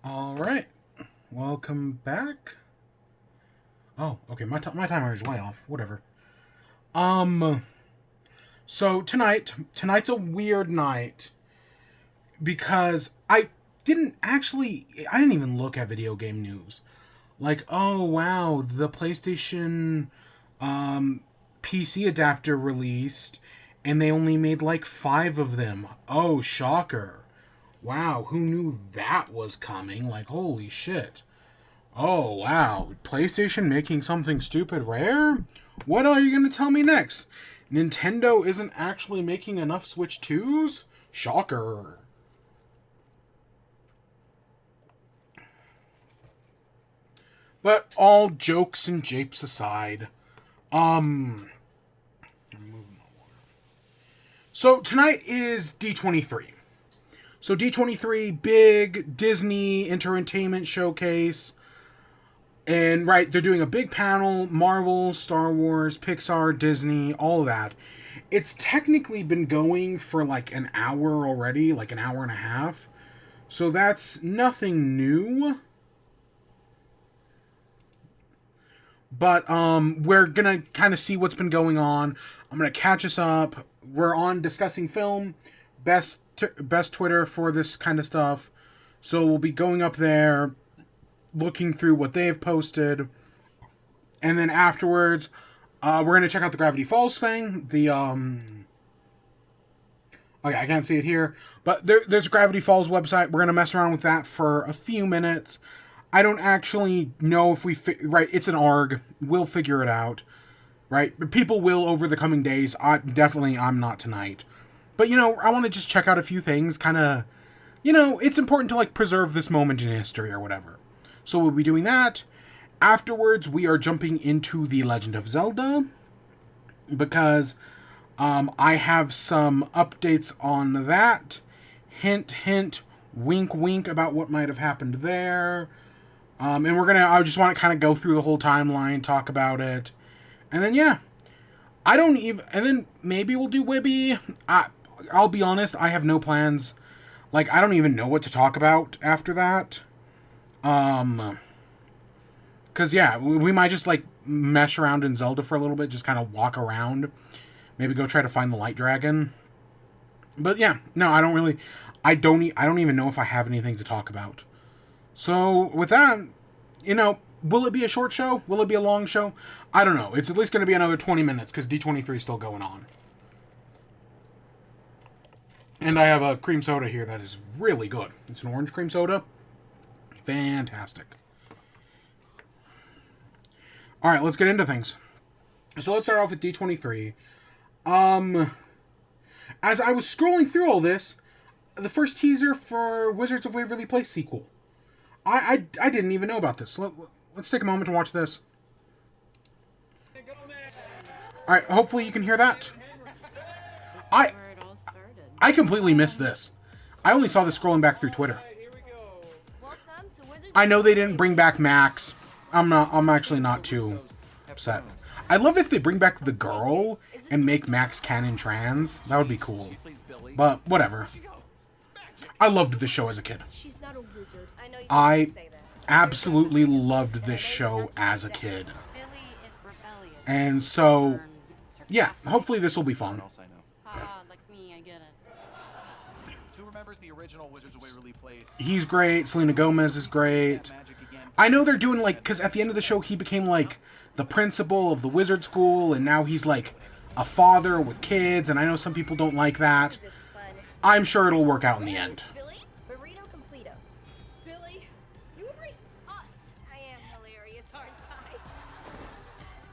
All right, welcome back. Oh, okay, my timer is way off. Whatever. Um, so tonight's a weird night because I didn't even look at video game news. Like, oh wow, the PlayStation PC adapter released, and they only made like 5 of them. Oh, shocker. Wow, who knew that was coming? Like, holy shit. Oh, wow. PlayStation making something stupid rare? What are you going to tell me next? Nintendo isn't actually making enough Switch 2s? Shocker. But all jokes and japes aside, um... so tonight is D23. So D23, big Disney entertainment showcase. And right, they're doing a big panel, Marvel, Star Wars, Pixar, Disney, all of that. It's technically been going for like an hour already, like an hour and a half. So that's nothing new. But we're going to kind of see what's been going on. I'm going to catch us up. We're on Discussing Film, best Twitter for this kind of stuff. So we'll be going up there, looking through what they've posted, and then afterwards, we're gonna check out the Gravity Falls thing. The okay, I can't see it here, but there's a Gravity Falls website. We're gonna mess around with that for a few minutes. I don't actually know if right. It's an ARG. We'll figure it out. Right, but people will over the coming days. I'm not tonight. But I want to just check out a few things. Kind of, it's important to like preserve this moment in history or whatever. So we'll be doing that. Afterwards, we are jumping into The Legend of Zelda, because I have some updates on that. Hint, hint, wink, wink about what might have happened there. And I just want to kind of go through the whole timeline, talk about it. And then, yeah. And then maybe we'll do WIBE. I'll be honest, I have no plans. Like, I don't even know what to talk about after that. Because, yeah, we might just, like, mesh around in Zelda for a little bit, just kind of walk around. Maybe go try to find the Light Dragon. But, yeah, no, I don't even know if I have anything to talk about. So, with that, will it be a short show? Will it be a long show? I don't know. It's at least going to be another 20 minutes, because D23 is still going on. And I have a cream soda here that is really good. It's an orange cream soda. Fantastic. Alright, let's get into things. So let's start off with D23. As I was scrolling through all this, the first teaser for Wizards of Waverly Place sequel. I didn't even know about this. Let's take a moment to watch this. Alright, hopefully you can hear that. I completely missed this. I only saw this scrolling back through Twitter. I know they didn't bring back Max. I'm actually not too upset. I'd love if they bring back the girl and make Max canon trans. That would be cool. But whatever. I loved this show as a kid. I absolutely loved this show as a kid. And so, yeah, hopefully this will be fun. He's great. Selena Gomez is great. I know they're doing, like, because at the end of the show, he became, like, the principal of the wizard school, and now he's, like, a father with kids, and I know some people don't like that. I'm sure it'll work out in the end.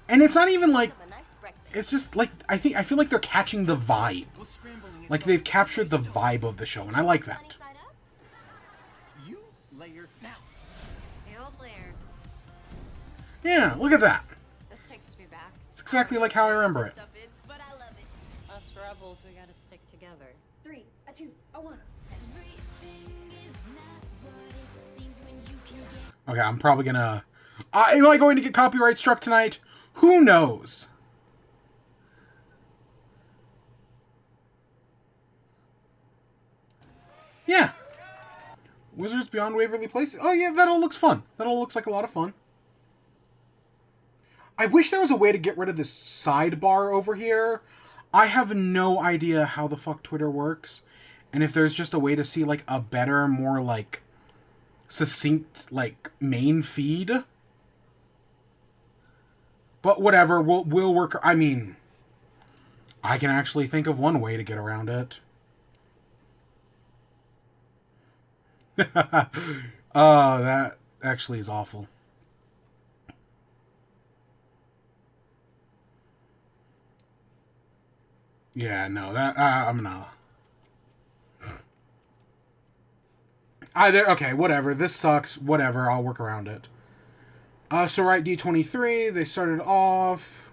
And it's not even, like, it's just, like, I feel like they're catching the vibe. Like, they've captured the vibe of the show, and I like that. Yeah, look at that. This takes me back. It's exactly like how I remember it. Us rebels, we gotta stick together. 3, a 2, a 1. Okay, I'm probably gonna... am I going to get copyright struck tonight? Who knows? Yeah. Wizards Beyond Waverly Place. Oh yeah, that all looks fun. That all looks like a lot of fun. I wish there was a way to get rid of this sidebar over here. I have no idea how the fuck Twitter works. And if there's just a way to see, like, a better, more, like, succinct, like, main feed. But whatever, we'll work... I mean, I can actually think of one way to get around it. Oh, that actually is awful. Yeah, no, that I'm not. Either okay, whatever. This sucks. Whatever, I'll work around it. So right, D23. They started off.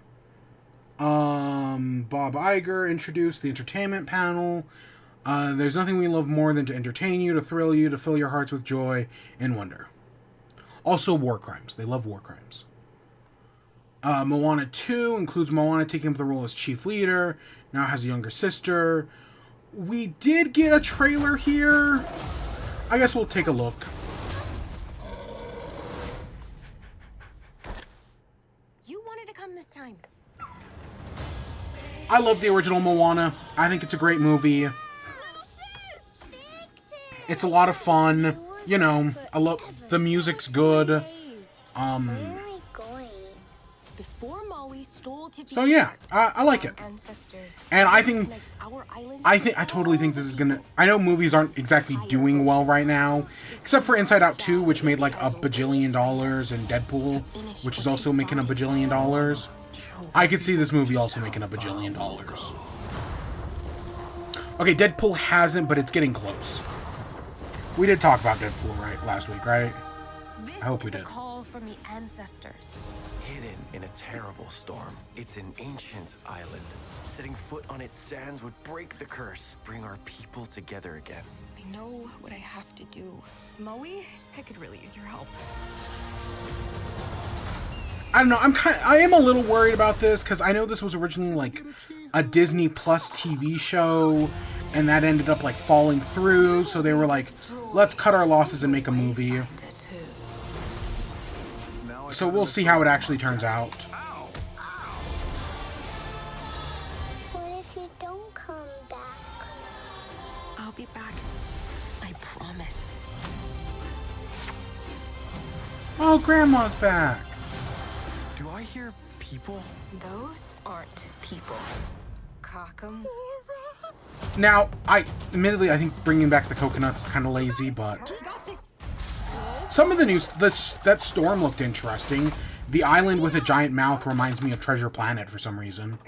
Bob Iger introduced the entertainment panel. There's nothing we love more than to entertain you, to thrill you, to fill your hearts with joy and wonder. Also, war crimes. They love war crimes. Moana 2 includes Moana taking up the role as chief leader. Now has a younger sister. We did get a trailer here. I guess we'll take a look. You wanted to come this time. I love the original Moana. I think it's a great movie. It's a lot of fun. You know, I love the music's good. So yeah, I like it. And I totally think this is gonna... I know movies aren't exactly doing well right now, except for Inside Out 2, which made like $1 bajillion, and Deadpool, which is also making $1 bajillion. I could see this movie also making $1 bajillion. Okay, Deadpool hasn't, but it's getting close. We did talk about Deadpool last week, right? I hope we did. Call from the ancestors. Hidden in a terrible storm, it's an ancient island. Setting foot on its sands would break the curse, bring our people together again. I know what I have to do. Moe, I could really use your help. I don't know. I am a little worried about this because I know this was originally like a Disney Plus TV show, and that ended up like falling through. So they were like, let's cut our losses and make a movie. So we'll see how it actually turns out. What if you don't come back? I'll be back. I promise. Oh, Grandma's back. Do I hear people? Those aren't people. Cock 'em. Now, admittedly, I think bringing back the coconuts is kind of lazy, but We got this. some of the news, that storm looked interesting. The island with a giant mouth reminds me of Treasure Planet for some reason.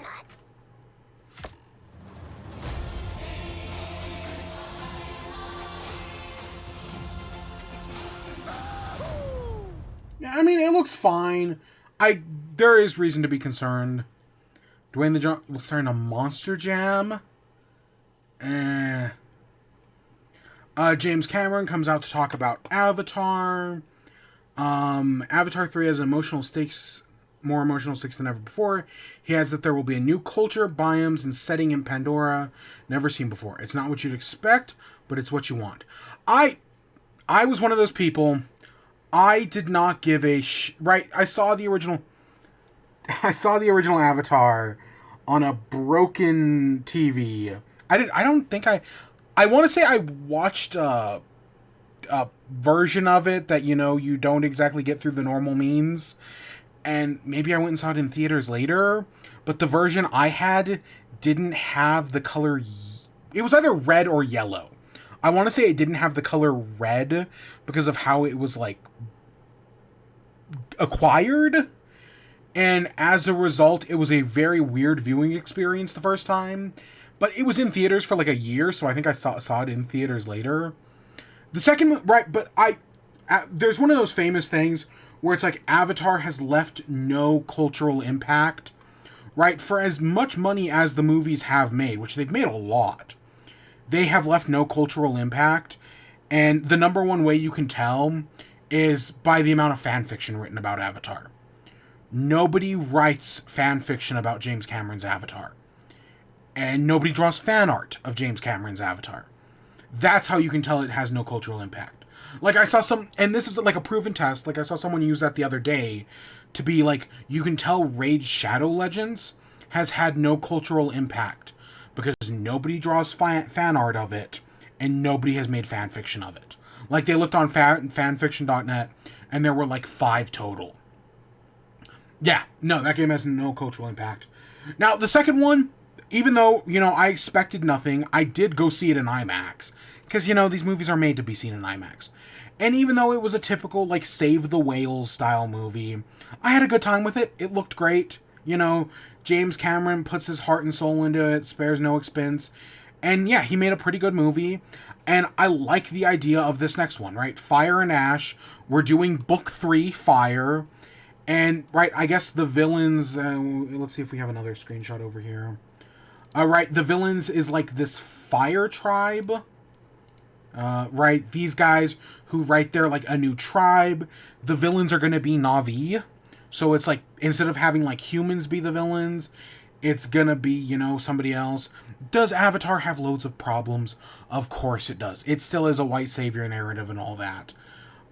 Yeah, I mean, it looks fine. There is reason to be concerned. Dwayne The Johnson will star in a Monster Jam. James Cameron comes out to talk about Avatar. Avatar 3 has more emotional stakes than ever before. He has that there will be a new culture, biomes, and setting in Pandora never seen before. It's not what you'd expect, but it's what you want. I was one of those people. I did not give a right. I saw the original Avatar on a broken TV. I want to say I watched a version of it that, you don't exactly get through the normal means. And maybe I went and saw it in theaters later. But the version I had didn't have the color... It was either red or yellow. I want to say it didn't have the color red because of how it was, like, acquired. And as a result, it was a very weird viewing experience the first time. But it was in theaters for like a year, so I think I saw it in theaters later. The second, right, but there's one of those famous things where it's like Avatar has left no cultural impact, right? For as much money as the movies have made, which they've made a lot, they have left no cultural impact. And the number one way you can tell is by the amount of fan fiction written about Avatar. Nobody writes fan fiction about James Cameron's Avatar. And nobody draws fan art of James Cameron's Avatar. That's how you can tell it has no cultural impact. Like, I saw some, and this is like a proven test, like I saw someone use that the other day to be like, you can tell Raid Shadow Legends has had no cultural impact because nobody draws fan art of it and nobody has made fan fiction of it. Like, they looked on fanfiction.net and there were like 5 total. Yeah, no, that game has no cultural impact. Now, the second one, even though, you know, I expected nothing, I did go see it in IMAX. Because, you know, these movies are made to be seen in IMAX. And even though it was a typical, like, Save the Whales style movie, I had a good time with it. It looked great. You know, James Cameron puts his heart and soul into it, spares no expense. And yeah, he made a pretty good movie. And I like the idea of this next one, right? Fire and Ash. We're doing book 3, Fire. And, right, I guess the villains... let's see if we have another screenshot over here. Right, the villains is like this fire tribe. Right, these guys who, right, they're like a new tribe. The villains are going to be Na'vi. So it's like, instead of having like humans be the villains, it's going to be, you know, somebody else. Does Avatar have loads of problems? Of course it does. It still is a white savior narrative and all that.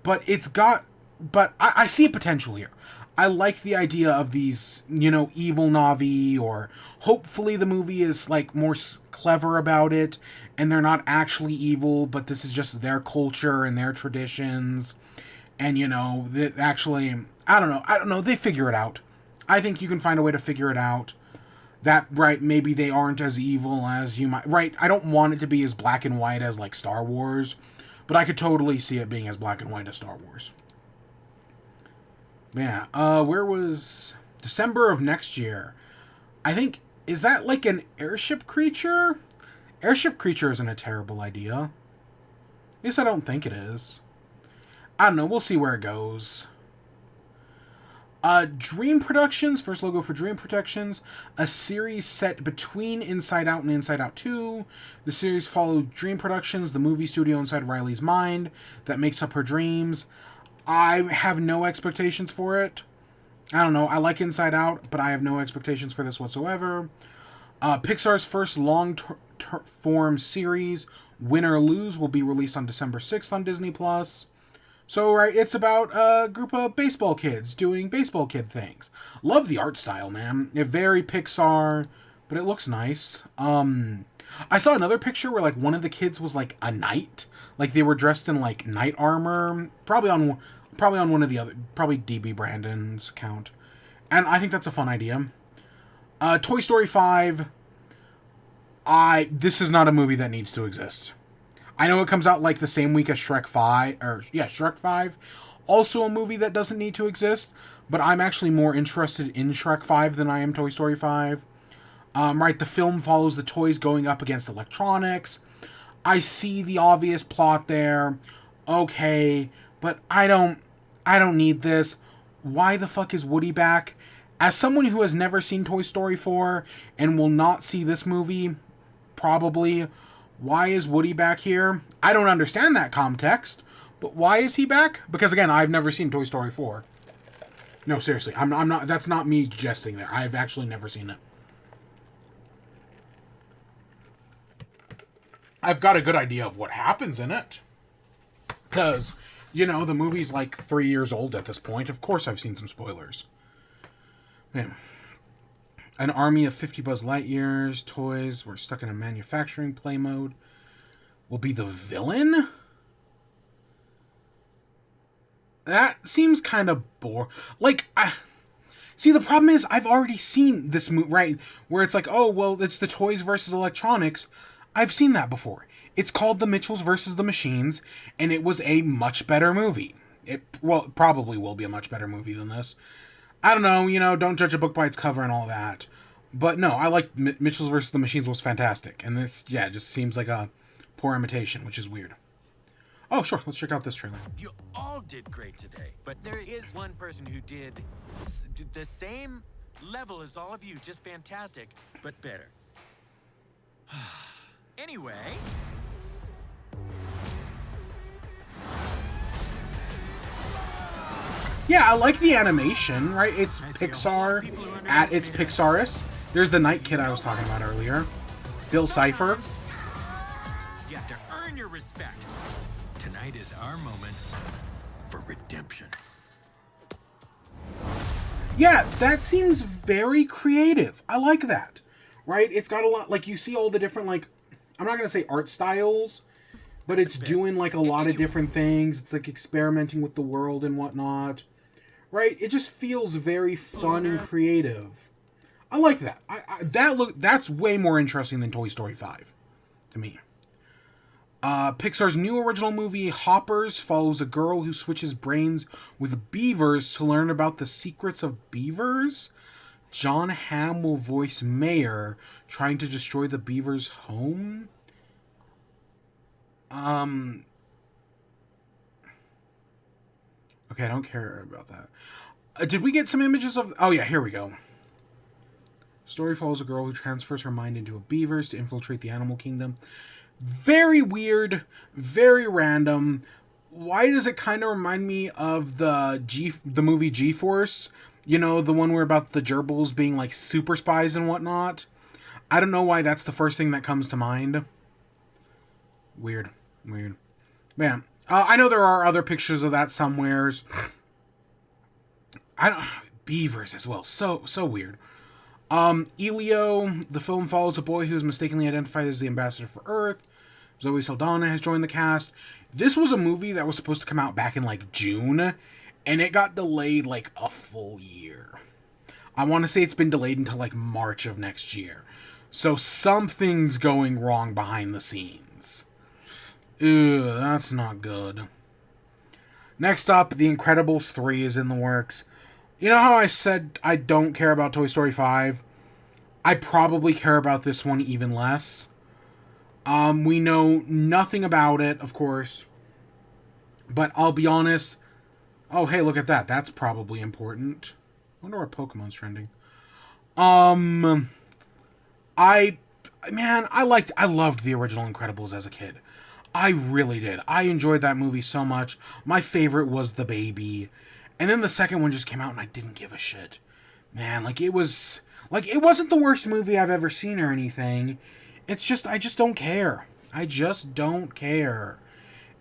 But it's got... But I see potential here. I like the idea of these, you know, evil Na'vi, or hopefully the movie is, like, more clever about it, and they're not actually evil, but this is just their culture and their traditions, and, you know, that actually, I don't know, they figure it out. I think you can find a way to figure it out. That, right, maybe they aren't as evil as you might, right, I don't want it to be as black and white as, like, Star Wars, but I could totally see it being as black and white as Star Wars. Yeah, where was... December of next year. I think... Is that like an airship creature? Airship creature isn't a terrible idea. At least I don't think it is. I don't know, we'll see where it goes. Dream Productions, first logo for Dream Productions. A series set between Inside Out and Inside Out 2. The series followed Dream Productions, the movie studio inside Riley's mind that makes up her dreams. I have no expectations for it. I don't know. I like Inside Out, but I have no expectations for this whatsoever. Pixar's first long-form series, Win or Lose, will be released on December 6th on Disney+. So, right, it's about a group of baseball kids doing baseball kid things. Love the art style, man. It's very Pixar, but it looks nice. I saw another picture where, like, one of the kids was, like, a knight. Like, they were dressed in, like, knight armor. Probably on one of the other... Probably DB Brandon's account. And I think that's a fun idea. Toy Story 5. This is not a movie that needs to exist. I know it comes out, like, the same week as Shrek 5. Shrek 5. Also a movie that doesn't need to exist. But I'm actually more interested in Shrek 5 than I am Toy Story 5. Right, the film follows the toys going up against electronics. I see the obvious plot there. Okay, but I don't need this. Why the fuck is Woody back? As someone who has never seen Toy Story 4 and will not see this movie, probably, why is Woody back here? I don't understand that context, but why is he back? Because again, I've never seen Toy Story 4. No, seriously, I'm not. That's not me jesting there. I've actually never seen it. I've got a good idea of what happens in it. Because, you know, the movie's like 3 years old at this point. Of course I've seen some spoilers. Man. An army of 50 Buzz Lightyears toys were stuck in a manufacturing play mode. Will be the villain? That seems kind of boring. Like, see, the problem is I've already seen this movie, right? Where it's like, oh, well, it's the toys versus electronics. I've seen that before. It's called The Mitchells versus the Machines, and it was a much better movie. It probably will be a much better movie than this. I don't know, you know, don't judge a book by its cover and all that. But no, I like Mitchells versus the Machines was fantastic. And this, yeah, just seems like a poor imitation, which is weird. Oh, sure, let's check out this trailer. You all did great today, but there is one person who did the same level as all of you, just fantastic, but better. Anyway... Yeah, I like the animation, right? It's Pixar at its Pixarest. There's the Night Kid I was talking about earlier. Bill Cipher. You have to earn your respect. Tonight is our moment for redemption. Yeah, that seems very creative. I like that. Right? It's got a lot, like, you see all the different, like, I'm not going to say art styles, but it's doing, like, a lot of different things. It's, like, experimenting with the world and whatnot. Right? It just feels very fun and creative. I like that. That's way more interesting than Toy Story 5 to me. Pixar's new original movie, Hoppers, follows a girl who switches brains with beavers to learn about the secrets of beavers. John Hamm will voice Mayor, trying to destroy the beavers' home. Okay, I don't care about that. Did we get some images of... Oh, yeah, here we go. Story follows a girl who transfers her mind into a beavers to infiltrate the animal kingdom. Very weird, very random. Why does it kind of remind me of the movie G-Force? You know, the one where about the gerbils being like super spies and whatnot. I don't know why that's the first thing that comes to mind. Weird. Man, I know there are other pictures of that somewheres. Beavers as well. So weird. Elio, the film follows a boy who is mistakenly identified as the ambassador for Earth. Zoe Saldana has joined the cast. This was a movie that was supposed to come out back in like June, and it got delayed like a full year. I want to say it's been delayed until like March of next year. So something's going wrong behind the scenes. Ew, that's not good. Next up, The Incredibles 3 is in the works. You know how I said I don't care about Toy Story 5? I probably care about this one even less. We know nothing about it, of course. But I'll be honest. Oh, hey, look at that. That's probably important. I wonder what Pokemon's trending. I loved the original Incredibles as a kid. I really did. I enjoyed that movie so much. My favorite was the baby. And then the second one just came out and I didn't give a shit. Man, it wasn't the worst movie I've ever seen or anything. It's just, I just don't care. I just don't care.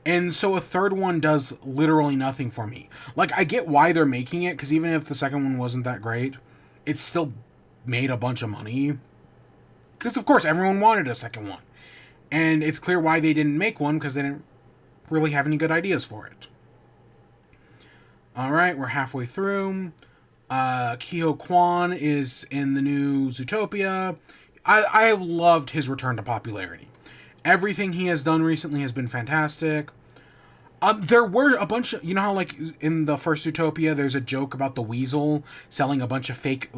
And so a third one does literally nothing for me. I get why they're making it, because even if the second one wasn't that great, it still made a bunch of money. Because, of course, everyone wanted a second one. And it's clear why they didn't make one, because they didn't really have any good ideas for it. Alright, we're halfway through. Ke-Huy Quan is in the new Zootopia. I have loved his return to popularity. Everything he has done recently has been fantastic. There were a bunch of... You know how, in the first Zootopia, there's a joke about the weasel selling a bunch of fake,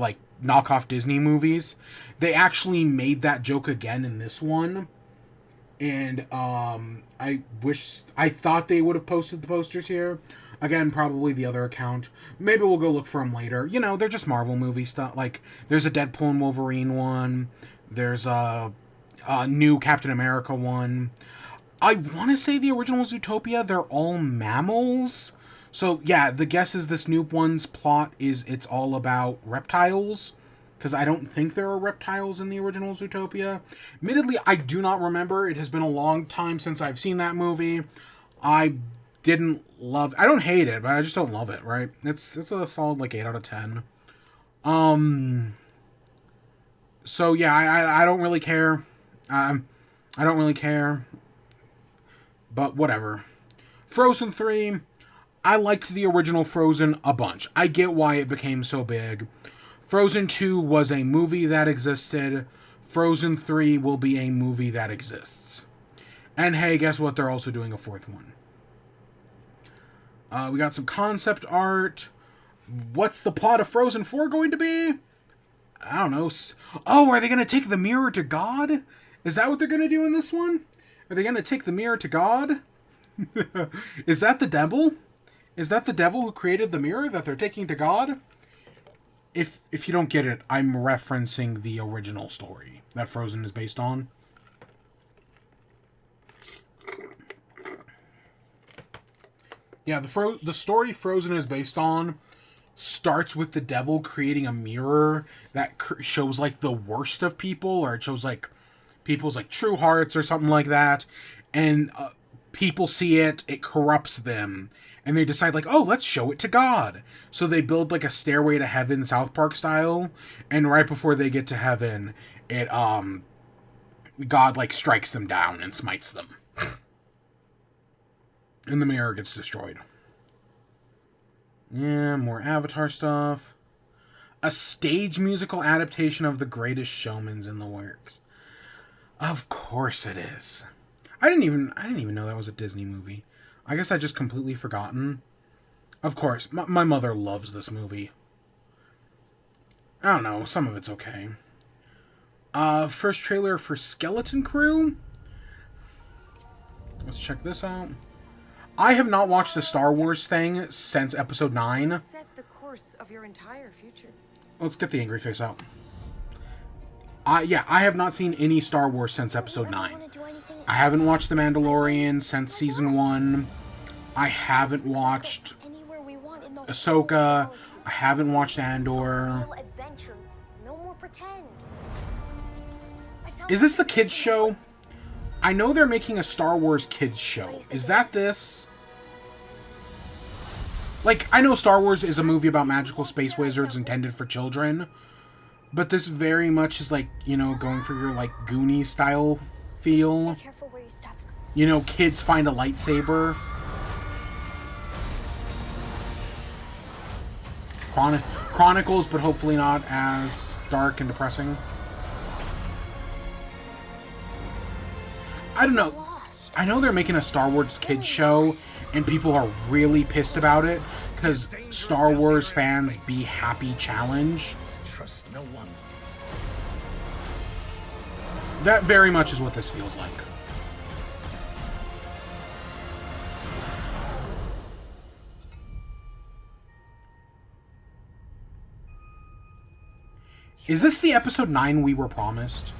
knockoff Disney movies? They actually made that joke again in this one. And, I thought they would have posted the posters here. Again, probably the other account. Maybe we'll go look for them later. You know, they're just Marvel movie stuff. There's a Deadpool and Wolverine one. There's a new Captain America one. I want to say the original Zootopia, they're all mammals. So, yeah, the guess is this new one's plot is it's all about reptiles. Because I don't think there are reptiles in the original Zootopia. Admittedly, I do not remember. It has been a long time since I've seen that movie. I don't hate it, but I just don't love it, right? It's a solid 8 out of 10. So yeah, I don't really care. I don't really care. But whatever. Frozen 3, I liked the original Frozen a bunch. I get why it became so big. Frozen 2 was a movie that existed. Frozen 3 will be a movie that exists. And hey, guess what? They're also doing a fourth one. We got some concept art. What's the plot of Frozen 4 going to be? I don't know. Oh, are they going to take the mirror to God? Is that what they're going to do in this one? Are they going to take the mirror to God? Is that the devil? Is that the devil who created the mirror that they're taking to God? If you don't get it, I'm referencing the original story that Frozen is based on. Yeah, the story Frozen is based on starts with the devil creating a mirror that shows the worst of people, or it shows people's true hearts or something like that. And people see it, it corrupts them, and they decide, like, oh, let's show it to God. So they build, like, a Stairway to Heaven South Park style, and right before they get to heaven, it, God, like, strikes them down and smites them. And the mirror gets destroyed. Yeah, more Avatar stuff. A stage musical adaptation of The Greatest Showman's in the works. Of course it is. I didn't even know that was a Disney movie. I guess I just completely forgotten. Of course, my mother loves this movie. I don't know, some of it's okay. First trailer for Skeleton Crew. Let's check this out. I have not watched the Star Wars thing since Episode 9. Set the course of your entire future. Let's get the angry face out. Yeah, I have not seen any Star Wars since Episode 9. I haven't watched The Mandalorian since Season 1. I haven't watched Ahsoka. I haven't watched Andor. Is this the kids show? I know they're making a Star Wars kids show. Is that this? Like, I know Star Wars is a movie about magical space wizards intended for children, but this very much is like, you know, going for your, like, Goonie style feel. You know, kids find a lightsaber. Chronicles, but hopefully not as dark and depressing. I don't know. I know they're making a Star Wars kids show, and people are really pissed about it, because Star Wars fans Be Happy challenge. Trust no one. That very much is what this feels like. Is this the Episode 9 we were promised?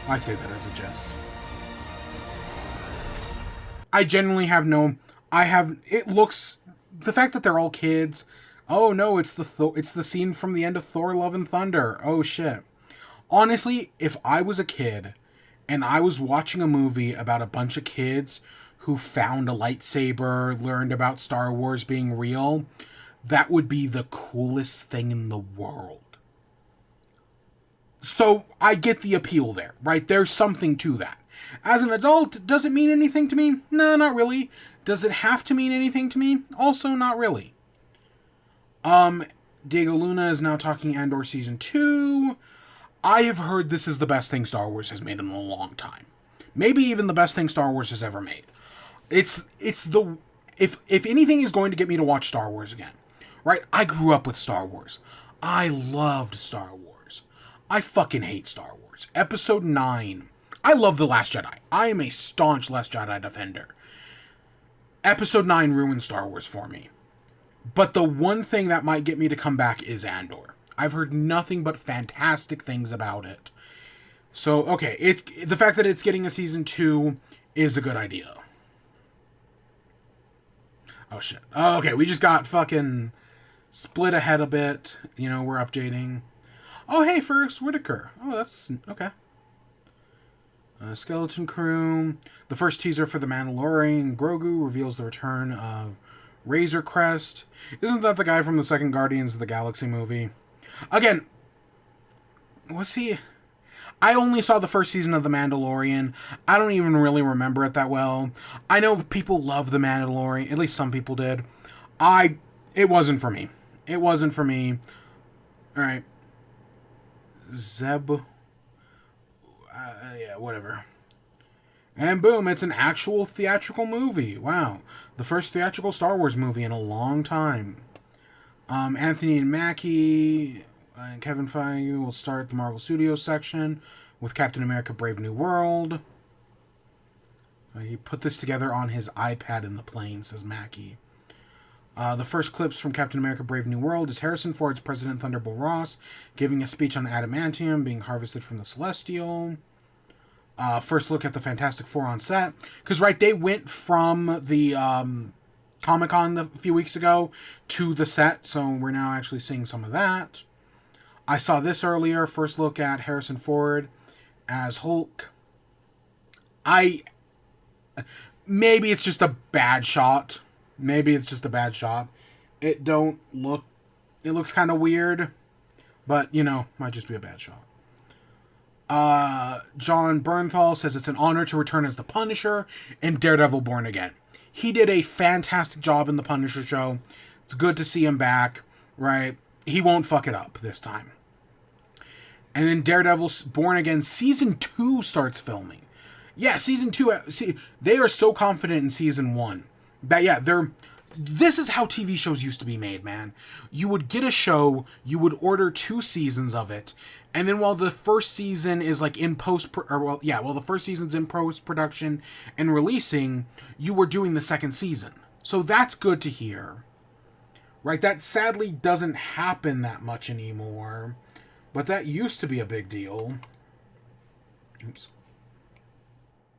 I say that as a jest. I genuinely have no... It looks... The fact that they're all kids... Oh no, it's the scene from the end of Thor: Love and Thunder. Oh shit. Honestly, if I was a kid and I was watching a movie about a bunch of kids who found a lightsaber, learned about Star Wars being real, that would be the coolest thing in the world. So I get the appeal there, right? There's something to that. As an adult, does it mean anything to me? No, not really. Does it have to mean anything to me? Also, not really. Diego Luna is now talking Andor Season 2. I have heard this is the best thing Star Wars has made in a long time. Maybe even the best thing Star Wars has ever made. If anything is going to get me to watch Star Wars again, right? I grew up with Star Wars. I loved Star Wars. I fucking hate Star Wars. Episode 9. I love The Last Jedi. I am a staunch Last Jedi defender. Episode 9 ruined Star Wars for me. But the one thing that might get me to come back is Andor. I've heard nothing but fantastic things about it. So, okay, the fact that it's getting a Season 2 is a good idea. Oh, shit. Oh, okay, we just got fucking split ahead a bit. You know, we're updating. Oh, hey, Forrest Whitaker. Oh, that's... okay. Skeleton Crew. The first teaser for The Mandalorian Grogu reveals the return of Razor Crest. Isn't that the guy from the second Guardians of the Galaxy movie? Again, was he... I only saw the first season of The Mandalorian. I don't even really remember it that well. I know people love The Mandalorian. At least some people did. It wasn't for me. It wasn't for me. Alright. Zeb. Yeah, whatever. And boom, it's an actual theatrical movie. Wow. The first theatrical Star Wars movie in a long time. Anthony and Mackie and Kevin Feige will start the Marvel Studios section with Captain America Brave New World. He put this together on his iPad in the plane, says Mackie. The first clips from Captain America Brave New World is Harrison Ford's President Thunderbolt Ross giving a speech on adamantium being harvested from the Celestial. First look at the Fantastic Four on set. Because, right, they went from the Comic-Con a few weeks ago to the set, so we're now actually seeing some of that. I saw this earlier. First look at Harrison Ford as Hulk. Maybe it's just a bad shot. Maybe it's just a bad shot. It looks kind of weird, but, you know, might just be a bad shot. John Bernthal says it's an honor to return as the Punisher in Daredevil Born Again. He did a fantastic job in the Punisher show. It's good to see him back, right? He won't fuck it up this time. And then Daredevil Born Again Season 2 starts filming. Yeah, Season 2, they are so confident in Season 1. That, yeah, this is how TV shows used to be made, man. You would get a show, you would order 2 seasons of it, and then while the first season is like in the first season's in post-production and releasing, you were doing the second season. So that's good to hear. Right, that sadly doesn't happen that much anymore, but that used to be a big deal. Oops.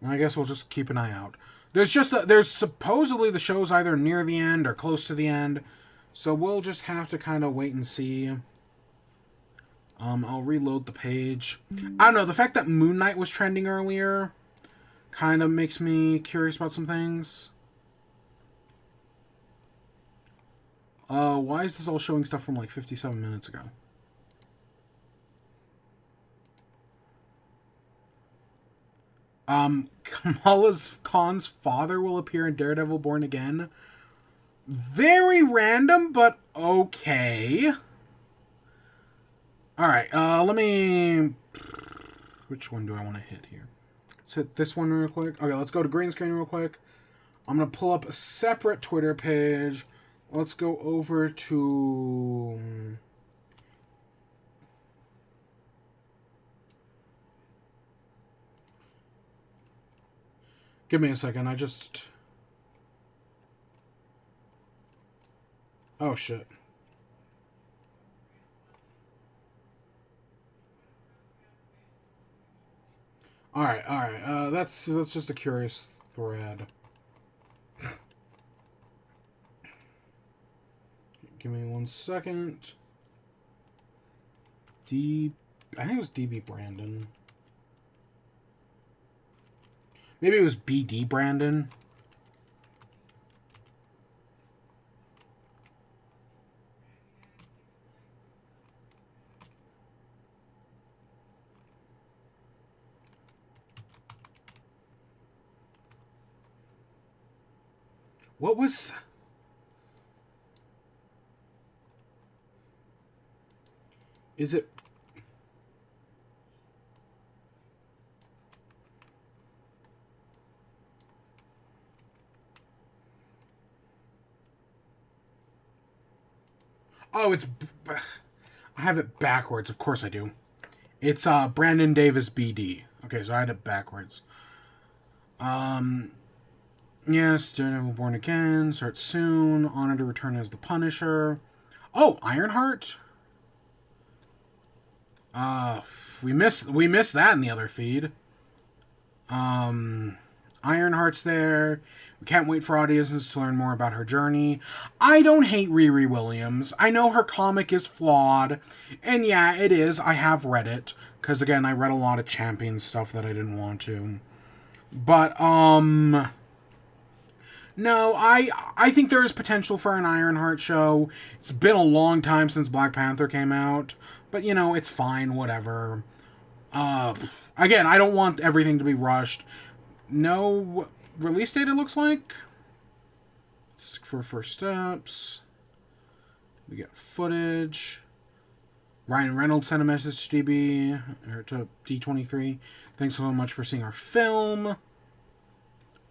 I guess we'll just keep an eye out. There's supposedly the show's either near the end or close to the end, so we'll just have to kind of wait and see. I'll reload the page. I don't know, the fact that Moon Knight was trending earlier kind of makes me curious about some things. Why is this all showing stuff from like 57 minutes ago? Kamala Khan's father will appear in Daredevil Born Again. Very random, but okay. Alright, let me... Which one do I want to hit here? Let's hit this one real quick. Okay, let's go to green screen real quick. I'm going to pull up a separate Twitter page. Let's go over to... Give me a second, I just... Oh, shit. Alright. That's just a curious thread. Give me 1 second. I think it was DB Brandon. Maybe it was BD Brandon. What was... Is it... Oh, it's... I have it backwards. Of course I do. It's Brandon Davis BD. Okay, so I had it backwards. Yes, Daredevil Born Again. Starts soon. Honored to return as the Punisher. Oh, Ironheart? We missed that in the other feed. Ironheart's there. We can't wait for audiences to learn more about her journey. I don't hate Riri Williams. I know her comic is flawed. And yeah, it is. I have read it. Because again, I read a lot of Champion stuff that I didn't want to. But, no, I think there is potential for an Ironheart show. It's been a long time since Black Panther came out. But, you know, it's fine, whatever. Again, I don't want everything to be rushed. No release date, it looks like. Just for first steps. We get footage. Ryan Reynolds sent a message to to D23. Thanks so much for seeing our film.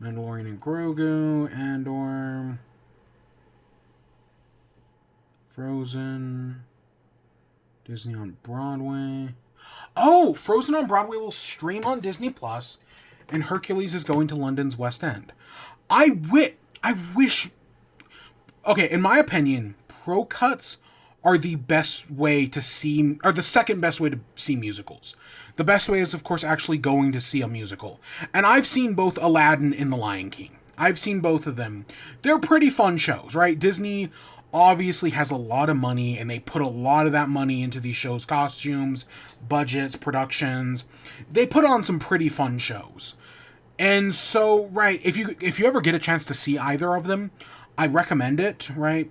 Mandalorian and Grogu, Andor. Frozen. Disney on Broadway. Oh, Frozen on Broadway will stream on Disney Plus, and Hercules is going to London's West End. I wish... Okay, in my opinion, Pro Cuts are the best way to see... Or the second best way to see musicals. The best way is, of course, actually going to see a musical. And I've seen both Aladdin and The Lion King. I've seen both of them. They're pretty fun shows, right? Disney obviously has a lot of money, and they put a lot of that money into these shows, costumes, budgets, productions. They put on some pretty fun shows. And so, right, if you ever get a chance to see either of them, I recommend it, right?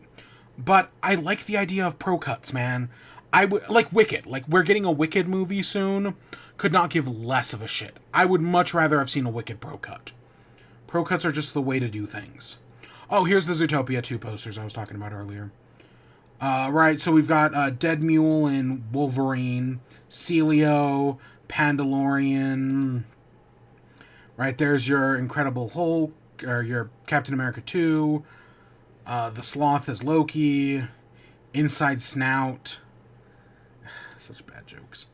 But I like the idea of pro cuts, man. I would like Wicked. Like, we're getting a Wicked movie soon. Could not give less of a shit. I would much rather have seen a Wicked pro cut. Pro cuts are just the way to do things. Oh, here's the Zootopia 2 posters I was talking about earlier. Right, so we've got Dead Mule and Wolverine, Celio, Pandalorian. Right, there's your Incredible Hulk, or your Captain America 2. The Sloth is Loki. Inside Snout. Such bad jokes.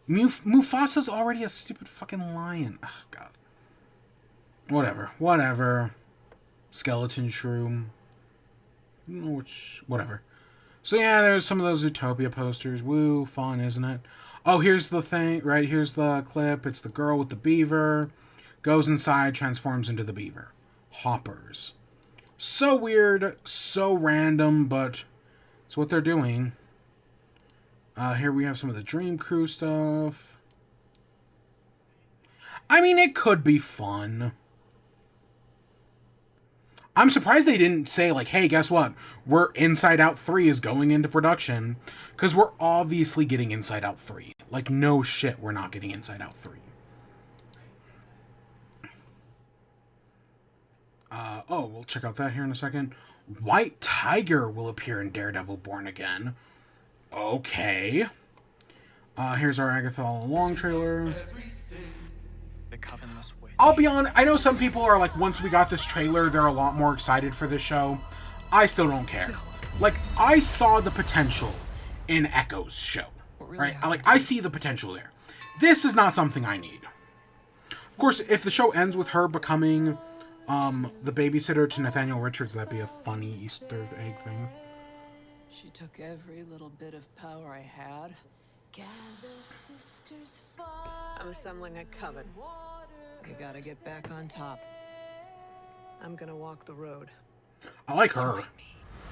Mufasa's already a stupid fucking lion. Oh, God. Whatever. Skeleton Shroom. I don't know which... Whatever. So yeah, there's some of those Zootopia posters. Woo, fun, isn't it? Oh, here's the thing, right? Here's the clip. It's the girl with the beaver. Goes inside, transforms into the beaver. Hoppers. So weird, so random, but it's what they're doing. Here we have some of the Dream Crew stuff. I mean, it could be fun. I'm surprised they didn't say, like, hey, guess what? We're Inside Out 3 is going into production. Because we're obviously getting Inside Out 3. Like, no shit, we're not getting Inside Out 3. Oh, we'll check out that here in a second. White Tiger will appear in Daredevil Born Again. Okay. Here's our Agatha All Along trailer. I'll be honest, I know some people are like, once we got this trailer, they're a lot more excited for this show. I still don't care. Like, I saw the potential in Echo's show. Right? I see the potential there. This is not something I need. Of course, if the show ends with her becoming the babysitter to Nathaniel Richards, that'd be a funny Easter egg thing. She took every little bit of power I had. I'm assembling a coven. You gotta get back on top. I'm gonna walk the road. I like her.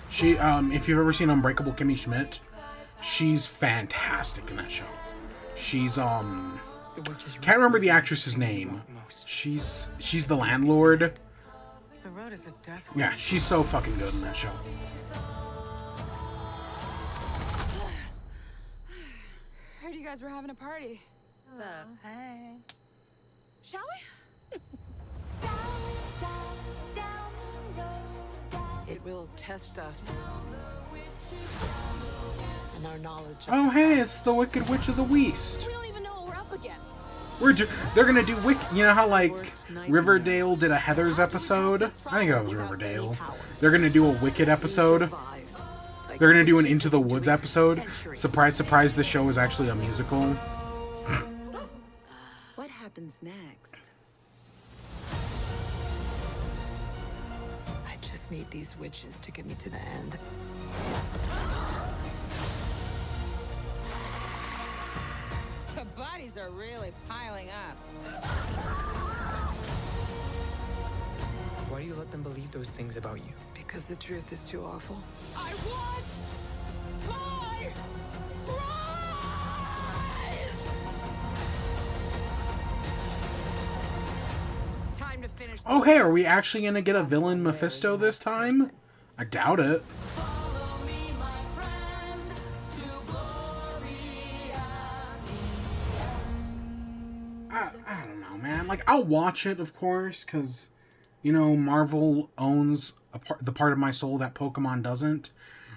She, if you've ever seen Unbreakable Kimmy Schmidt, she's fantastic in that show. She's, can't remember the actress's name. She's the landlord. The road is a death. Yeah, she's so fucking good in that show. Heard you guys were having a party. What's up? Hey. Shall we? It will test us and our knowledge. Oh, hey, it's the Wicked Witch of the West. We don't even know what we're up against. They're gonna do you know how, like, Riverdale did a Heathers episode? I think that was Riverdale. They're gonna do a Wicked episode. They're gonna do an Into the Woods episode. Surprise, surprise, the show is actually a musical. What happens next? I just need these witches to get me to the end. The bodies are really piling up. Why do you let them believe those things about you? Because the truth is too awful. I want my prize! Time to finish. Oh, hey, are we actually gonna get a villain Mephisto this time? I doubt it. I don't know, man. Like, I'll watch it, of course, because, you know, Marvel owns the part of my soul that Pokemon doesn't.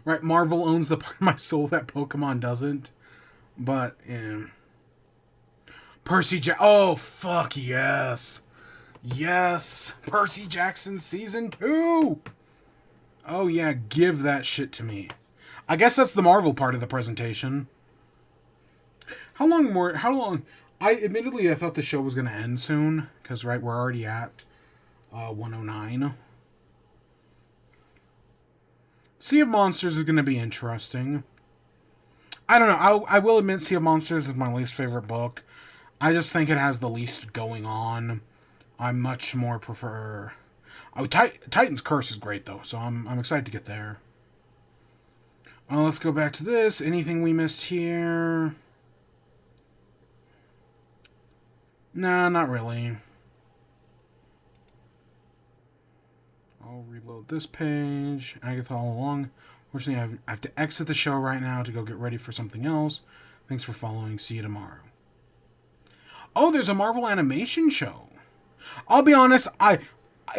Right? Marvel owns the part of my soul that Pokemon doesn't. But, yeah. Oh, fuck yes. Yes. Percy Jackson Season 2. Oh, yeah, give that shit to me. I guess that's the Marvel part of the presentation. How long... I thought the show was going to end soon, because, right, we're already at 109. Sea of Monsters is going to be interesting. I don't know, I will admit Sea of Monsters is my least favorite book. I just think it has the least going on. I much more prefer... Titan's Curse is great, though, so I'm excited to get there. Let's go back to this. Anything we missed here? Nah, not really. I'll reload this page. Agatha all along. Fortunately, I have to exit the show right now to go get ready for something else. Thanks for following. See you tomorrow. Oh, there's a Marvel animation show. I'll be honest, I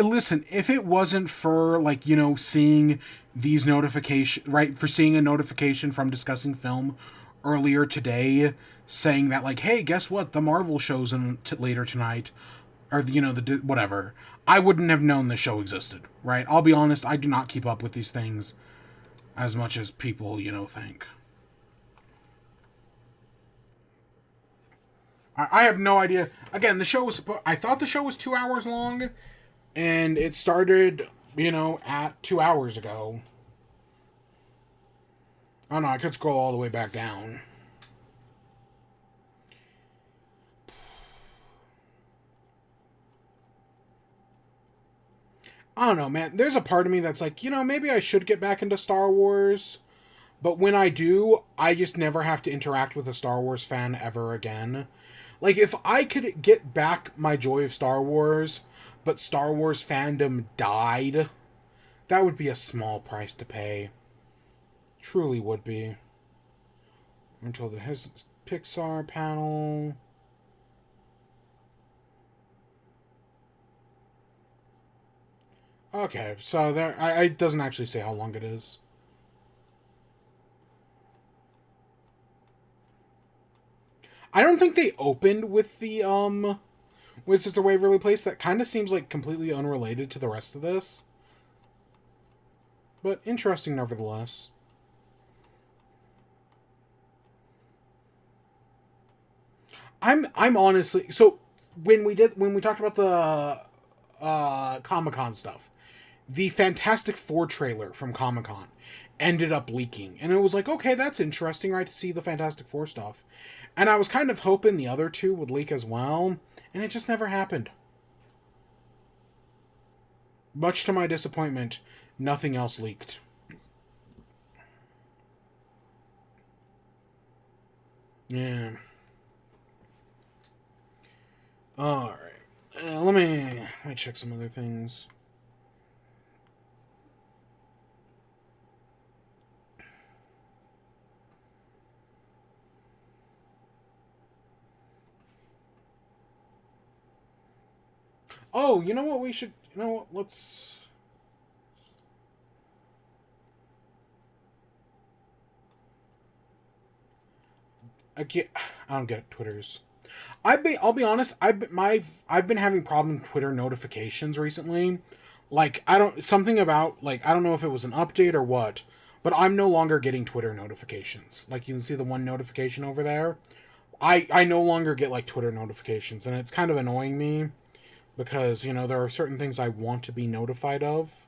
listen, if it wasn't for, like, you know, seeing these notifications, right, for seeing a notification from Discussing Film earlier today saying that, like, hey, guess what? The Marvel show's later tonight, or, you know, whatever, I wouldn't have known the show existed, right? I'll be honest, I do not keep up with these things as much as people, you know, think. I have no idea. Again, the show was I thought the show was 2 hours long, and it started, you know, at 2 hours ago. I don't know, I could scroll all the way back down. I don't know, man. There's a part of me that's like, you know, maybe I should get back into Star Wars. But when I do, I just never have to interact with a Star Wars fan ever again. Like, if I could get back my joy of Star Wars, but Star Wars fandom died, that would be a small price to pay. Truly would be. Until his Pixar panel. Okay, so there, it doesn't actually say how long it is. I don't think they opened with the, Wizards of Waverly Place. That kind of seems like completely unrelated to the rest of this. But interesting nevertheless. I'm honestly, so when we talked about the Comic-Con stuff, the Fantastic Four trailer from Comic-Con ended up leaking. And it was like, okay, that's interesting, right, to see the Fantastic Four stuff. And I was kind of hoping the other two would leak as well, and it just never happened. Much to my disappointment, nothing else leaked. Yeah. Alright. Let me check some other things. Oh, you know what we should... You know what? Let's... I don't get it, Twitter's. I'll be honest, I've been having problem with Twitter notifications recently. Like, I don't know if it was an update or what, but I'm no longer getting Twitter notifications. Like, you can see the one notification over there. I no longer get, like, Twitter notifications, and it's kind of annoying me because, you know, there are certain things I want to be notified of.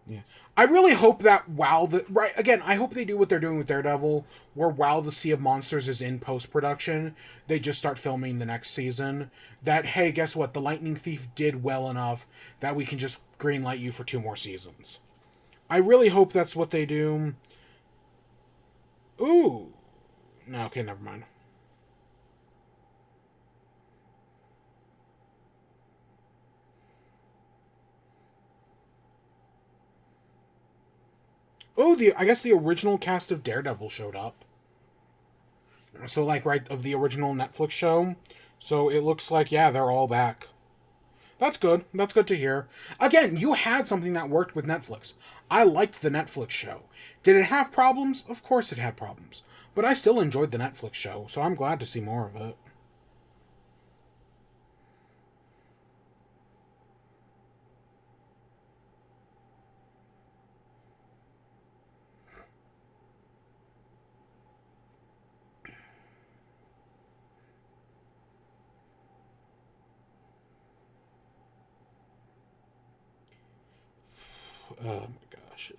Yeah. I really hope that I hope they do what they're doing with Daredevil, where while the Sea of Monsters is in post-production, they just start filming the next season. That, hey, guess what? The Lightning Thief did well enough that we can just greenlight you for 2 more seasons. I really hope that's what they do. Ooh. No, okay, never mind. Oh, I guess the original cast of Daredevil showed up. So, like, right, of the original Netflix show. So it looks like, yeah, they're all back. That's good. That's good to hear. Again, you had something that worked with Netflix. I liked the Netflix show. Did it have problems? Of course it had problems. But I still enjoyed the Netflix show, so I'm glad to see more of it. Oh my gosh.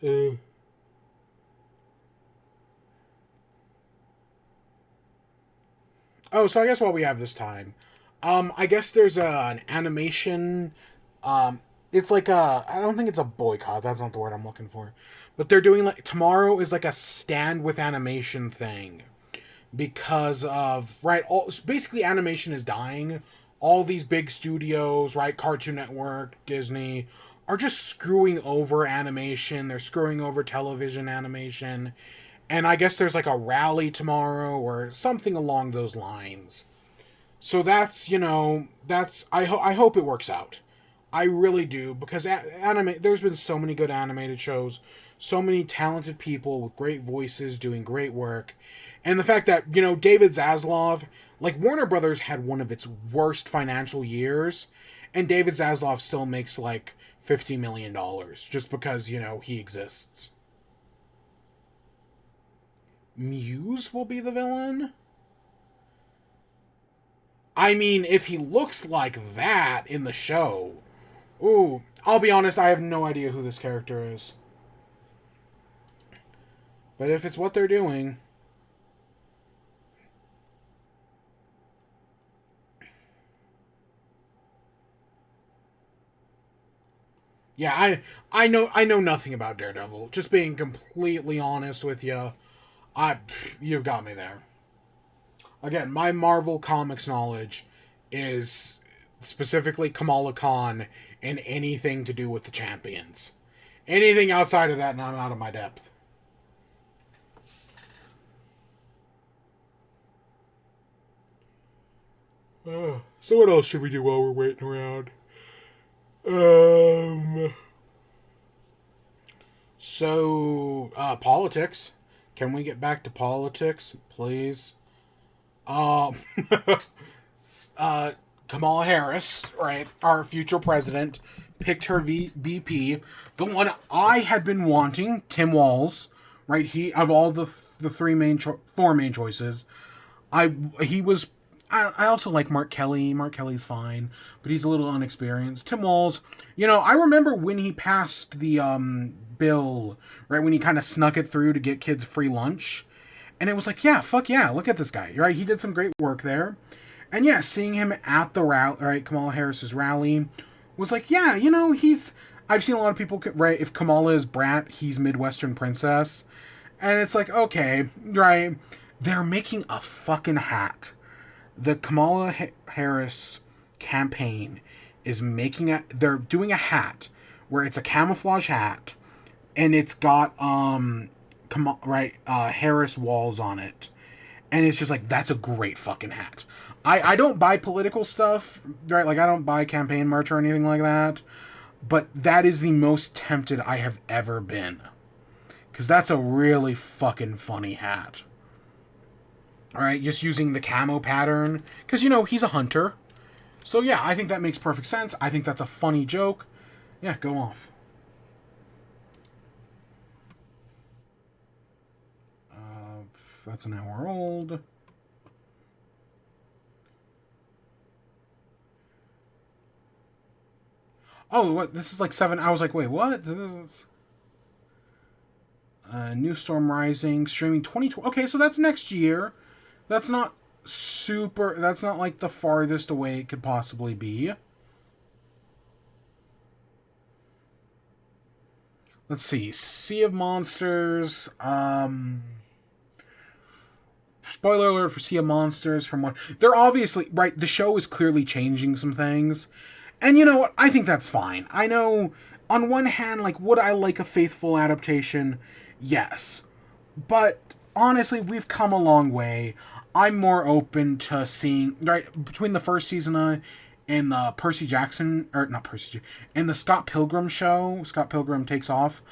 Oh, so I guess while we have this time, I guess there's an animation It's like I don't think it's a boycott. That's not the word I'm looking for. But they're doing like tomorrow is like a stand with animation thing because of basically animation is dying. All these big studios, right, Cartoon Network, Disney, are just screwing over animation. They're screwing over television animation. And I guess there's like a rally tomorrow or something along those lines. So that's, I hope it works out. I really do, because there's been so many good animated shows, so many talented people with great voices doing great work. And the fact that, David Zaslav, like Warner Brothers had one of its worst financial years, and David Zaslav still makes like $50 million just because, he exists. Muse will be the villain? I mean, if he looks like that in the show... Ooh, I'll be honest, I have no idea who this character is. But if it's what they're doing... Yeah, I know nothing about Daredevil. Just being completely honest with you, you've got me there. Again, my Marvel Comics knowledge is specifically Kamala Khan and anything to do with the Champions. Anything outside of that, and I'm out of my depth. So what else should we do while we're waiting around? Politics. Can we get back to politics, please? Kamala Harris, right, our future president, picked her VP. The one I had been wanting, Tim Walz, right? He, of all the four main choices, I also like Mark Kelly. Mark Kelly's fine, but he's a little unexperienced. Tim Walz, I remember when he passed the bill, right, when he kind of snuck it through to get kids free lunch. And it was like, yeah, fuck yeah, look at this guy, right? He did some great work there. And yeah, seeing him at the rally, right, Kamala Harris's rally, was like, yeah, I've seen a lot of people, right, if Kamala is Brat, he's Midwestern Princess. And it's like, okay, right, they're making a fucking hat. The Kamala Harris campaign is they're doing a hat where it's a camouflage hat and it's got, Harris walls on it. And it's just like, that's a great fucking hat. I don't buy political stuff, right? Like, I don't buy campaign merch or anything like that. But that is the most tempted I have ever been. Because that's a really fucking funny hat. Alright, just using the camo pattern. Because, he's a hunter. So, yeah, I think that makes perfect sense. I think that's a funny joke. Yeah, go off. That's an hour old. Oh, what? This is like 7. I was like, wait, what? This is... New Storm Rising, streaming 2020. Okay, so that's next year. That's not super... That's not like the farthest away it could possibly be. Let's see. Sea of Monsters. Spoiler alert for Sea of Monsters. From what... They're obviously... Right, the show is clearly changing some things. And you know what? I think that's fine. I know, on one hand, like, would I like a faithful adaptation? Yes. But, honestly, we've come a long way. I'm more open to seeing, right, between the first season and the Percy Jackson, or not Percy, and the Scott Pilgrim show, Scott Pilgrim Takes Off,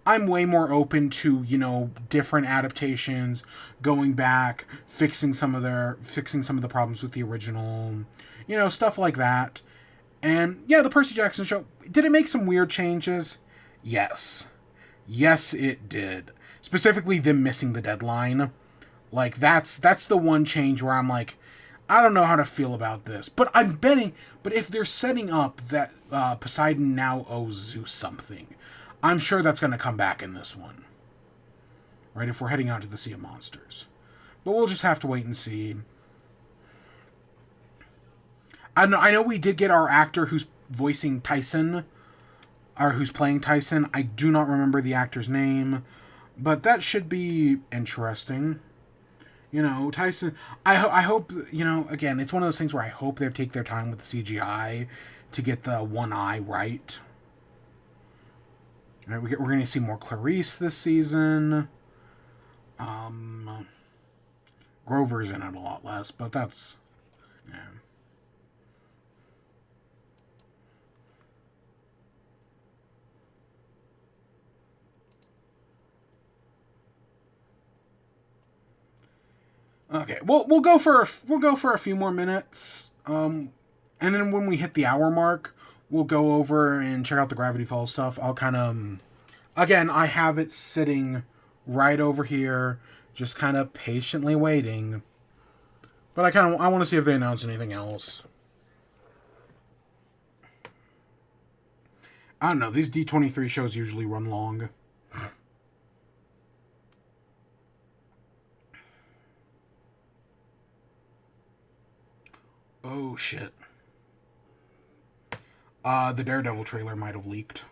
I'm way more open to, different adaptations, going back, fixing some of the problems with the original, stuff like that. And, yeah, the Percy Jackson show, did it make some weird changes? Yes. Yes, it did. Specifically, them missing the deadline. Like, that's the one change where I'm like, I don't know how to feel about this. But I'm betting, but if they're setting up that Poseidon now owes Zeus something, I'm sure that's going to come back in this one. Right, if we're heading out to the Sea of Monsters. But we'll just have to wait and see. I know we did get our actor who's voicing Tyson or who's playing Tyson. I do not remember the actor's name, but that should be interesting. You know, Tyson, I hope, you know, again, it's one of those things where I hope they take their time with the CGI to get the one eye right. All right, we're going to see more Clarice this season. Grover's in it a lot less, but that's, yeah. Okay, we'll go for a few more minutes, and then when we hit the hour mark, we'll go over and check out the Gravity Falls stuff. I'll kind of, again, I have it sitting right over here, just kind of patiently waiting. But I want to see if they announce anything else. I don't know. These D23 shows usually run long. Oh, shit. The Daredevil trailer might have leaked.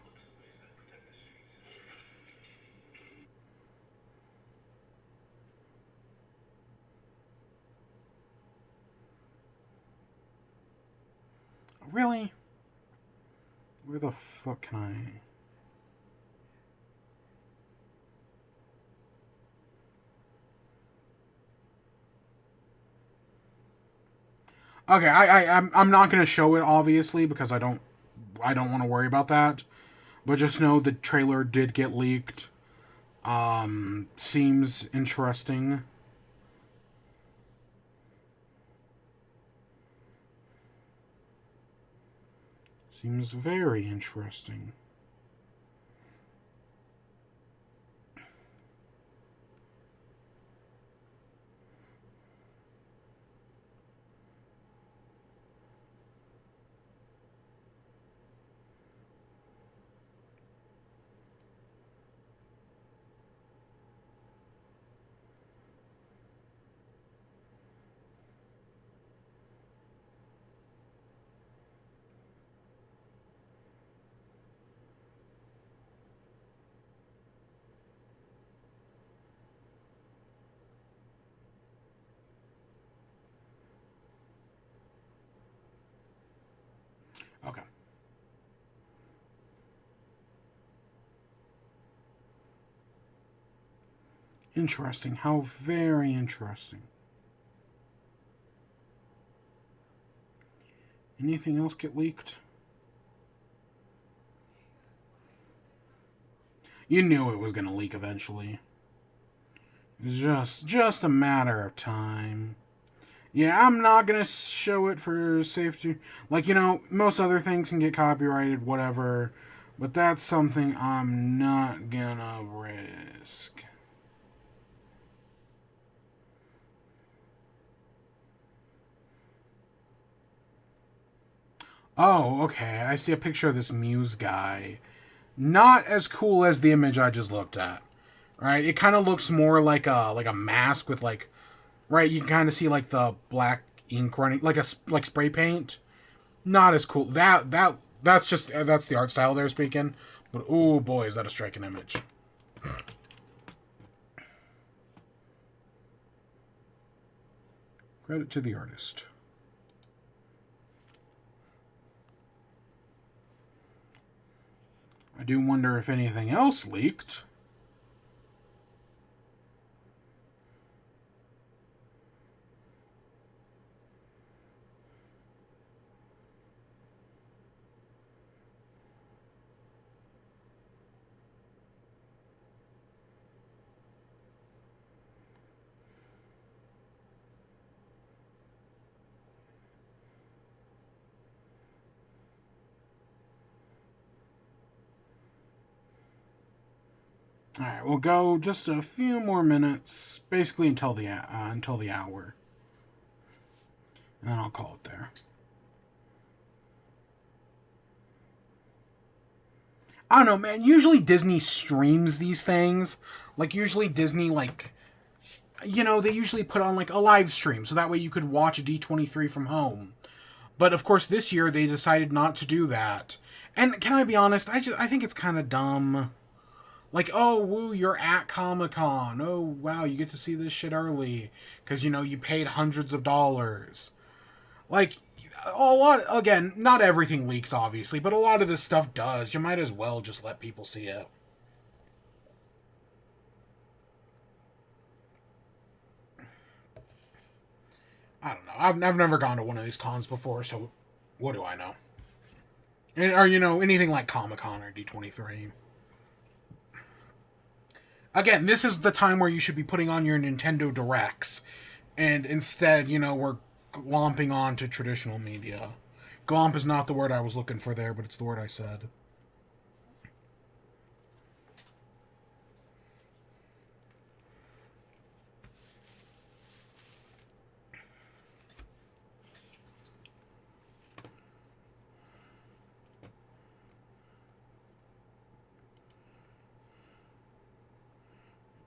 Really? Where the fuck can I... Okay, I'm not going to show it, obviously, because I don't want to worry about that. But just know the trailer did get leaked. Seems interesting. Seems very interesting. Okay. Interesting. How very interesting. Anything else get leaked? You knew it was going to leak eventually. It was just a matter of time. Yeah, I'm not going to show it for safety. Like, you know, most other things can get copyrighted, whatever. But that's something I'm not going to risk. Oh, okay. I see a picture of this Muse guy. Not as cool as the image I just looked at. Right? It kind of looks more like a mask with like, right? You can kind of see like the black ink running, like spray paint. Not as cool. That's the art style they're speaking. But oh boy, is that a striking image. Credit to the artist. I do wonder if anything else leaked. All right, we'll go just a few more minutes, basically until the hour, and then I'll call it there. I don't know, man. Usually Disney streams these things. Like, usually Disney, like, you know, they usually put on, like, a live stream, so that way you could watch D23 from home. But, of course, this year they decided not to do that. And can I be honest? I think it's kind of dumb. Like, oh, woo, you're at Comic-Con. Oh, wow, you get to see this shit early. Because, you know, you paid hundreds of dollars. Like, a lot, again, not everything leaks, obviously, but a lot of this stuff does. You might as well just let people see it. I don't know. I've never gone to one of these cons before, so what do I know? Or, you know, anything like Comic-Con or D23. Again, this is the time where you should be putting on your Nintendo Directs. And instead, you know, we're glomping on to traditional media. Glomp is not the word I was looking for there, but it's the word I said.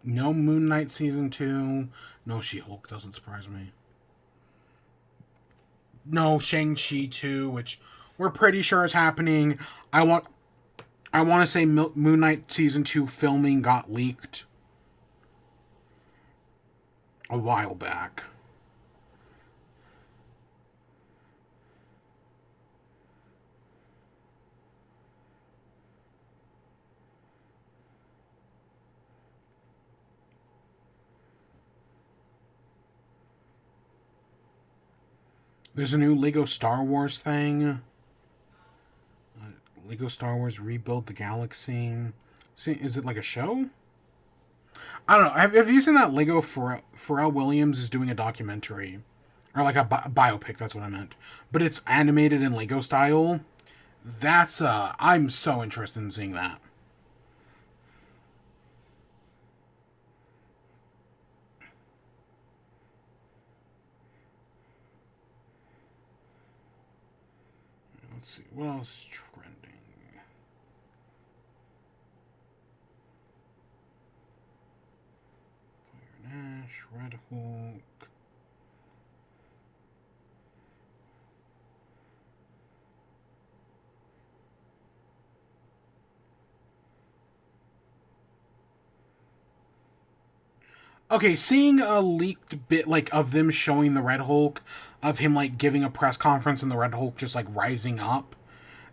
No Moon Knight Season 2. No She-Hulk, doesn't surprise me. No Shang-Chi 2, which we're pretty sure is happening. I want to say Moon Knight Season 2 filming got leaked a while back. There's a new Lego Star Wars thing. Lego Star Wars Rebuild the Galaxy. See, is it like a show? I don't know. Have you seen that Lego Pharrell Williams is doing a documentary? Or like a biopic, that's what I meant. But it's animated in Lego style. That's, I'm so interested in seeing that. Let's see, what else is trending? Fire Nash, Red Hulk. Okay, seeing a leaked bit, like, of them showing the Red Hulk, of him, like, giving a press conference and the Red Hulk just, like, rising up,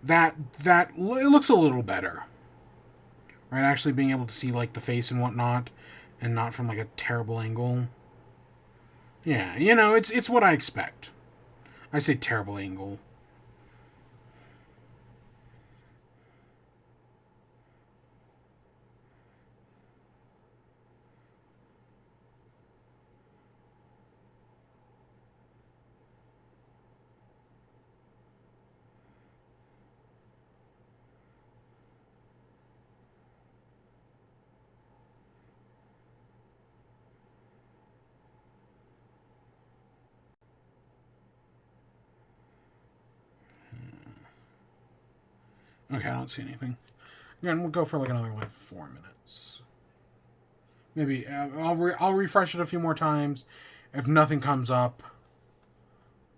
that it looks a little better. Right, actually being able to see, like, the face and whatnot, and not from, like, a terrible angle. Yeah, you know, it's what I expect. I say terrible angle. Okay, I don't see anything. Again, we'll go for like another 4 minutes. Maybe I'll refresh it a few more times. If nothing comes up,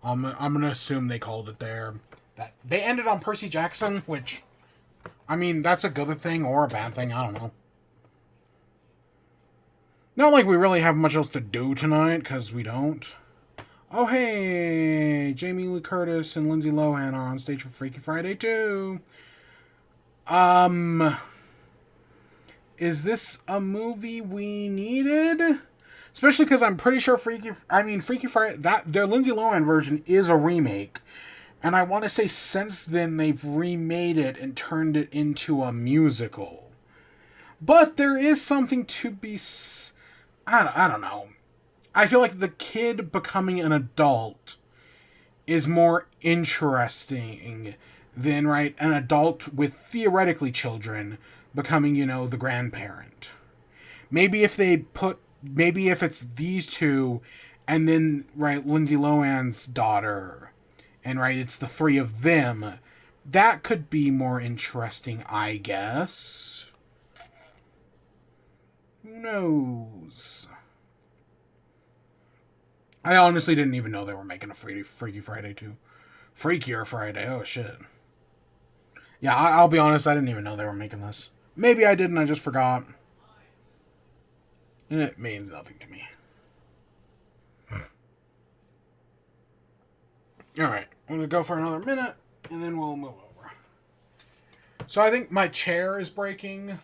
I'm gonna assume they called it there. That they ended on Percy Jackson, which, I mean, that's a good thing or a bad thing. I don't know. Not like we really have much else to do tonight, because we don't. Oh, hey! Jamie Lee Curtis and Lindsay Lohan are on stage for Freaky Friday 2. Is this a movie we needed? Especially because I'm pretty sure Freaky Friday, their Lindsay Lohan version is a remake. And I want to say since then they've remade it and turned it into a musical. But there is something to be... I don't know. I feel like the kid becoming an adult is more interesting than, right, an adult with theoretically children becoming, you know, the grandparent. Maybe if it's these two and then, right, Lindsay Lohan's daughter and, right, it's the three of them, that could be more interesting, I guess. Who knows? I honestly didn't even know they were making a Freaky Friday 2. Freakier Friday, oh shit. Yeah, I'll be honest, I didn't even know they were making this. Maybe I didn't, I just forgot. It means nothing to me. Alright, I'm going to go for another minute, and then we'll move over. So I think my chair is breaking.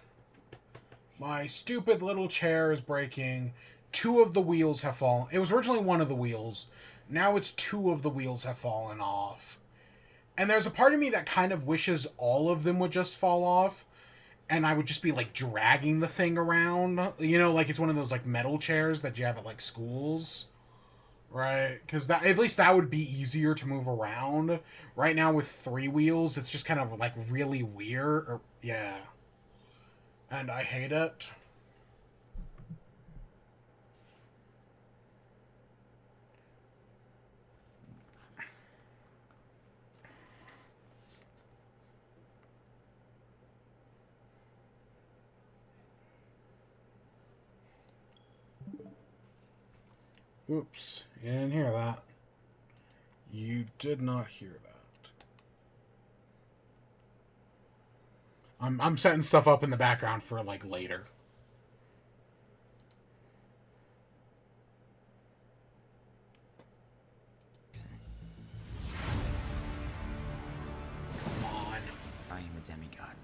My stupid little chair is breaking. 2 of the wheels have fallen. It was originally 1 of the wheels. Now it's 2 of the wheels have fallen off. And there's a part of me that kind of wishes all of them would just fall off. And I would just be, like, dragging the thing around. You know, like it's one of those, like, metal chairs that you have at, like, schools. Right? Because at least that would be easier to move around. Right now with 3 wheels, it's just kind of, like, really weird. Yeah. And I hate it. Oops, you didn't hear that. You did not hear that. I'm setting stuff up in the background for, like, later. Come on. I am a demigod.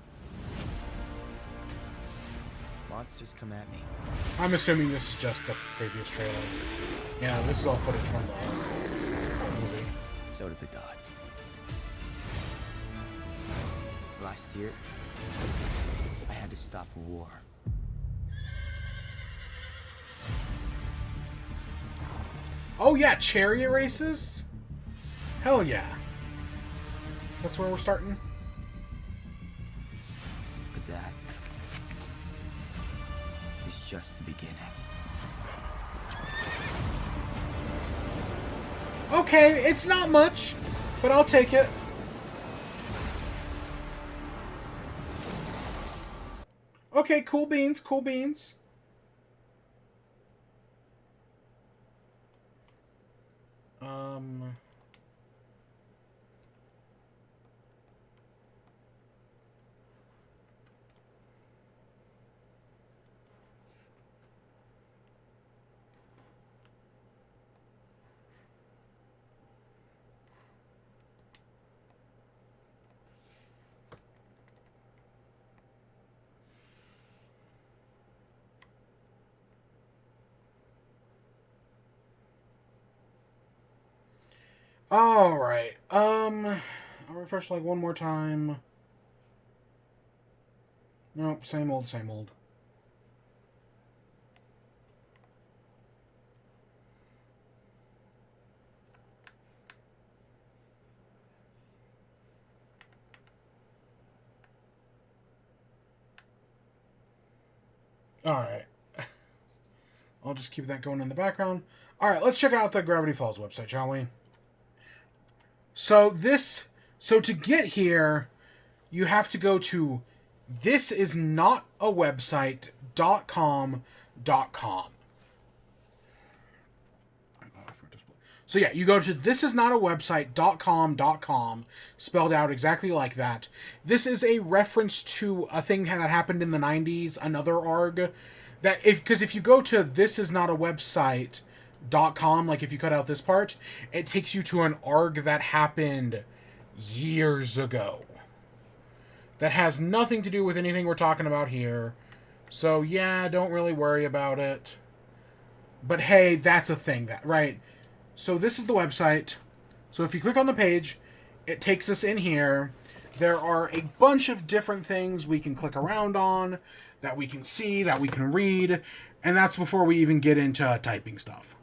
Monsters come at me. I'm assuming this is just the previous trailer. Yeah, this is all footage from the movie. So did the gods. Last year, I had to stop a war. Oh yeah, chariot races? Hell yeah. That's where we're starting? But that is just the beginning. Okay, it's not much, but I'll take it. Okay, cool beans, cool beans. Alright, I'll refresh like one more time. Nope, same old, same old. Alright. I'll just keep that going in the background. Alright, let's check out the Gravity Falls website, shall we? So to get here, you have to go to thisisnotawebsite.com.com. So yeah, you go to thisisnotawebsite.com.com, spelled out exactly like that. This is a reference to a thing that happened in the 90s, another ARG. Because if you go to thisisnotawebsite.com, like if you cut out this part, it takes you to an ARG that happened years ago. That has nothing to do with anything we're talking about here. So yeah, don't really worry about it. But hey, that's a thing, right? So this is the website. So if you click on the page, it takes us in here. There are a bunch of different things we can click around on, that we can see, that we can read, and that's before we even get into typing stuff.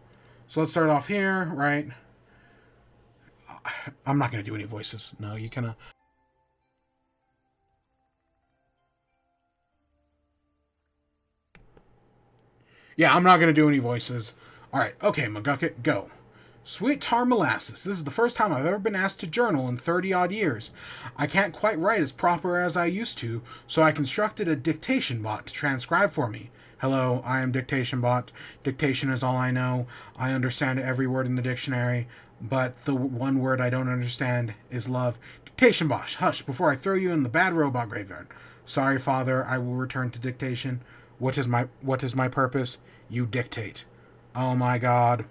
So let's start off here, right? I'm not going to do any voices. No, you kind of... Yeah, I'm not going to do any voices. Alright, okay, McGucket, go. Sweet tar molasses. This is the first time I've ever been asked to journal in 30-odd years. I can't quite write as proper as I used to, so I constructed a dictation bot to transcribe for me. Hello, I am Dictation Bot. Dictation is all I know. I understand every word in the dictionary, but the one word I don't understand is love. Dictation, Bosch. Hush, before I throw you in the bad robot graveyard. Sorry, Father, I will return to dictation. What is my purpose? You dictate. Oh my God.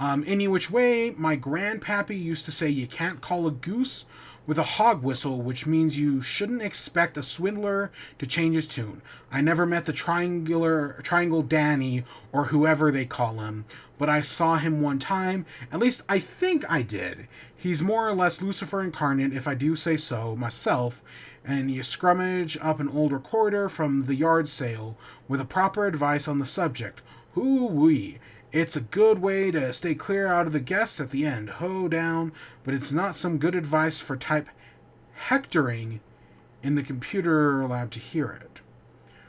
Any which way, my grandpappy used to say you can't call a goose with a hog whistle, which means you shouldn't expect a swindler to change his tune. I never met the Triangle Danny, or whoever they call him, but I saw him one time. At least I think I did. He's more or less Lucifer incarnate, if I do say so myself, and you scrummage up an old recorder from the yard sale with a proper advice on the subject. Hoo-wee. It's a good way to stay clear out of the guests at the end. Ho down, but it's not some good advice for type hectoring in the computer lab to hear it.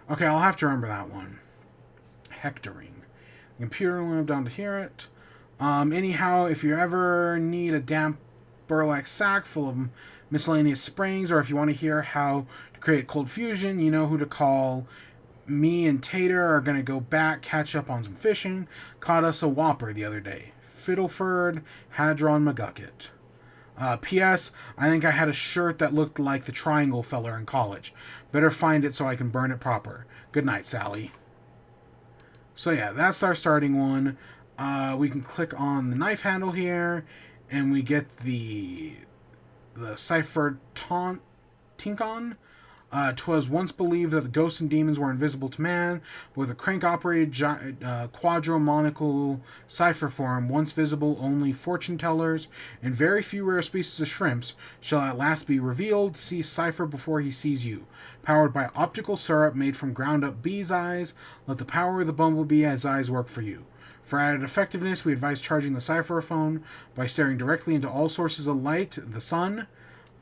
Okay, I'll have to remember that one. Hectoring. The computer lab down to hear it. Anyhow, if you ever need a damp burlap sack full of miscellaneous springs, or if you want to hear how to create cold fusion, you know who to call. Me and Tater are going to go back, catch up on some fishing. Caught us a whopper the other day. Fiddleford, Hadron McGucket. P.S. I think I had a shirt that looked like the triangle feller in college. Better find it so I can burn it proper. Good night, Sally. So yeah, that's our starting one. We can click on the knife handle here, and we get the cipher Tinkon. 'Twas once believed that the ghosts and demons were invisible to man, but with a crank-operated quadromonocle cipher form, once visible only fortune-tellers and very few rare species of shrimps shall at last be revealed. See cipher before he sees you. Powered by optical syrup made from ground-up bees' eyes, let the power of the bumblebee's eyes work for you. For added effectiveness, we advise charging the cipher phone by staring directly into all sources of light, the sun,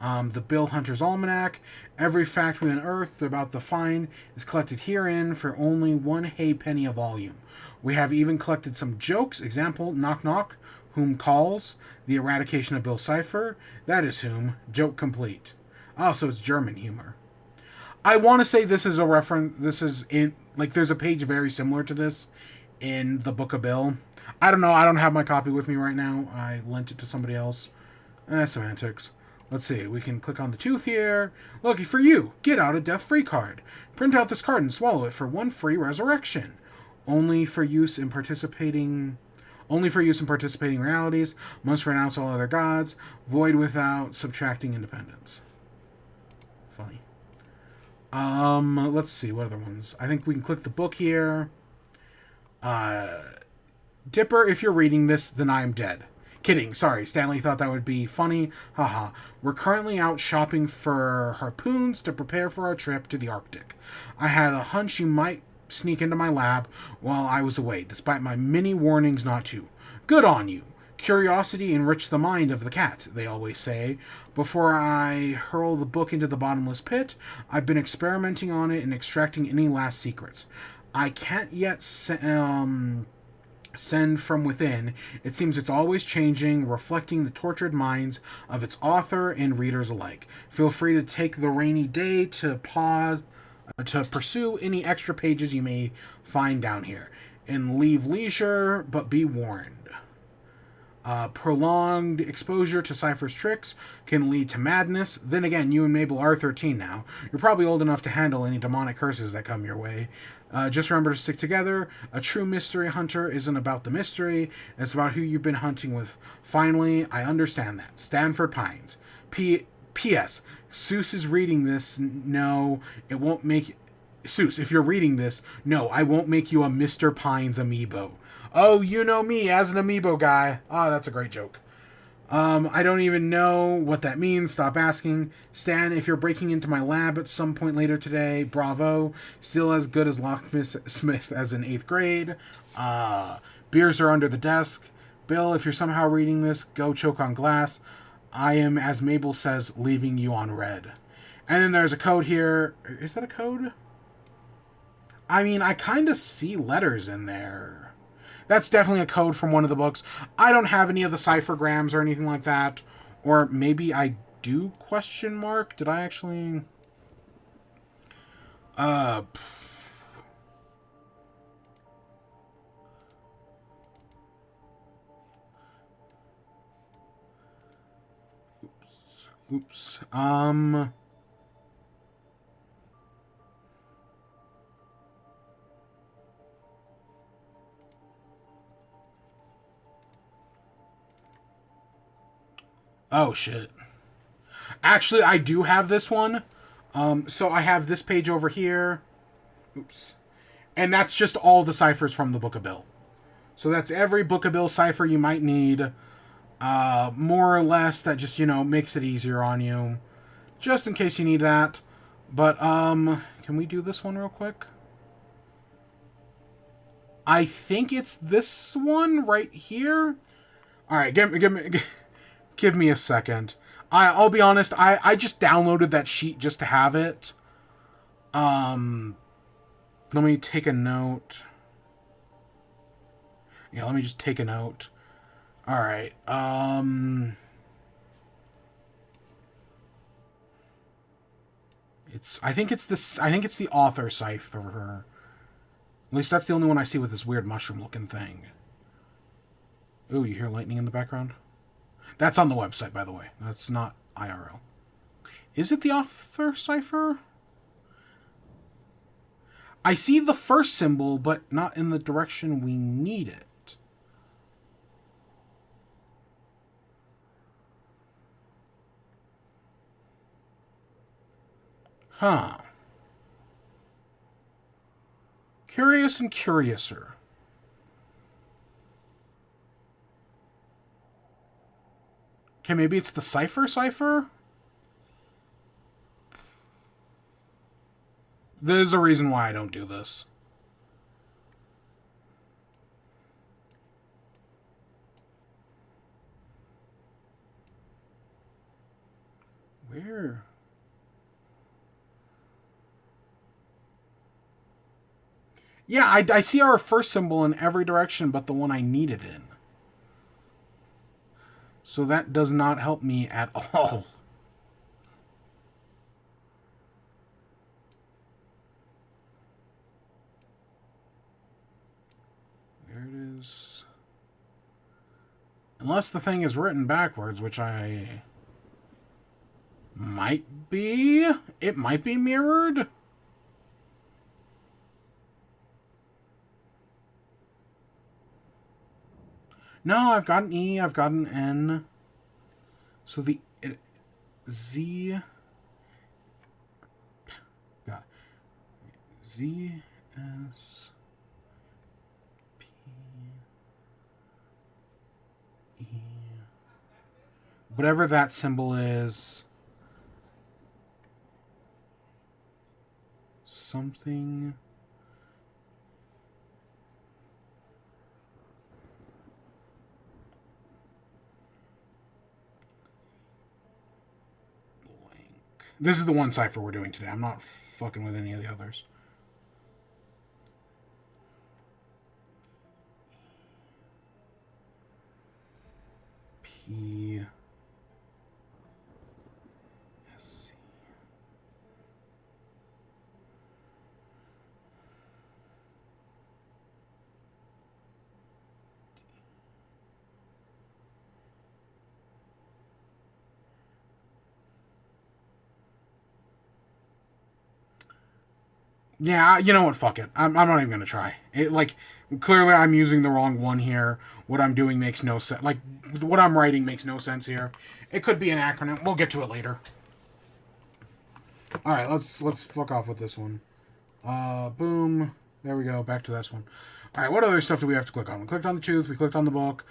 the Bill Hunter's Almanac. Every fact we unearthed about the find is collected herein for only 1 halfpenny a volume. We have even collected some jokes. Example, knock knock, whom calls? The eradication of Bill Cipher. That is whom. Joke complete. Oh, so it's German humor. I want to say this is a reference, this is in, like, there's a page very similar to this in the Book of Bill. I don't know, I don't have my copy with me right now. I lent it to somebody else. Semantics. Let's see, we can click on the tooth here. Lucky for you, get out a death-free card. Print out this card and swallow it for 1 free resurrection. Only for use in participating realities. Must renounce all other gods. Void without subtracting independence. Funny. Let's see, what other ones? I think we can click the book here. Dipper, if you're reading this, then I am dead. Kidding, sorry, Stanley thought that would be funny. Haha. We're currently out shopping for harpoons to prepare for our trip to the Arctic. I had a hunch you might sneak into my lab while I was away, despite my many warnings not to. Good on you. Curiosity enriched the mind of the cat, they always say. Before I hurl the book into the bottomless pit, I've been experimenting on it and extracting any last secrets. I can't yet send from within. It seems it's always changing, reflecting the tortured minds of its author and readers alike. Feel free to take the rainy day to pause, to pursue any extra pages you may find down here. And leave leisure, but be warned. Prolonged exposure to Cypher's tricks can lead to madness. Then again, you and Mabel are 13 now. You're probably old enough to handle any demonic curses that come your way. Just remember to stick together. A true mystery hunter isn't about the mystery. It's about who you've been hunting with. Finally, I understand that. Stanford Pines. P.S. Seuss is reading this. No, it won't make... Seuss, if you're reading this, no, I won't make you a Mr. Pines amiibo. Oh, you know me as an amiibo guy. Ah, that's a great joke. I don't even know what that means. Stop asking. Stan, if you're breaking into my lab at some point later today, bravo. Still as good as Locksmith as in 8th grade. Beers are under the desk. Bill, if you're somehow reading this, go choke on glass. I am, as Mabel says, leaving you on red. And then there's a code here. Is that a code? I mean, I kind of see letters in there. That's definitely a code from one of the books. I don't have any of the ciphergrams or anything like that. Or maybe I do, question mark? Did I actually... Oops. Oops. Oh, shit. Actually, I do have this one. So I have this page over here. Oops. And that's just all the ciphers from the Book of Bill. So that's every Book of Bill cipher you might need. More or less, that just, makes it easier on you. Just in case you need that. But, can we do this one real quick? I think it's this one right here. Alright, give me a second. I'll be honest, I just downloaded that sheet just to have it. Let me take a note. Yeah, let me just take a note. Alright, I think it's the author cipher. At least that's the only one I see with this weird mushroom-looking thing. Ooh, you hear lightning in the background? That's on the website, by the way. That's not IRL. Is it the author cipher? I see the first symbol, but not in the direction we need it. Huh. Curious and curiouser. Okay, maybe it's the cipher? There's a reason why I don't do this. Where? Yeah, I see our first symbol in every direction but the one I need it in. So that does not help me at all. There it is. Unless the thing is written backwards, which I... might be? It might be mirrored? No, I've got an E, I've got an N. So the Z... Got it. Z, S, P, E... Whatever that symbol is... Something... This is the one cipher we're doing today. I'm not fucking with any of the others. P... S... C... Yeah, you know what? Fuck it. I'm not even gonna try. Clearly I'm using the wrong one here. What I'm doing makes no sense. Like, what I'm writing makes no sense here. It could be an acronym. We'll get to it later. Alright, let's fuck off with this one. Boom. There we go. Back to this one. Alright, what other stuff do we have to click on? We clicked on the tooth. We clicked on the book.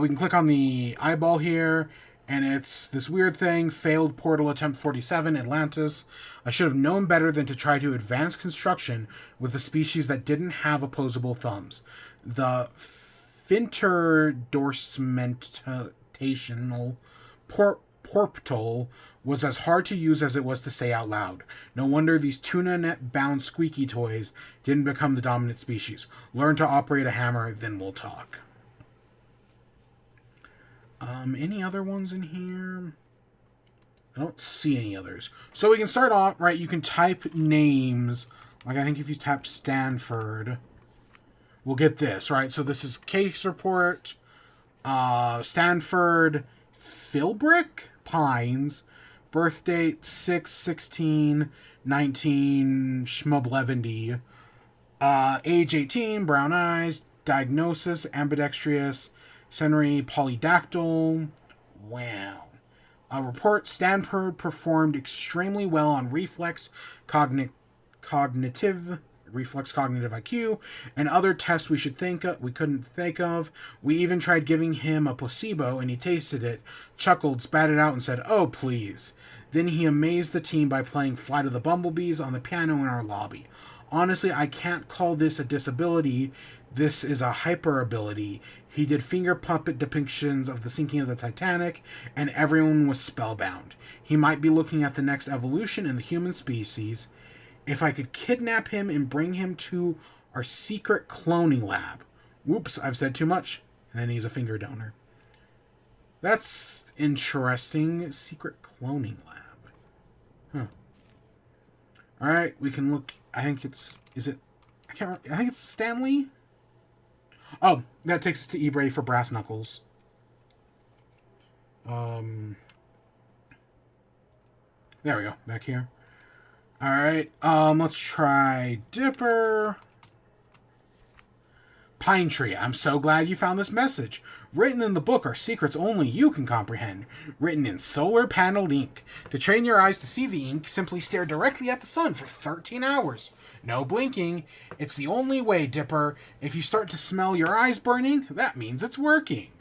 We can click on the eyeball here. And it's this weird thing, failed portal attempt 47, Atlantis. I should have known better than to try to advance construction with a species that didn't have opposable thumbs. The finterdorsmentational portal was as hard to use as it was to say out loud. No wonder these tuna net-bound squeaky toys didn't become the dominant species. Learn to operate a hammer, then we'll talk. Any other ones in here? I don't see any others. So we can start off, right, you can type names. Like, I think if you type Stanford, we'll get this, right? So this is case report, Stanford, Philbrick, Pines, Birth date 6/16/19 Schmoblevendy. Age 18, brown eyes. Diagnosis ambidextrous. Sensory polydactyl. Wow. Report Stanford performed extremely well on cognitive IQ, and other tests we couldn't think of. We even tried giving him a placebo, and he tasted it, chuckled, spat it out, and said, "Oh, please." Then he amazed the team by playing Flight of the Bumblebees on the piano in our lobby. Honestly, I can't call this a disability. This is a hyper ability. He did finger puppet depictions of the sinking of the Titanic, and everyone was spellbound. He might be looking at the next evolution in the human species. If I could kidnap him and bring him to our secret cloning lab. Whoops, I've said too much. And then he's a finger donor. That's interesting. Secret cloning lab. Huh. Alright, we can look. I think it's... Is it... I can't remember. I think it's Stanley? Oh, that takes us to eBay for brass knuckles. There we go. Back here. Alright, let's try Dipper. Pine Tree, I'm so glad you found this message. Written in the book are secrets only you can comprehend. Written in solar paneled ink. To train your eyes to see the ink, simply stare directly at the sun for 13 hours. No blinking. It's the only way, Dipper. If you start to smell your eyes burning, that means it's working.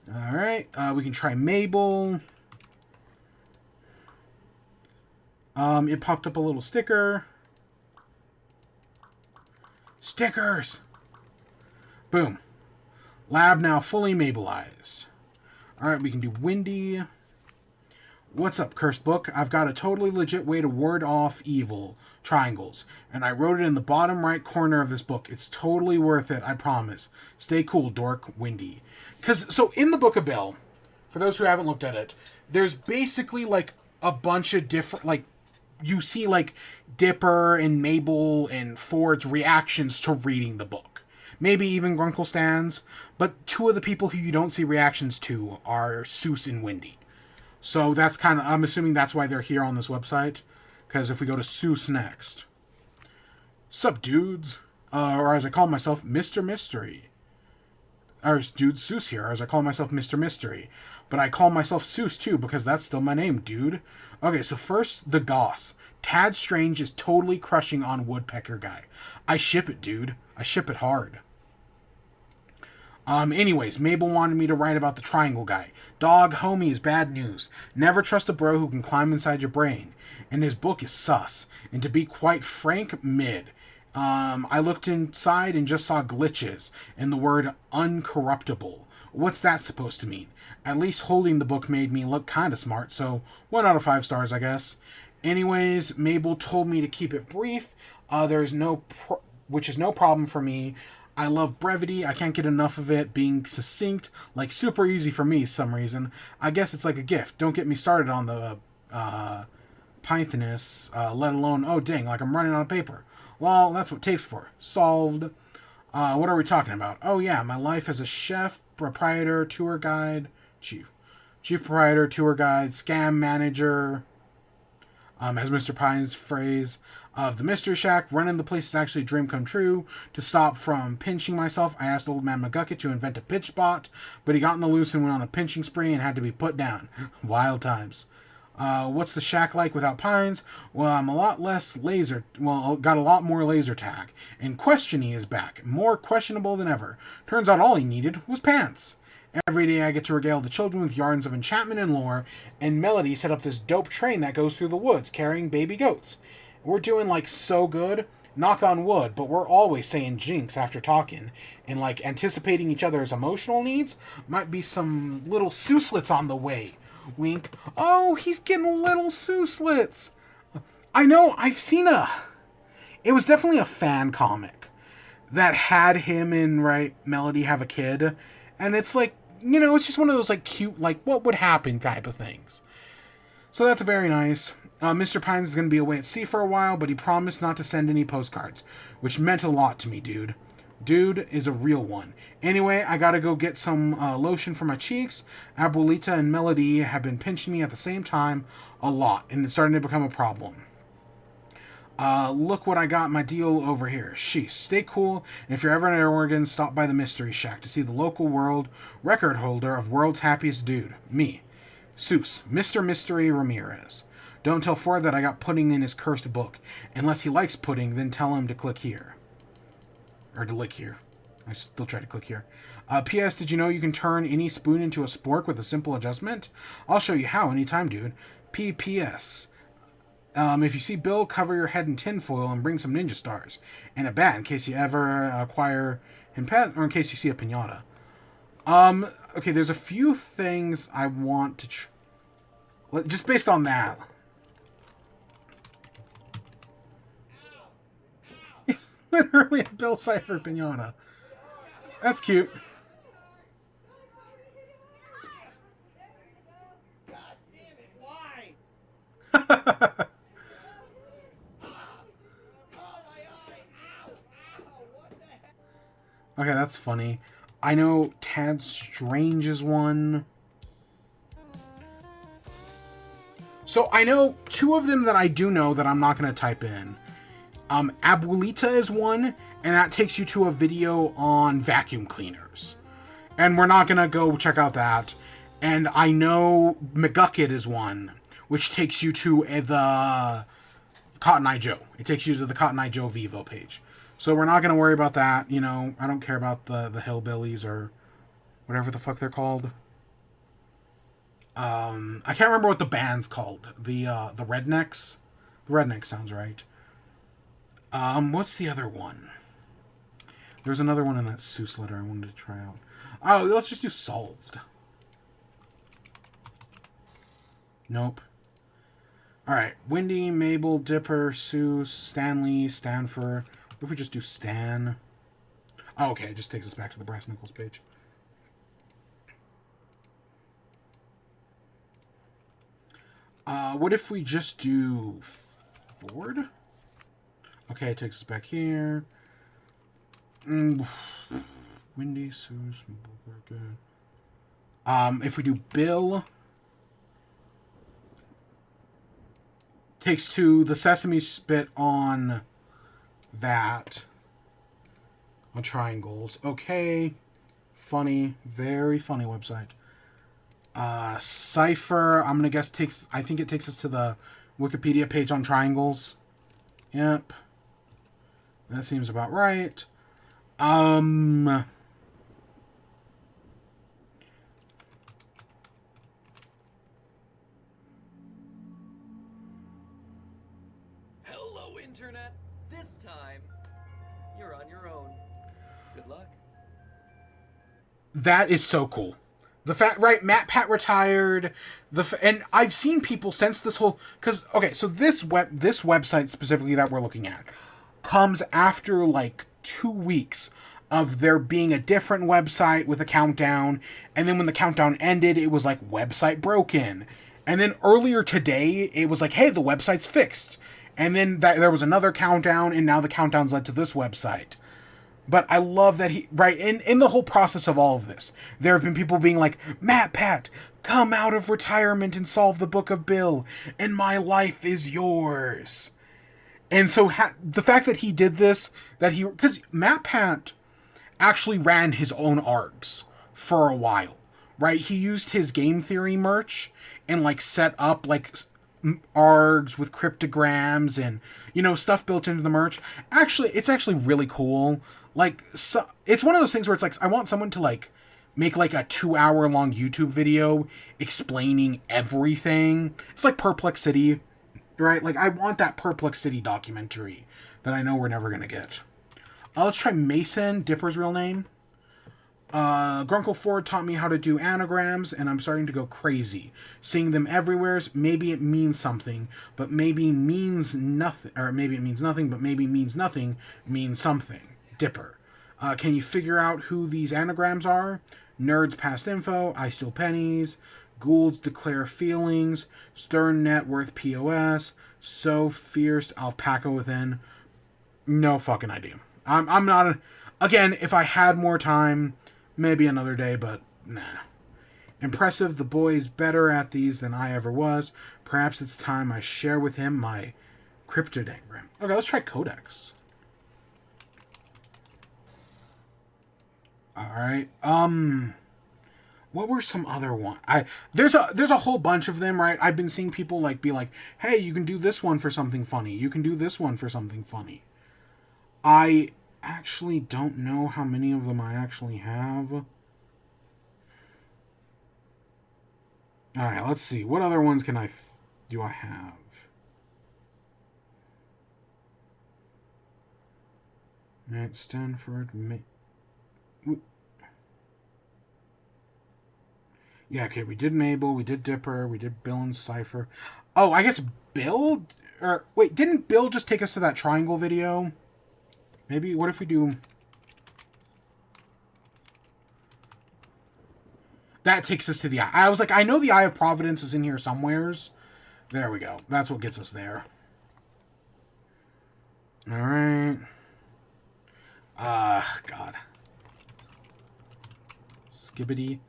Alright, we can try Mabel. It popped up a little sticker. Stickers! Boom. Lab now fully Mabelized. Alright, we can do Windy. What's up, Cursed Book? I've got a totally legit way to ward off evil triangles, and I wrote it in the bottom right corner of this book. It's totally worth it, I promise. Stay cool, dork. Windy. So in the Book of Bill, for those who haven't looked at it, there's basically like a bunch of different, like, you see like Dipper and Mabel and Ford's reactions to reading the book. Maybe even Grunkle Stan's, but two of the people who you don't see reactions to are Seuss and Windy. So that's kind of, I'm assuming that's why they're here on this website. Because if we go to Seuss next. Sup, dudes? Or as I call myself, Mr. Mystery. Or dude, Seuss here, or as I call myself, Mr. Mystery. But I call myself Seuss too, because that's still my name, dude. Okay, so first, the Goss. Tad Strange is totally crushing on Woodpecker Guy. I ship it, dude. I ship it hard. Anyways, Mabel wanted me to write about the Triangle Guy. Dog, homie is bad news. Never trust a bro who can climb inside your brain. And his book is sus. And to be quite frank, mid. I looked inside and just saw glitches and the word uncorruptible. What's that supposed to mean? At least holding the book made me look kinda smart, so 1 out of 5 stars, I guess. Anyways, Mabel told me to keep it brief. Which is no problem for me. I love brevity. I can't get enough of it. Being succinct, like super easy for me some reason. I guess it's like a gift. Don't get me started on the Pythoness, let alone, oh dang, like I'm running out of paper. Well, that's what tape's for. Solved. What are we talking about? Oh yeah, my life as a chef, proprietor, tour guide, chief proprietor, tour guide, scam manager, as Mr. Pine's phrase, of the Mystery Shack. Running the place is actually a dream come true. To stop from pinching myself, I asked Old Man McGucket to invent a pitch bot, but he got in the loose and went on a pinching spree and had to be put down. Wild times. What's the shack like without Pines? Well, I'm a lot less got a lot more laser tag. And Questiony is back. More questionable than ever. Turns out all he needed was pants. Every day I get to regale the children with yarns of enchantment and lore, and Melody set up this dope train that goes through the woods carrying baby goats. We're doing like so good, knock on wood, but we're always saying jinx after talking, and like anticipating each other's emotional needs. Might be some little Seuslets on the way. Wink. Oh, he's getting little Seuslets. I know, I've seen it was definitely a fan comic that had him and, right, Melody have a kid. And it's like, you know, it's just one of those like cute, like what would happen type of things. So that's very nice. Mr. Pines is going to be away at sea for a while, but he promised not to send any postcards, which meant a lot to me, dude. Dude is a real one. Anyway, I gotta go get some lotion for my cheeks. Abuelita and Melody have been pinching me at the same time a lot, and it's starting to become a problem. Look what I got my deal over here. Sheesh, stay cool, and if you're ever in Oregon, stop by the Mystery Shack to see the local world record holder of World's Happiest Dude, me, Seuss, Mr. Mystery Ramirez. Don't tell Ford that I got pudding in his cursed book. Unless he likes pudding, then tell him to click here. Or to lick here. I still try to click here. P.S. Did you know you can turn any spoon into a spork with a simple adjustment? I'll show you how anytime, dude. P.P.S. If you see Bill, cover your head in tinfoil and bring some ninja stars. And a bat in case you ever acquire him pet, or in case you see a piñata. Okay, there's a few things I want to... just based on that. It's literally a Bill Cipher piñata. That's cute. God damn it, why? Okay, that's funny. I know Tad Strange is one. So I know two of them that I do know that I'm not going to type in. Abuelita is one, and that takes you to a video on vacuum cleaners. And we're not going to go check out that. And I know McGucket is one, which takes you to the Cotton Eye Joe. It takes you to the Cotton Eye Joe Vivo page. So we're not going to worry about that. You know, I don't care about the hillbillies or whatever the fuck they're called. I can't remember what the band's called. The Rednecks? The Rednecks sounds right. What's the other one? There's another one in that Seuss letter I wanted to try out. Oh, let's just do Solved. Nope. Alright. Wendy, Mabel, Dipper, Seuss, Stanley, Stanford. What if we just do Stan? Oh, okay. It just takes us back to the Brass Knuckles page. What if we just do Ford? Okay, it takes us back here. Wendy, Seuss, if we do Bill, takes to the Sesame Spit on that. On triangles. Okay. Funny. Very funny website. Cipher, I'm gonna guess I think it takes us to the Wikipedia page on triangles. Yep. That seems about right. Hello, Internet. This time, you're on your own. Good luck. That is so cool. The fact, right? Matt Pat retired. And I've seen people since this whole, because okay, so this website specifically that we're looking at comes after like 2 weeks of there being a different website with a countdown, and then when the countdown ended, it was like website broken, and then earlier today it was like, hey, the website's fixed, and then there was another countdown, and now the countdown's led to this website. But I love that in the whole process of all of this, there have been people being like, Matt Pat, come out of retirement and solve the Book of Bill, and my life is yours. And so the fact that he did this, because Matt Pat actually ran his own ARGs for a while, right? He used his game theory merch and like set up like ARGs with cryptograms and, you know, stuff built into the merch. Actually, it's actually really cool. Like, so, it's one of those things where it's like, I want someone to like make like a 2-hour long YouTube video explaining everything. It's like Perplexity, right? Like, I want that Perplexity documentary that I know we're never going to get. Let's try Mason, Dipper's real name. Grunkle Ford taught me how to do anagrams, and I'm starting to go crazy. Seeing them everywhere, maybe it means something, but maybe means nothing. Or maybe it means nothing, but maybe means nothing means something. Dipper. Can you figure out who these anagrams are? Nerds past info, I steal pennies, Goulds declare feelings, stern net worth POS, so fierce alpaca within. No fucking idea. I'm not Again, if I had more time, maybe another day, but nah. Impressive, the boy's better at these than I ever was. Perhaps it's time I share with him my cryptogram. Okay, let's try Codex. Alright, what were some other ones? There's a whole bunch of them, right? I've been seeing people be like, hey, you can do this one for something funny. You can do this one for something funny. I actually don't know how many of them I actually have. Alright, let's see. What other ones do I have? Alright, Stanford. Yeah, okay, we did Mabel, we did Dipper, we did Bill and Cypher. Oh, I guess Bill? Or, wait, didn't Bill just take us to that triangle video? Maybe, what if we do... That takes us to the Eye. I was like, I know the Eye of Providence is in here somewheres. There we go. That's what gets us there. Alright. God. Skibbity.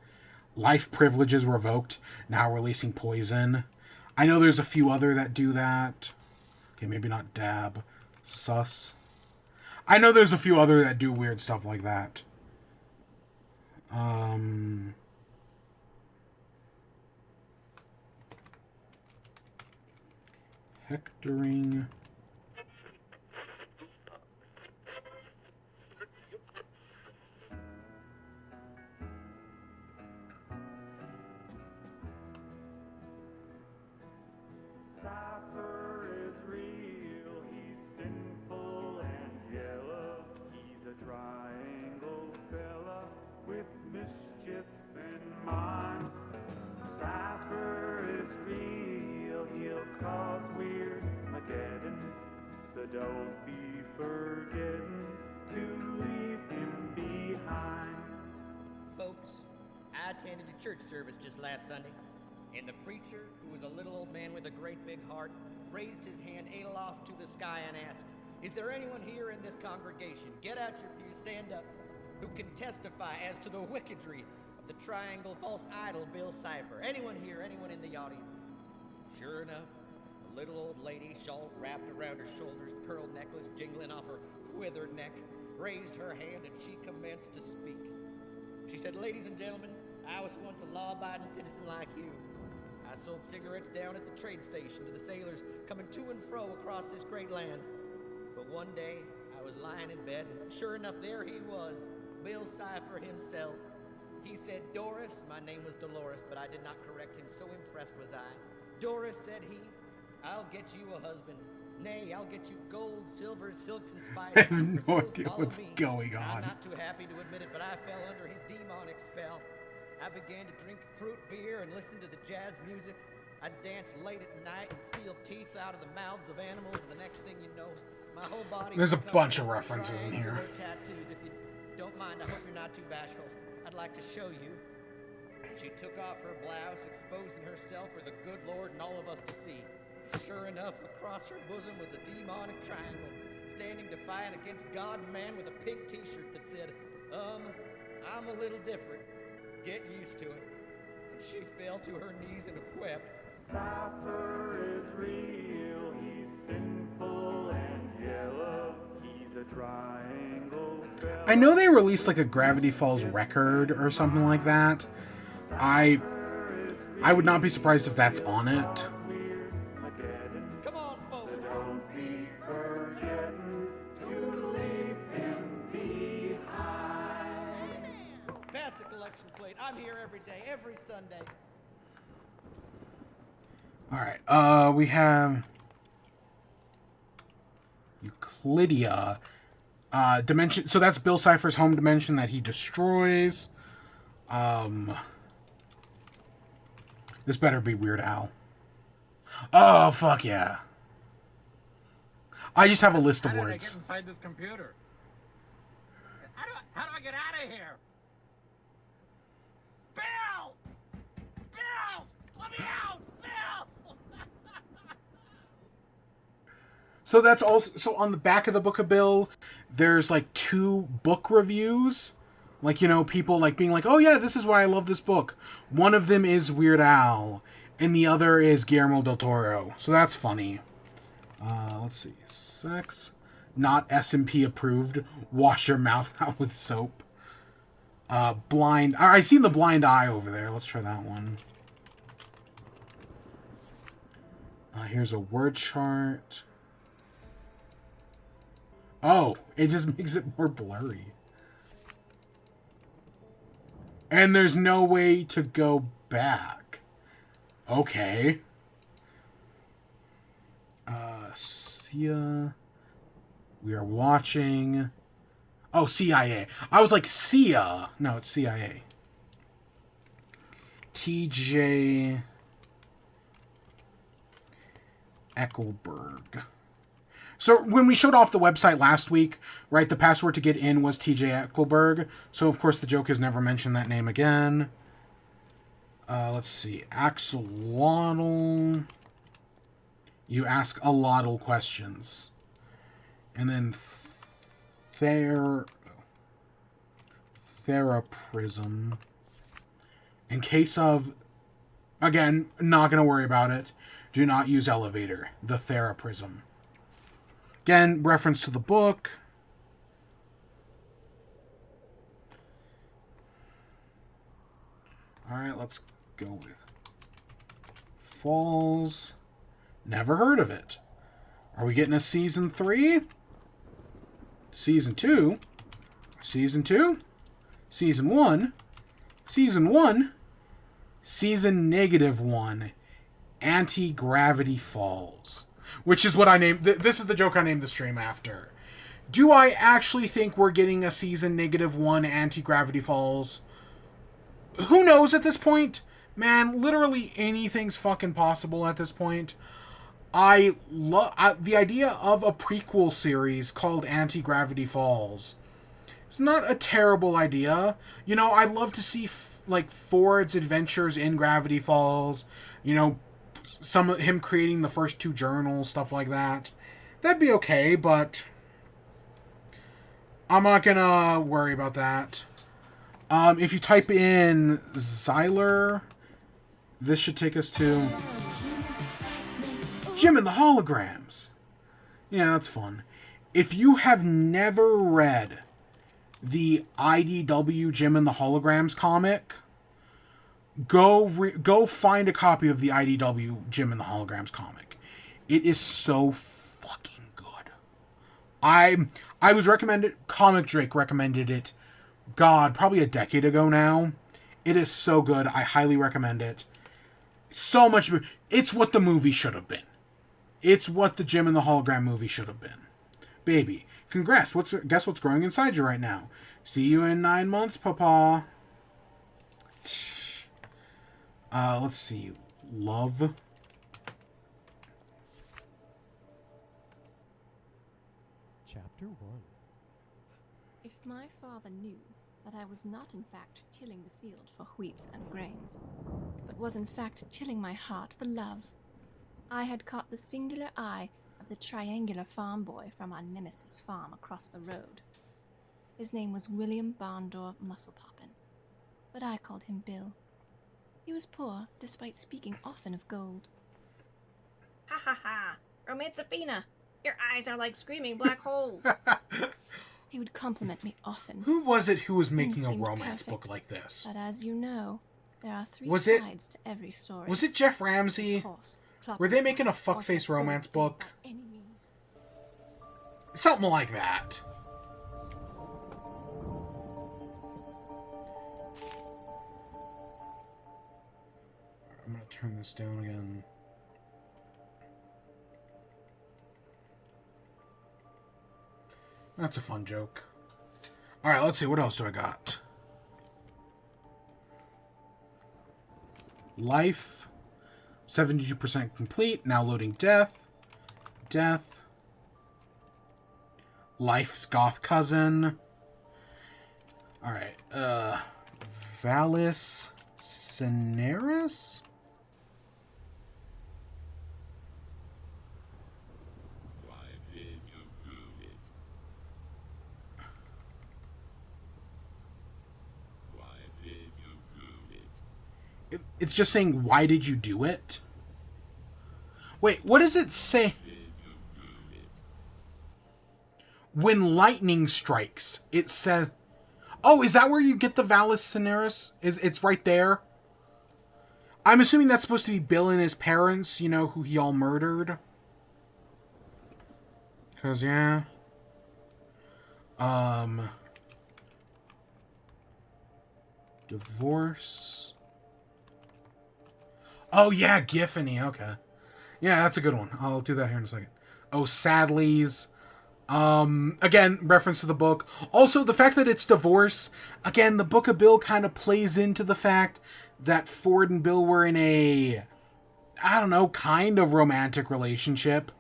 Life privileges revoked. Now releasing poison. I know there's a few other that do that. Okay, maybe not dab. Sus. I know there's a few other that do weird stuff like that. Hectoring. Don't be forgetting to leave him behind. Folks, I attended a church service just last Sunday, and the preacher, who was a little old man with a great big heart, raised his hand aloft to the sky and asked, "Is there anyone here in this congregation, get out your pew, stand up, who can testify as to the wickedry of the triangle false idol Bill Cipher? Anyone here, anyone in the audience?" Sure enough, a little old lady, shawl wrapped around her shoulders, pearl necklace jingling off her withered neck, raised her hand and she commenced to speak. She said, "Ladies and gentlemen, I was once a law-abiding citizen like you. I sold cigarettes down at the trade station to the sailors coming to and fro across this great land. But one day, I was lying in bed, and sure enough, there he was, Bill Cipher himself. He said, 'Doris,' my name was Dolores, but I did not correct him, so impressed was I. 'Doris,' said he, 'I'll get you a husband. Nay, I'll get you gold, silver, silks, and spices.' I have no idea what's going on. I'm not too happy to admit it, but I fell under his demonic spell. I began to drink fruit beer and listen to the jazz music. I'd dance late at night and steal teeth out of the mouths of animals, and the next thing you know, my whole body... There's a bunch of references in here. Tattoos. If you don't mind, I hope you're not too bashful. I'd like to show you." She took off her blouse, exposing herself for the good Lord and all of us to see. Sure enough, across her bosom was a demonic triangle, standing defiant against God and man with a pink t-shirt that said, "I'm a little different. Get used to it." And she fell to her knees and wept. Cipher is real, he's sinful and yellow, he's a triangle fella. I know they released a Gravity Falls record or something like that. I would not be surprised if that's on it. Come on, folks. Don't be forgetting to leave him behind. Pass the collection plate. I'm here every day, every Sunday. Alright, we have Euclidia. Dimension. So that's Bill Cipher's home dimension that he destroys. This better be Weird Al. Oh, fuck yeah. I just have a list of How did I words. get inside this computer? How do I get out of here? Bill! Bill! Let me out! Bill! So that's also, so on the back of the Book of Bill, there's like 2 book reviews. Like, you know, people like being like, oh yeah, this is why I love this book. One of them is Weird Al, and the other is Guillermo del Toro. So that's funny. Let's see. Sex. Not S&P approved. Wash your mouth out with soap. Blind. I seen the Blind Eye over there. Let's try that one. Here's a word chart. Oh, it just makes it more blurry. And there's no way to go back. Okay. Sia. We are watching. Oh, CIA. I was like, Sia. No, it's CIA. TJ Eckelberg. So when we showed off the website last week, right, the password to get in was TJ Eckelberg. So, of course, the joke has never mentioned that name again. Let's see. Axolotl. You ask a lot of questions. And then Theraprism. In case of, again, not going to worry about it. Do not use elevator. The Theraprism. Again, reference to the book. Alright, let's go with Falls. Never heard of it. Are we getting a season 3? Season 2? Season 2? Season 1? Season 1? Season -1. Anti-Gravity Falls. Which is what I named... This is the joke I named the stream after. Do I actually think we're getting a season -1 Anti-Gravity Falls? Who knows at this point? Man, literally anything's fucking possible at this point. I love... the idea of a prequel series called Anti-Gravity Falls. It's not a terrible idea. You know, I'd love to see, like, Ford's adventures in Gravity Falls. You know, some of him creating the first 2 journals, stuff like that. That'd be okay, but I'm not gonna worry about that. If you type in Xyler, this should take us to Jim and the Holograms. Yeah, that's fun. If you have never read the IDW Jim and the Holograms comic, go find a copy of the IDW Jim and the Holograms comic. It is so fucking good. I was recommended, Comic Drake recommended it, God, probably a decade ago now. It is so good. I highly recommend it. So much. It's what the movie should have been. It's what the Jim and the Hologram movie should have been. Baby, congrats. Guess what's growing inside you right now? See you in 9 months, Papa. Let's see. Love. Chapter 1. If my father knew that I was not in fact tilling the field for wheats and grains, but was in fact tilling my heart for love, I had caught the singular eye of the triangular farm boy from our nemesis farm across the road. His name was William Barndore Musclepoppin, but I called him Bill. He was poor, despite speaking often of gold. Ha ha ha! Romancefina! Your eyes are like screaming black holes! He would compliment me often. Who was it who was making a romance book like this? But as you know, there are 3 sides to every story. Was it Jeff Ramsey? Were they making a fuckface romance book? Something like that. I'm gonna turn this down again. That's a fun joke. Alright, let's see. What else do I got? Life. 72% complete. Now loading death. Death. Life's goth cousin. Alright. Valis Cineris? It's just saying, why did you do it? Wait, what does it say? When lightning strikes, it says... Oh, is that where you get the Valus Cineris? It's right there? I'm assuming that's supposed to be Bill and his parents, you know, who he all murdered. Because, yeah. Divorce. Oh, yeah, Giffany. Okay. Yeah, that's a good one. I'll do that here in a second. Oh, Sadly's. Again, reference to the book. Also, the fact that it's divorce. Again, the Book of Bill kind of plays into the fact that Ford and Bill were in a, I don't know, kind of romantic relationship.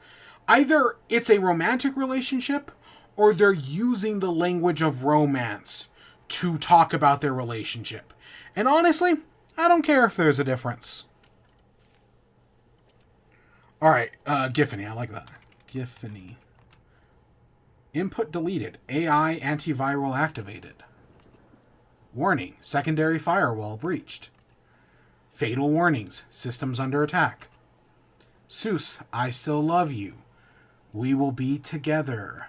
Either it's a romantic relationship, or they're using the language of romance to talk about their relationship. And honestly, I don't care if there's a difference. Alright, Giffany, I like that. Giffany. Input deleted. AI antiviral activated. Warning, secondary firewall breached. Fatal warnings, systems under attack. Seuss, I still love you. We will be together.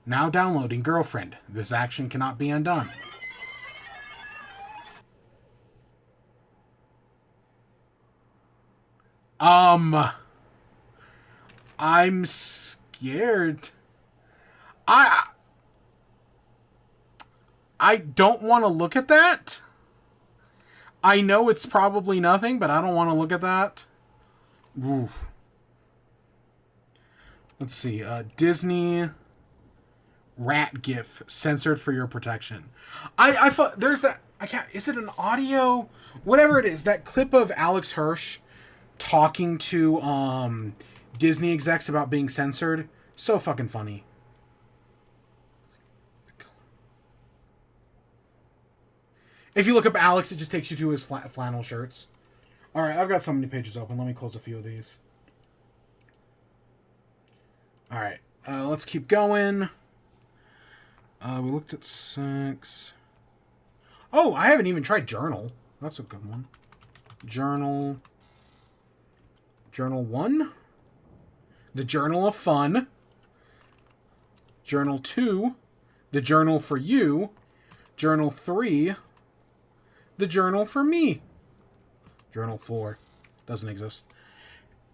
Now downloading girlfriend. This action cannot be undone. I'm scared. I don't want to look at that. I know it's probably nothing, but I don't want to look at that. Oof. Let's see. Disney rat gif censored for your protection. I thought there's that. I can't. Is it an audio? Whatever it is, that clip of Alex Hirsch talking to Disney execs about being censored. So fucking funny. If you look up Alex, it just takes you to his flannel shirts. Alright, I've got so many pages open. Let me close a few of these. Alright, let's keep going. We looked at 6. Oh, I haven't even tried Journal. That's a good one. Journal. Journal 1. The Journal of Fun. Journal 2. The Journal for You. Journal 3. The Journal for Me. Journal 4. Doesn't exist.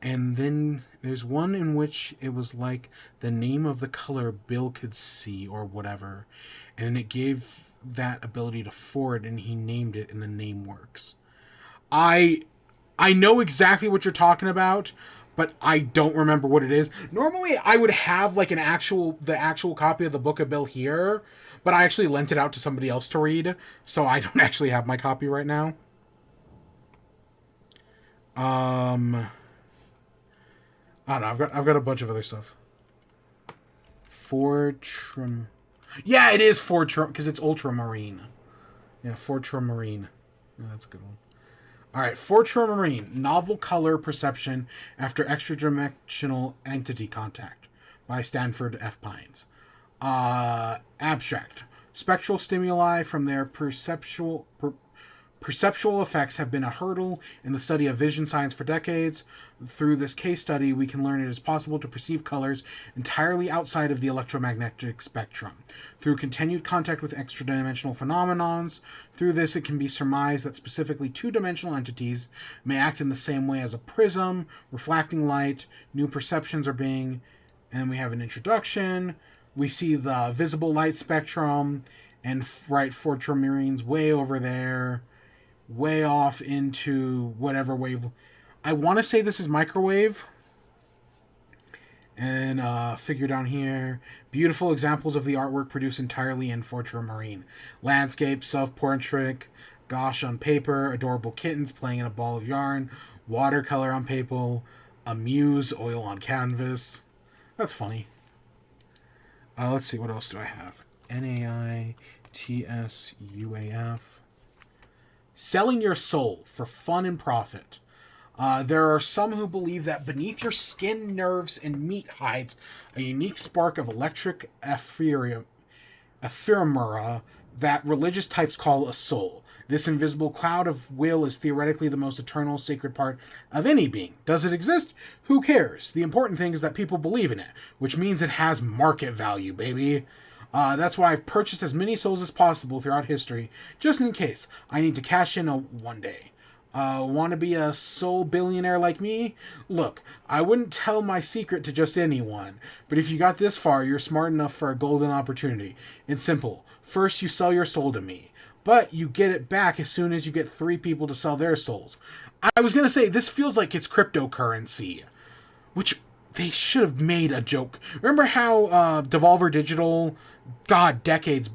And then there's one in which it was like the name of the color Bill could see or whatever. And it gave that ability to Ford and he named it and the name works. I know exactly what you're talking about, but I don't remember what it is. Normally I would have like the actual copy of the Book of Bill here, but I actually lent it out to somebody else to read, so I don't actually have my copy right now. I don't know. I've got a bunch of other stuff. Fortrum. Yeah, it is Fortrum because it's ultramarine. Yeah, Fortramarine. Yeah, that's a good one. All right, Fortramarine. Novel color perception after extra-dimensional entity contact by Stanford F. Pines. Abstract. Spectral stimuli from their perceptual effects have been a hurdle in the study of vision science for decades. Through this case study, we can learn it is possible to perceive colors entirely outside of the electromagnetic spectrum. Through continued contact with extra-dimensional phenomenons, through this it can be surmised that specifically two-dimensional entities may act in the same way as a prism, reflecting light, new perceptions are being... And we have an introduction. We see the visible light spectrum, and right, Fortramarine's way over there, way off into whatever wave. I want to say this is microwave. And figure down here. Beautiful examples of the artwork produced entirely in Fortramarine. Landscape, self-portrait, gosh on paper, adorable kittens playing in a ball of yarn, watercolor on paper, a muse, oil on canvas. That's funny. Let's see, what else do I have? NAITSUAF. Selling your soul for fun and profit. There are some who believe that beneath your skin, nerves, and meat hides a unique spark of electric ephemera that religious types call a soul. This invisible cloud of will is theoretically the most eternal, sacred part of any being. Does it exist? Who cares? The important thing is that people believe in it, which means it has market value, baby. That's why I've purchased as many souls as possible throughout history, just in case I need to cash in one day. Want to be a soul billionaire like me? Look, I wouldn't tell my secret to just anyone, but if you got this far, you're smart enough for a golden opportunity. It's simple. First, you sell your soul to me, but you get it back as soon as you get 3 people to sell their souls. I was going to say, this feels like it's cryptocurrency, which they should have made a joke. Remember how Devolver Digital, decades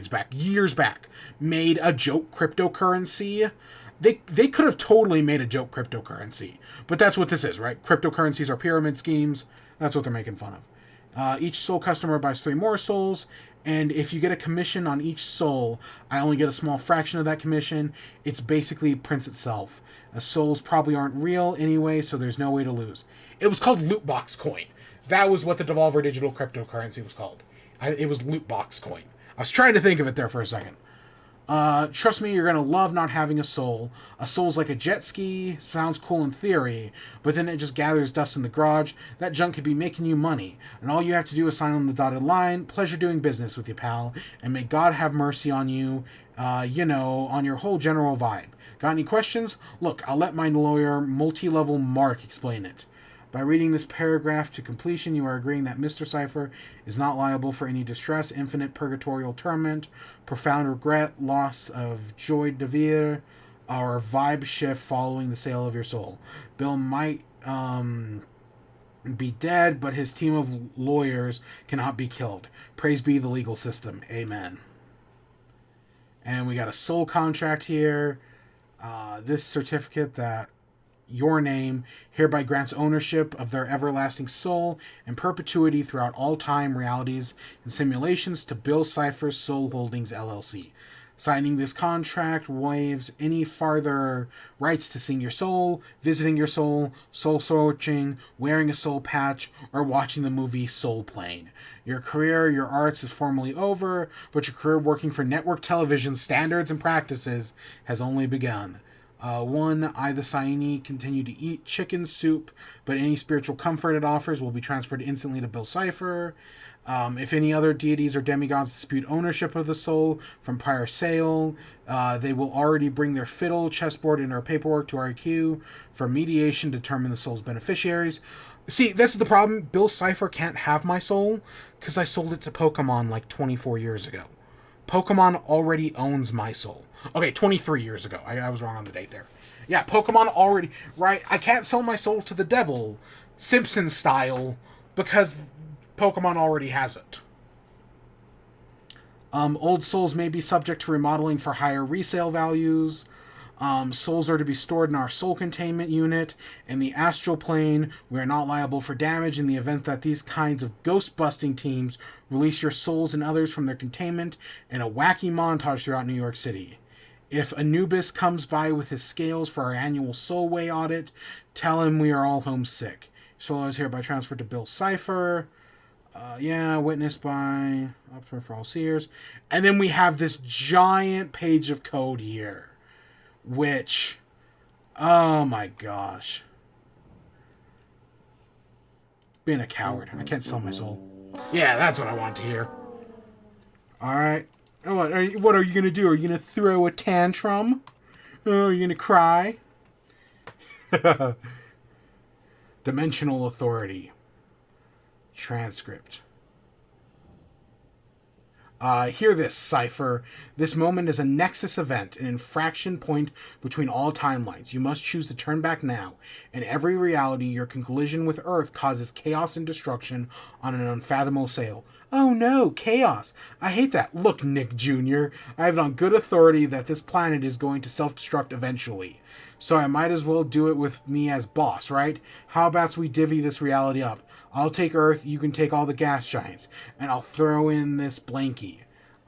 back, years back, made a joke cryptocurrency? They could have totally made a joke cryptocurrency. But that's what this is, right? Cryptocurrencies are pyramid schemes. That's what they're making fun of. Each soul customer buys 3 more souls, and if you get a commission on each soul, I only get a small fraction of that commission. It's basically prints itself. Souls probably aren't real anyway, so there's no way to lose. It was called loot box coin. That was what the Devolver Digital cryptocurrency was called. It was loot box coin. I was trying to think of it there for a second. Trust me, you're going to love not having a soul. A soul's like a jet ski. Sounds cool in theory, but then it just gathers dust in the garage. That junk could be making you money, and all you have to do is sign on the dotted line. Pleasure doing business with you, pal, and may God have mercy on you, on your whole general vibe. Got any questions? Look, I'll let my lawyer, multi-level Mark, explain it. By reading this paragraph to completion, you are agreeing that Mr. Cipher is not liable for any distress, infinite purgatorial torment, profound regret, loss of joie de vivre, or vibe shift following the sale of your soul. Bill might be dead, but his team of lawyers cannot be killed. Praise be the legal system. Amen. And we got a soul contract here. This certificate that your name hereby grants ownership of their everlasting soul and perpetuity throughout all time, realities, and simulations to Bill Cipher's Soul Holdings, LLC. Signing this contract waives any farther rights to seeing your soul, visiting your soul searching, wearing a soul patch, or watching the movie Soul Plane. Your career, your arts is formally over, but your career working for network television standards and practices has only begun. I, the Signee, continue to eat chicken soup, but any spiritual comfort it offers will be transferred instantly to Bill Cipher. If any other deities or demigods dispute ownership of the soul from prior sale, they will already bring their fiddle, chessboard, and our paperwork to RQ for mediation to determine the soul's beneficiaries. See, this is the problem. Bill Cipher can't have my soul because I sold it to Pokemon like 24 years ago. Pokemon already owns my soul. Okay, 23 years ago. I was wrong on the date there. Yeah, Pokemon already... Right, I can't sell my soul to the devil, Simpson style, because Pokemon already has it. Old souls may be subject to remodeling for higher resale values. Souls are to be stored in our soul containment unit. In the astral plane, we are not liable for damage in the event that these kinds of ghost-busting teams release your souls and others from their containment in a wacky montage throughout New York City. If Anubis comes by with his scales for our annual soul weigh audit, tell him we are all homesick. Soul is hereby transferred to Bill Cipher. Witnessed by Optimer for all seers. And then we have this giant page of code here. Which, oh my gosh. Being a coward. I can't sell my soul. Yeah, that's what I want to hear. Alright. What are you going to do? Are you going to throw a tantrum? Oh, are you going to cry? Dimensional authority. Transcript. Hear this, Cipher. This moment is a nexus event, an infraction point between all timelines. You must choose to turn back now. In every reality, your collision with Earth causes chaos and destruction on an unfathomable scale. Oh no, chaos. I hate that. Look, Nick Jr., I have it on good authority that this planet is going to self-destruct eventually. So I might as well do it with me as boss, right? How about we divvy this reality up? I'll take Earth, you can take all the gas giants, and I'll throw in this blankie.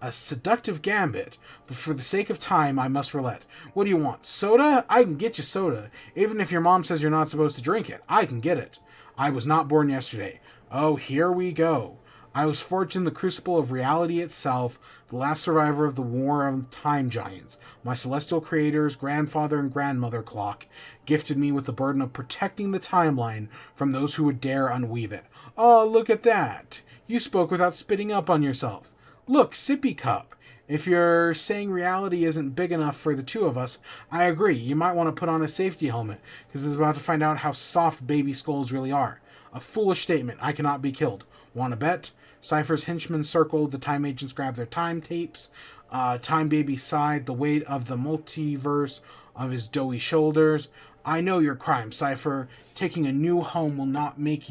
A seductive gambit, but for the sake of time, I must roulette. What do you want? Soda? I can get you soda. Even if your mom says you're not supposed to drink it, I can get it. I was not born yesterday. Oh, here we go. I was forged in the crucible of reality itself, the last survivor of the war of time giants. My celestial creator's grandfather and grandmother clock gifted me with the burden of protecting the timeline from those who would dare unweave it. Oh, look at that. You spoke without spitting up on yourself. Look, sippy cup. If you're saying reality isn't big enough for the two of us, I agree. You might want to put on a safety helmet, because it's about to find out how soft baby skulls really are. A foolish statement. I cannot be killed. Want to bet? Cypher's henchmen circled. The time agents grabbed their time tapes. Time Baby sighed, the weight of the multiverse on his doughy shoulders. I know your crime, Cypher. Taking a new home will not make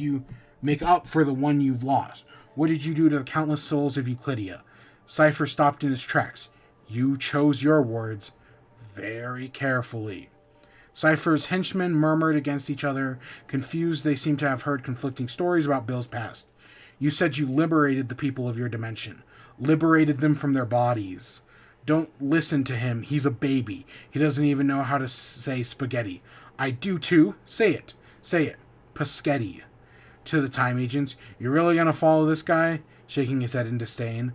up for the one you've lost. What did you do to the countless souls of Euclidia? Cypher stopped in his tracks. You chose your words very carefully. Cypher's henchmen murmured against each other. Confused, they seemed to have heard conflicting stories about Bill's past. You said you liberated the people of your dimension. Liberated them from their bodies. Don't listen to him. He's a baby. He doesn't even know how to say spaghetti. I do too. Say it. Say it. Paschetti. To the time agents, you really gonna follow this guy? Shaking his head in disdain.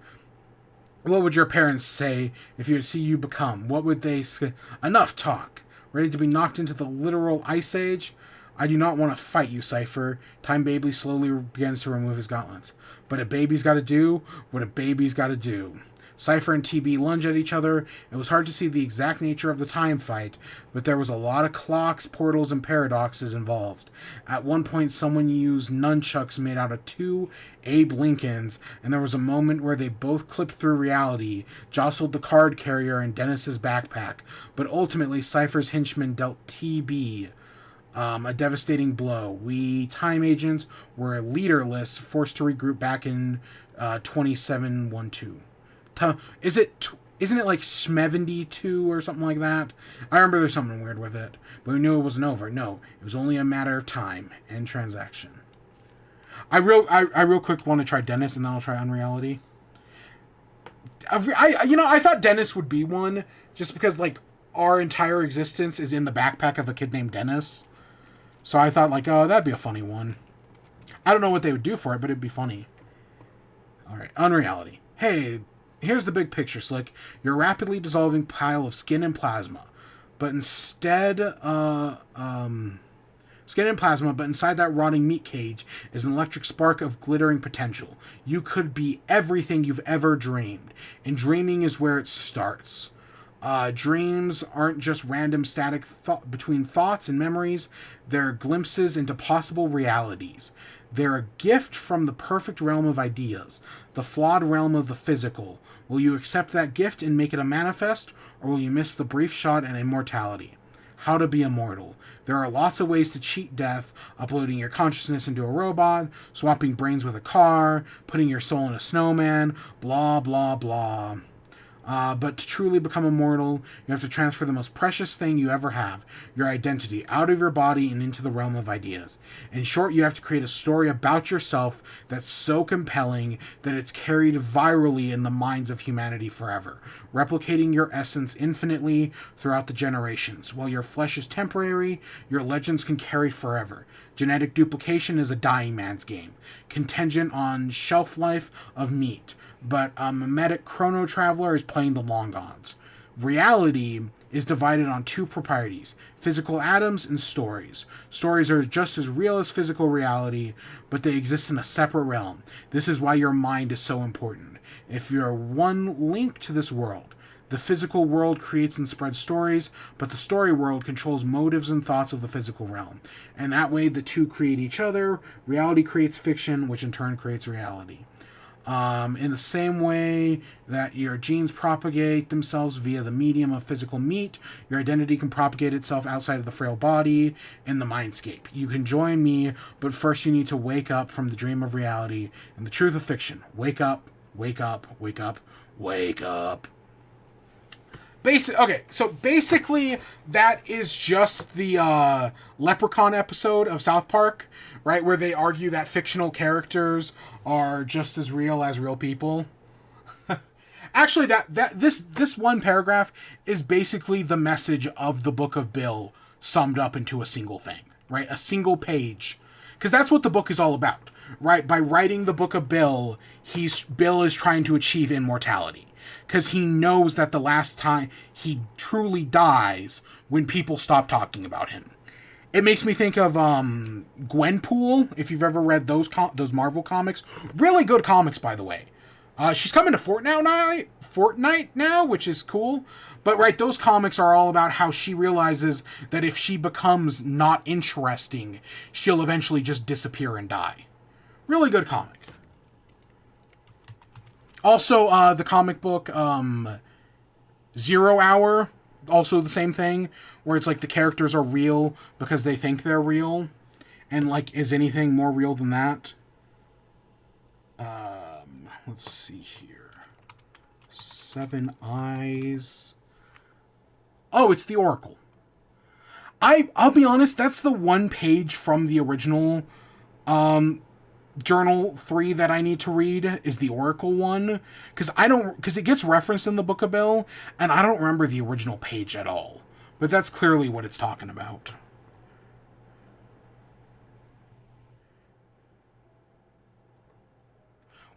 What would your parents say if you see you become? What would they say? Enough talk. Ready to be knocked into the literal ice age? I do not want to fight you, Cypher. Time Baby slowly begins to remove his gauntlets. But a baby's got to do what a baby's got to do. Cypher and TB lunge at each other. It was hard to see the exact nature of the time fight, but there was a lot of clocks, portals, and paradoxes involved. At one point, someone used nunchucks made out of two Abe Lincolns, and there was a moment where they both clipped through reality, jostled the card carrier and Dennis's backpack, but ultimately Cypher's henchmen dealt TB a devastating blow. We time agents were leaderless, forced to regroup back in 2712. Isn't it like 72 or something like that? I remember there's something weird with it, but we knew it wasn't over. No, it was only a matter of time and transaction. I real quick want to try Dennis, and then I'll try Unreality. I thought Dennis would be one, just because like our entire existence is in the backpack of a kid named Dennis. So I thought like, oh, that'd be a funny one. I don't know what they would do for it, but it'd be funny. All right, Unreality. Hey, here's the big picture, Slick. You're a rapidly dissolving pile of skin and plasma, but inside that rotting meat cage is an electric spark of glittering potential. You could be everything you've ever dreamed, and dreaming is where it starts. Dreams aren't just random static between thoughts and memories. They're glimpses into possible realities. They're a gift from the perfect realm of ideas, the flawed realm of the physical. Will you accept that gift and make it a manifest, or will you miss the brief shot at immortality? How to be immortal. There are lots of ways to cheat death: uploading your consciousness into a robot, swapping brains with a car, putting your soul in a snowman, blah, blah, blah. But to truly become immortal, you have to transfer the most precious thing you ever have, your identity, out of your body and into the realm of ideas. In short, you have to create a story about yourself that's so compelling that it's carried virally in the minds of humanity forever, replicating your essence infinitely throughout the generations. While your flesh is temporary, your legends can carry forever. Genetic duplication is a dying man's game, contingent on shelf life of meat. But a mimetic chrono traveler is playing the long odds. Reality is divided on two proprieties: physical atoms and stories. Stories are just as real as physical reality, but they exist in a separate realm. This is why your mind is so important. If you're one link to this world, the physical world creates and spreads stories, but the story world controls motives and thoughts of the physical realm. And that way the two create each other. Reality creates fiction, which in turn creates reality. In the same way that your genes propagate themselves via the medium of physical meat, your identity can propagate itself outside of the frail body in the mindscape. You can join me, but first you need to wake up from the dream of reality and the truth of fiction. Wake up, wake up, wake up, wake up. So basically that is just the Leprechaun episode of South Park, right, where they argue that fictional characters are just as real as real people. Actually, this one paragraph is basically the message of the Book of Bill summed up into a single thing, right? A single page. because that's what the book is all about, right? By writing the Book of Bill, Bill is trying to achieve immortality, because he knows that the last time he truly dies when people stop talking about him. It makes me think of Gwenpool, if you've ever read those Marvel comics. Really good comics, by the way. She's coming to Fortnite now, which is cool. But, right, those comics are all about how she realizes that if she becomes not interesting, she'll eventually just disappear and die. Really good comic. Also, the comic book, 0 Hour, also the same thing, where it's like the characters are real because they think they're real. And, like, is anything more real than that? Let's see here. 7 Eyes. Oh, it's the Oracle. I'll be honest, that's the one page from the original Journal 3 that I need to read, is the Oracle one. Because it gets referenced in the Book of Bill, and I don't remember the original page at all. But that's clearly what it's talking about.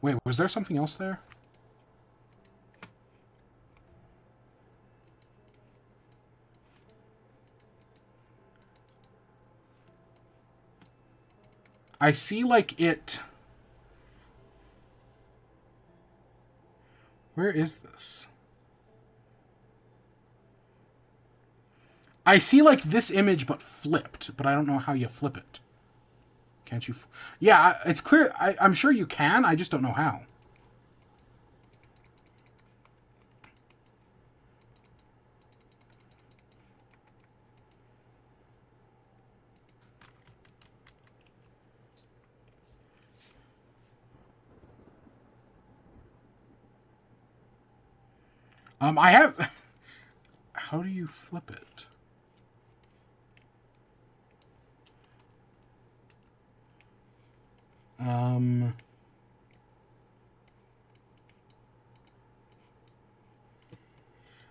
Wait, was there something else there? I see, like, it... Where is this? I see, like, this image, but flipped. But I don't know how you flip it. Can't you... Yeah, it's clear. I'm sure you can. I just don't know how. I have... How do you flip it?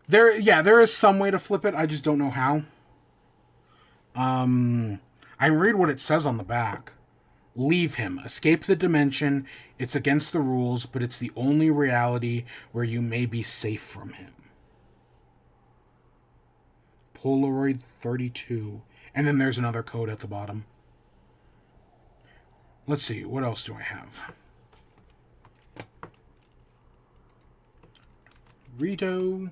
There is some way to flip it. I just don't know how. I read what it says on the back. Leave him. Escape the dimension. It's against the rules, but it's the only reality where you may be safe from him. Polaroid 32. And then there's another code at the bottom. Let's see. What else do I have? Rito.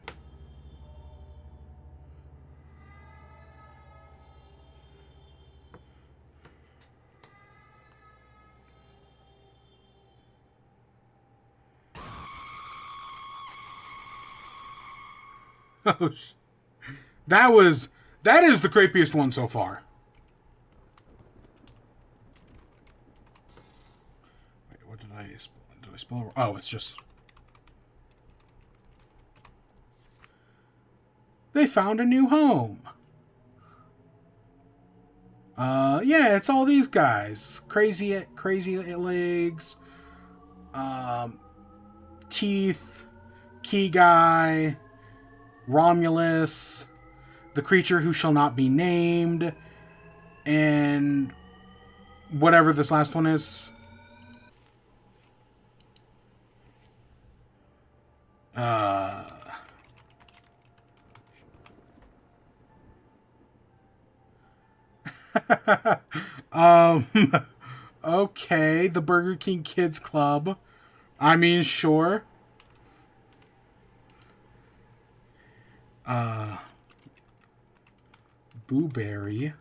Oh, that is the creepiest one so far. Wait, what did I spell? Oh, it's just... They found a new home. Yeah, it's all these guys. Crazy legs. Teeth. Key guy. Romulus, the creature who shall not be named, and whatever this last one is. Okay, the Burger King Kids Club. I mean, sure. Booberry.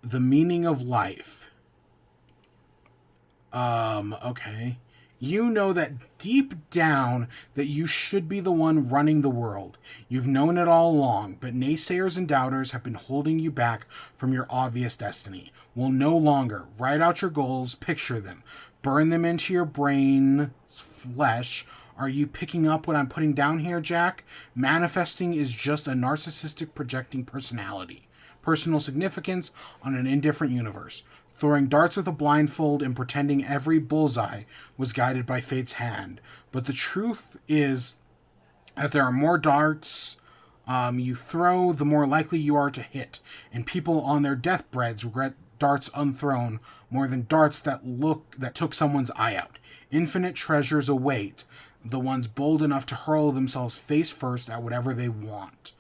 The meaning of life. Okay. You know that deep down that you should be the one running the world. You've known it all along, but naysayers and doubters have been holding you back from your obvious destiny. Well, no longer. Write out your goals, picture them, burn them into your brain's flesh. Are you picking up what I'm putting down here, Jack? Manifesting is just a narcissistic projecting personality. Personal significance on an indifferent universe. Throwing darts with a blindfold and pretending every bullseye was guided by fate's hand. But the truth is that there are more darts you throw, the more likely you are to hit. And people on their deathbeds darts unthrown, more than darts that took someone's eye out. Infinite treasures await the ones bold enough to hurl themselves face first at whatever they want.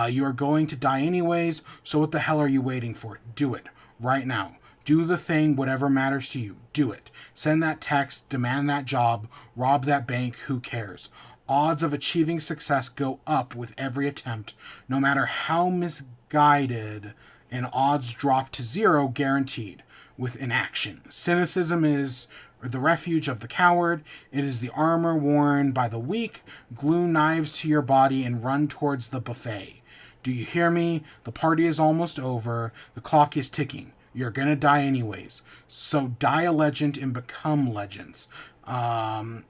You are going to die anyways, so what the hell are you waiting for? Do it. Right now. Do the thing, whatever matters to you. Do it. Send that text, demand that job, rob that bank, who cares? Odds of achieving success go up with every attempt, no matter how misguided, and odds drop to zero guaranteed with inaction. Cynicism is the refuge of the coward. It is the armor worn by the weak. Glue knives to your body and run towards the buffet. Do you hear me? The party is almost over. The clock is ticking. You're gonna die anyways. So die a legend and become legends. So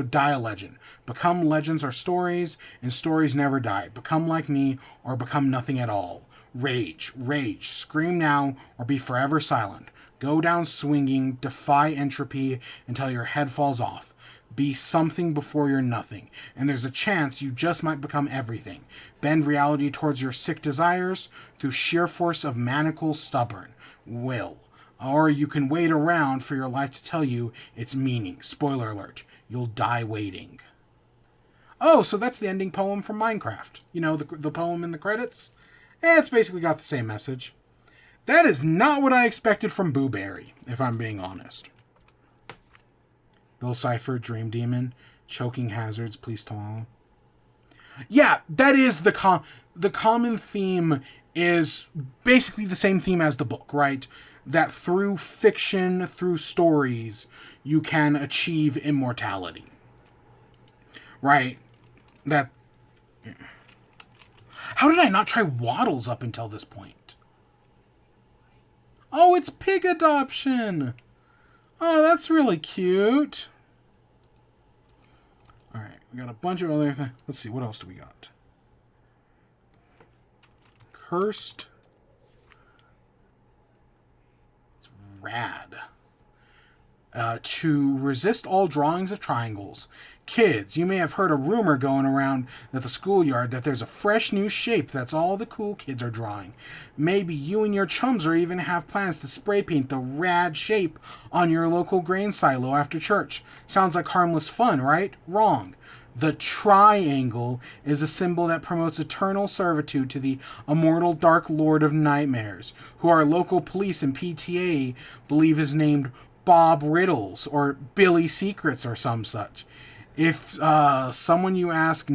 die a legend. Become legends or stories, and stories never die. Become like me or become nothing at all. Rage, rage. Scream now or be forever silent. Go down swinging, defy entropy until your head falls off. Be something before you're nothing, and there's a chance you just might become everything. Bend reality towards your sick desires through sheer force of maniacal stubborn will. Or you can wait around for your life to tell you its meaning. Spoiler alert, you'll die waiting. Oh, so that's the ending poem from Minecraft. You know, the poem in the credits? It's basically got the same message. That is not what I expected from Boo Berry, if I'm being honest. Bill Cipher, Dream Demon, Choking Hazards, Please Tomorrow. Yeah, that is the common theme is basically the same theme as the book, right? That through fiction, through stories, you can achieve immortality. Right? That... How did I not try Waddles up until this point? Oh, it's pig adoption! Oh, that's really cute. Alright, we got a bunch of other things. Let's see, what else do we got? Cursed. It's rad. To resist all drawings of triangles. Kids, you may have heard a rumor going around at the schoolyard that there's a fresh new shape that's all the cool kids are drawing. Maybe you and your chums are even have plans to spray paint the rad shape on your local grain silo after church. Sounds like harmless fun, right? Wrong. The triangle is a symbol that promotes eternal servitude to the immortal Dark Lord of Nightmares, who our local police and PTA believe is named Bob Riddles or Billy Secrets or some such. If someone you know asks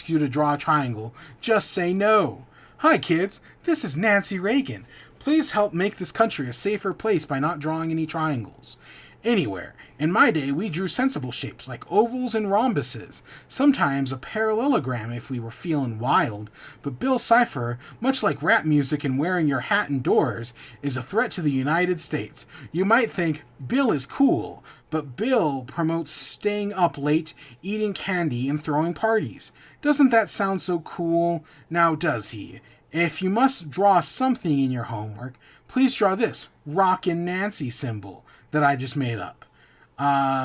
you to draw a triangle, just say no. Hi kids, this is Nancy Reagan. Please help make this country a safer place by not drawing any triangles. Anywhere. In my day, we drew sensible shapes like ovals and rhombuses, sometimes a parallelogram if we were feeling wild, but Bill Cipher, much like rap music and wearing your hat indoors, is a threat to the United States. You might think Bill is cool, but Bill promotes staying up late, eating candy, and throwing parties. Doesn't that sound so cool? Now does he? If you must draw something in your homework, please draw this Rockin' Nancy symbol that I just made up.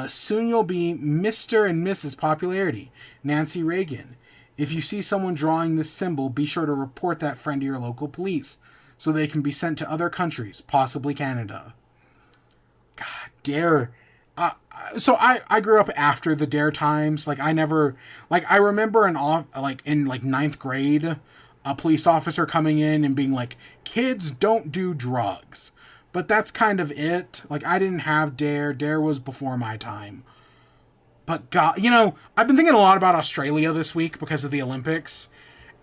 Soon you'll be Mr. and Mrs. Popularity, Nancy Reagan. If you see someone drawing this symbol, be sure to report that friend to your local police so they can be sent to other countries, possibly Canada. God, Dare. So I grew up after the Dare times. Like I remember in ninth grade, a police officer coming in and being like, kids don't do drugs. But that's kind of it. Like, I didn't have Dare. Dare was before my time. But God, I've been thinking a lot about Australia this week because of the Olympics.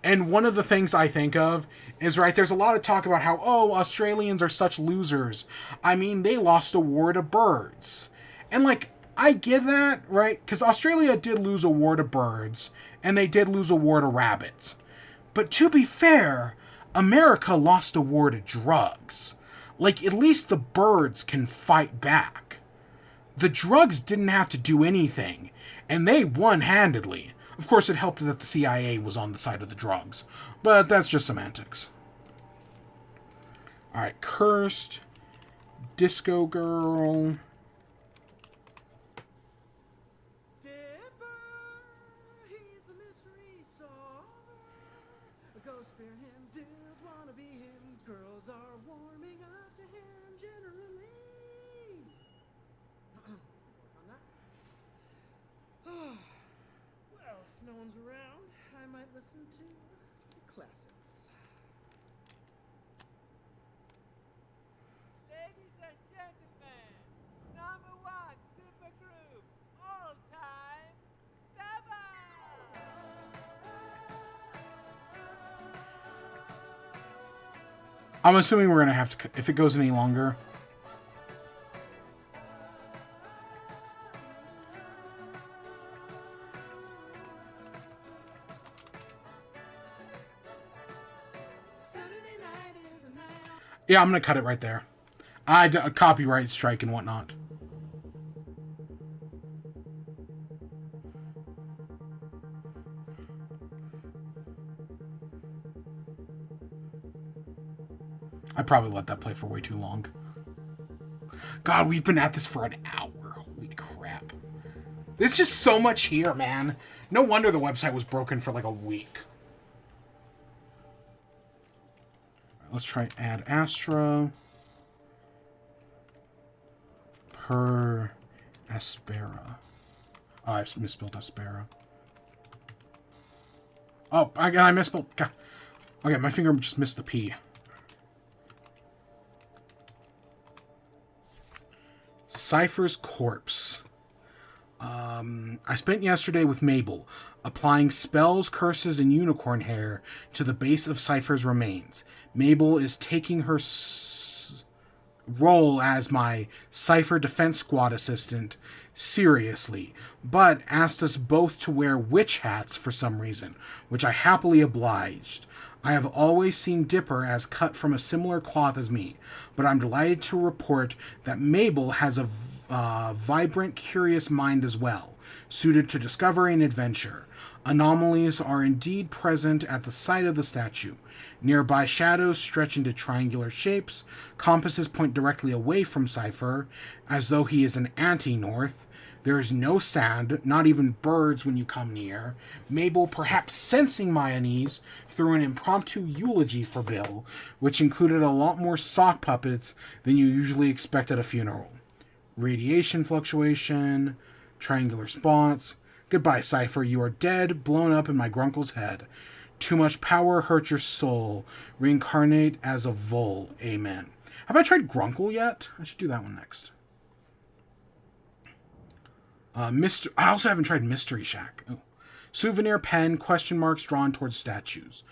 And one of the things I think of is, right, there's a lot of talk about how, Australians are such losers. I mean, they lost a war to birds. And, I get that, right? Because Australia did lose a war to birds, and they did lose a war to rabbits. But to be fair, America lost a war to drugs. At least the birds can fight back. The drugs didn't have to do anything, and they won handedly. Of course, it helped that the CIA was on the side of the drugs, but that's just semantics. Alright, Cursed, Disco Girl. listen to the classics. Ladies and gentlemen, #1 supergroup, all time, I'm assuming we're going to have to, if it goes any longer. Yeah, I'm going to cut it right there. A copyright strike and whatnot. I probably let that play for way too long. God, we've been at this for an hour. Holy crap. There's just so much here, man. No wonder the website was broken for like a week. Right, let's try Ad Astra. Per Aspera. Oh, I misspelled Aspera. Oh, I misspelled. God. Okay, my finger just missed the P. Cypher's corpse. I spent yesterday with Mabel, applying spells, curses, and unicorn hair to the base of Cypher's remains. Mabel is taking her role as my Cypher Defense Squad assistant seriously, but asked us both to wear witch hats for some reason, which I happily obliged. I have always seen Dipper as cut from a similar cloth as me, but I'm delighted to report that Mabel has a vibrant, curious mind as well, suited to discovery and adventure. Anomalies are indeed present at the site of the statue. Nearby shadows stretch into triangular shapes. Compasses point directly away from Cypher, as though he is an anti-north. There is no sound, not even birds when you come near. Mabel, perhaps sensing my unease, threw an impromptu eulogy for Bill, which included a lot more sock puppets than you usually expect at a funeral. Radiation fluctuation, triangular spots. Goodbye, Cypher. You are dead, blown up in my grunkle's head. Too much power hurt your soul. Reincarnate as a vole. Amen. Have I tried Grunkle yet? I should do that one next. I also haven't tried Mystery Shack. Oh. Souvenir pen, question marks drawn towards statues.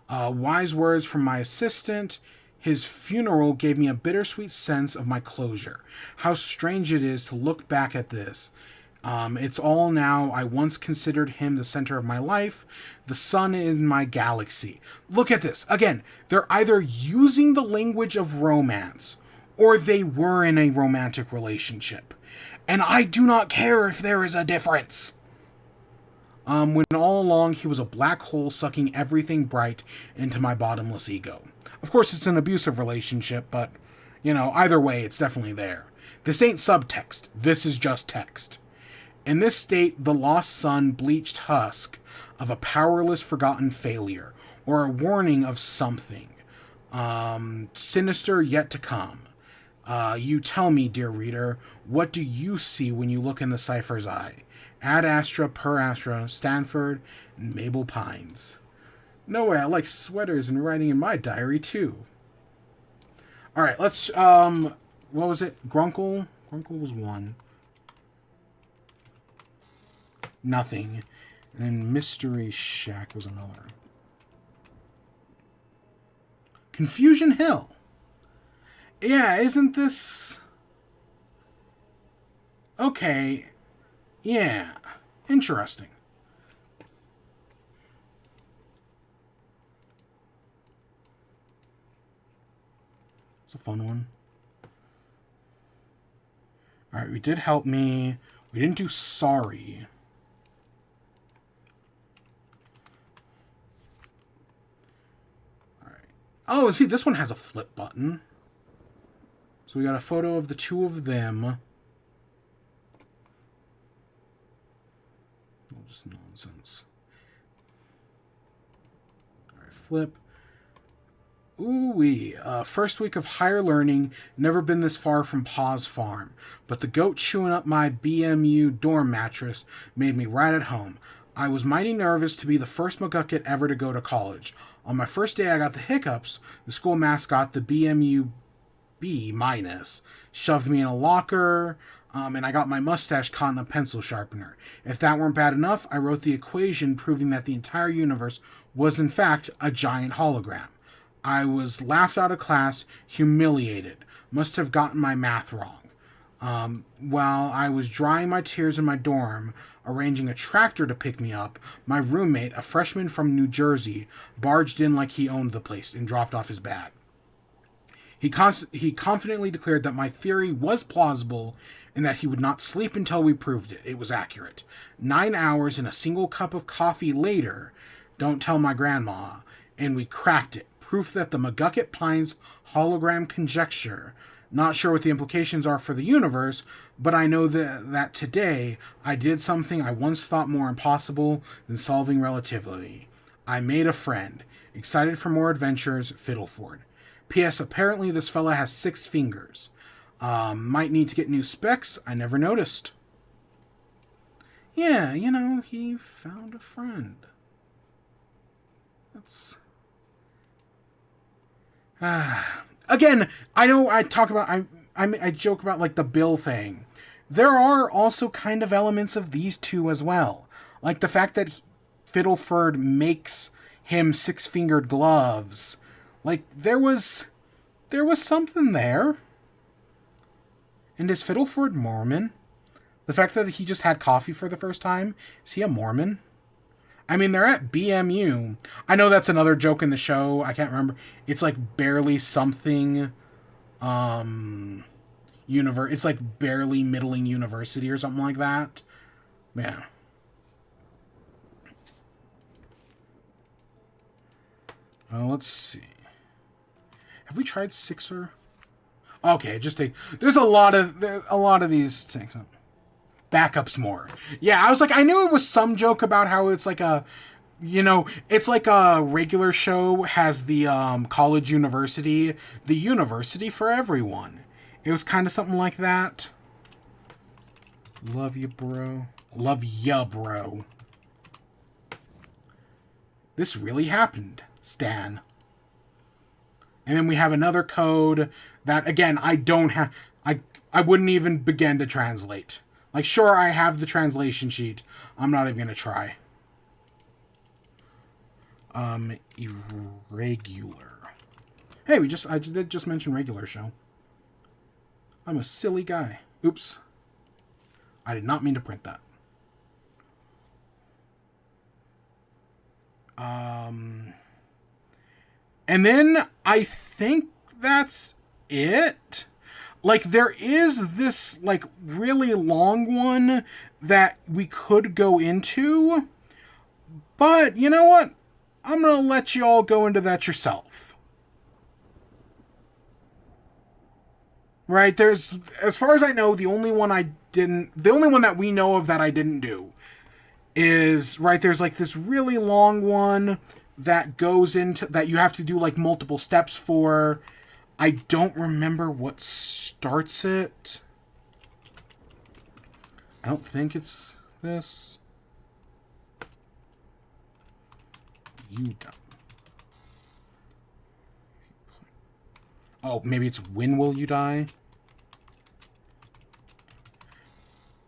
Wise words from my assistant. His funeral gave me a bittersweet sense of my closure. How strange it is to look back at this. It's all now. I once considered him the center of my life, the sun in my galaxy. Look at this. Again, they're either using the language of romance, or they were in a romantic relationship. And I do not care if there is a difference. When all along he was a black hole sucking everything bright into my bottomless ego. Of course, it's an abusive relationship, but, either way, it's definitely there. This ain't subtext. This is just text. In this state, the lost sun bleached husk of a powerless, forgotten failure, or a warning of something. Sinister yet to come. You tell me, dear reader, what do you see when you look in the Cypher's eye? Ad Astra, Per Astra, Stanford, and Mabel Pines. No way, I like sweaters and writing in my diary, too. Alright, let's, what was it? Grunkle? Grunkle was one. Nothing. And then Mystery Shack was another. Confusion Hill. Yeah, isn't this... Okay. Yeah. Interesting. It's a fun one. Alright, we did Help Me. We didn't do Sorry. Alright. Oh, see, this one has a flip button. So we got a photo of the two of them. Oh, just nonsense. Alright, flip. Ooh-wee. First week of higher learning, never been this far from Pa's farm. But the goat chewing up my BMU dorm mattress made me right at home. I was mighty nervous to be the first McGucket ever to go to college. On my first day, I got the hiccups. The school mascot, the BMUB minus, shoved me in a locker, and I got my mustache caught in a pencil sharpener. If that weren't bad enough, I wrote the equation proving that the entire universe was in fact a giant hologram. I was laughed out of class, humiliated. Must have gotten my math wrong. While I was drying my tears in my dorm, arranging a tractor to pick me up, my roommate, a freshman from New Jersey, barged in like he owned the place and dropped off his bag. He confidently declared that my theory was plausible and that he would not sleep until we proved it. It was accurate. 9 hours and a single cup of coffee later, don't tell my grandma, and we cracked it. Proof that the McGucket-Pines hologram conjecture. Not sure what the implications are for the universe, but I know that today I did something I once thought more impossible than solving relativity. I made a friend. Excited for more adventures, Fiddleford. P.S. Apparently this fella has 6 fingers. Might need to get new specs. I never noticed. Yeah, you know, he found a friend. That's... Again, I know I talk about... I joke about, like, the Bill thing. There are also kind of elements of these two as well. Like the fact that Fiddleford makes him 6-fingered gloves. Like, there was something there. And is Fiddleford Mormon? The fact that he just had coffee for the first time, is he a Mormon? I mean, they're at BMU. I know that's another joke in the show. I can't remember. It's like barely something, it's like barely middling university or something like that. Yeah. Let's see. Have we tried Sixer? Okay, there's a lot of these things. Backups more. Yeah, I was like, I knew it was some joke about how it's like a, it's like a regular show has the college university, the university for everyone. It was kind of something like that. Love you, bro. Love ya, bro. This really happened, Stan. And then we have another code that, again, I don't have... I wouldn't even begin to translate. Like, sure, I have the translation sheet. I'm not even going to try. Irregular. Hey, I did just mention regular show. I'm a silly guy. Oops. I did not mean to print that. And then I think that's it. Like, there is this, like, really long one that we could go into. But, you know what? I'm going to let you all go into that yourself. Right? There's, as far as I know, the only one that we know of that I didn't do is, right, there's, like, this really long one that goes into, that you have to do, like, multiple steps for. I don't remember what starts it. I don't think it's this. You don't. Oh, maybe it's When Will You Die?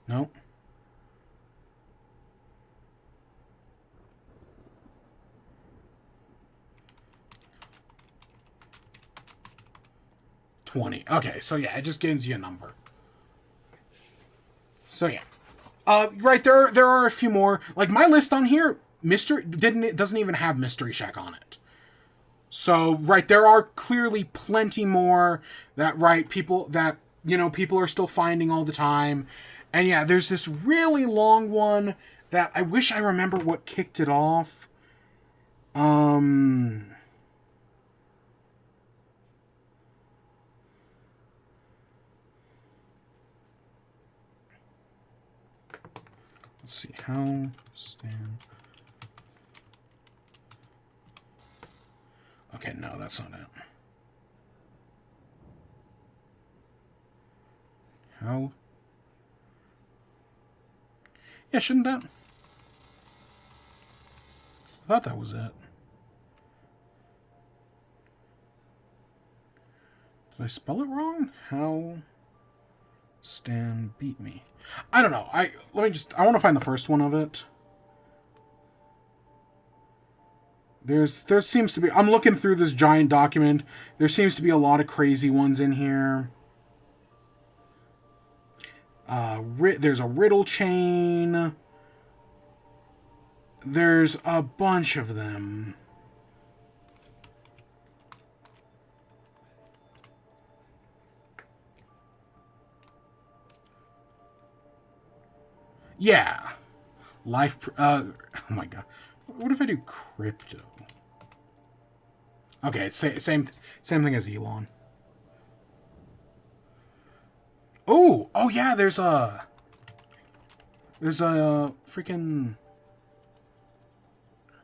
No. $20. Okay, so yeah, it just gives you a number. So yeah. Right, there are a few more. Like, my list on here, doesn't even have Mystery Shack on it. So, right, there are clearly plenty more that, right, people are still finding all the time. And yeah, there's this really long one that I wish I remember what kicked it off. Let's see, how Stan... Okay, no, that's not it. How? Yeah, shouldn't that? thought that was it. Did I spell it wrong? How Stan beat me. I don't know. I want to find the first one of it. There seems to be, I'm looking through this giant document. There seems to be a lot of crazy ones in here. There's a riddle chain. There's a bunch of them. Yeah. Oh my god. What if I do crypto? Okay, it's same thing as Elon. Oh yeah, there's a freaking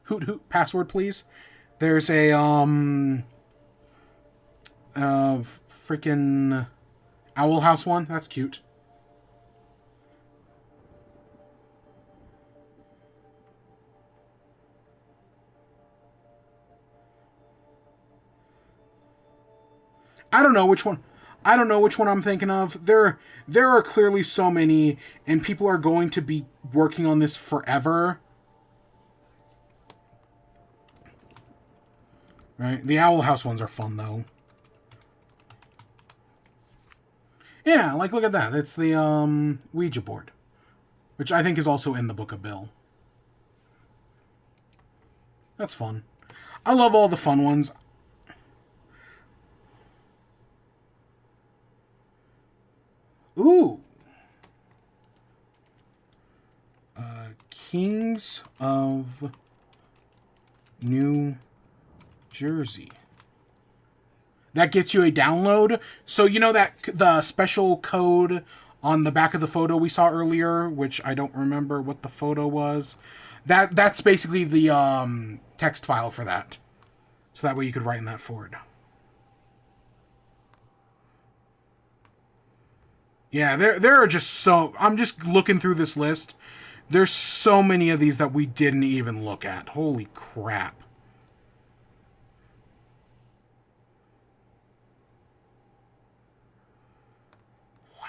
hoot password please. There's a freaking Owl House one. That's cute. I don't know which one I'm thinking of. There are clearly so many, and people are going to be working on this forever. Right? The Owl House ones are fun, though. Yeah, like, look at that. It's the Ouija board, which I think is also in the Book of Bill. That's fun. I love all the fun ones. Ooh. Kings of New Jersey. That gets you a download. So you know that the special code on the back of the photo we saw earlier, which I don't remember what the photo was. That's basically the text file for that. So that way you could write in that forward. Yeah, there are just so... I'm just looking through this list. There's so many of these that we didn't even look at. Holy crap. Wow.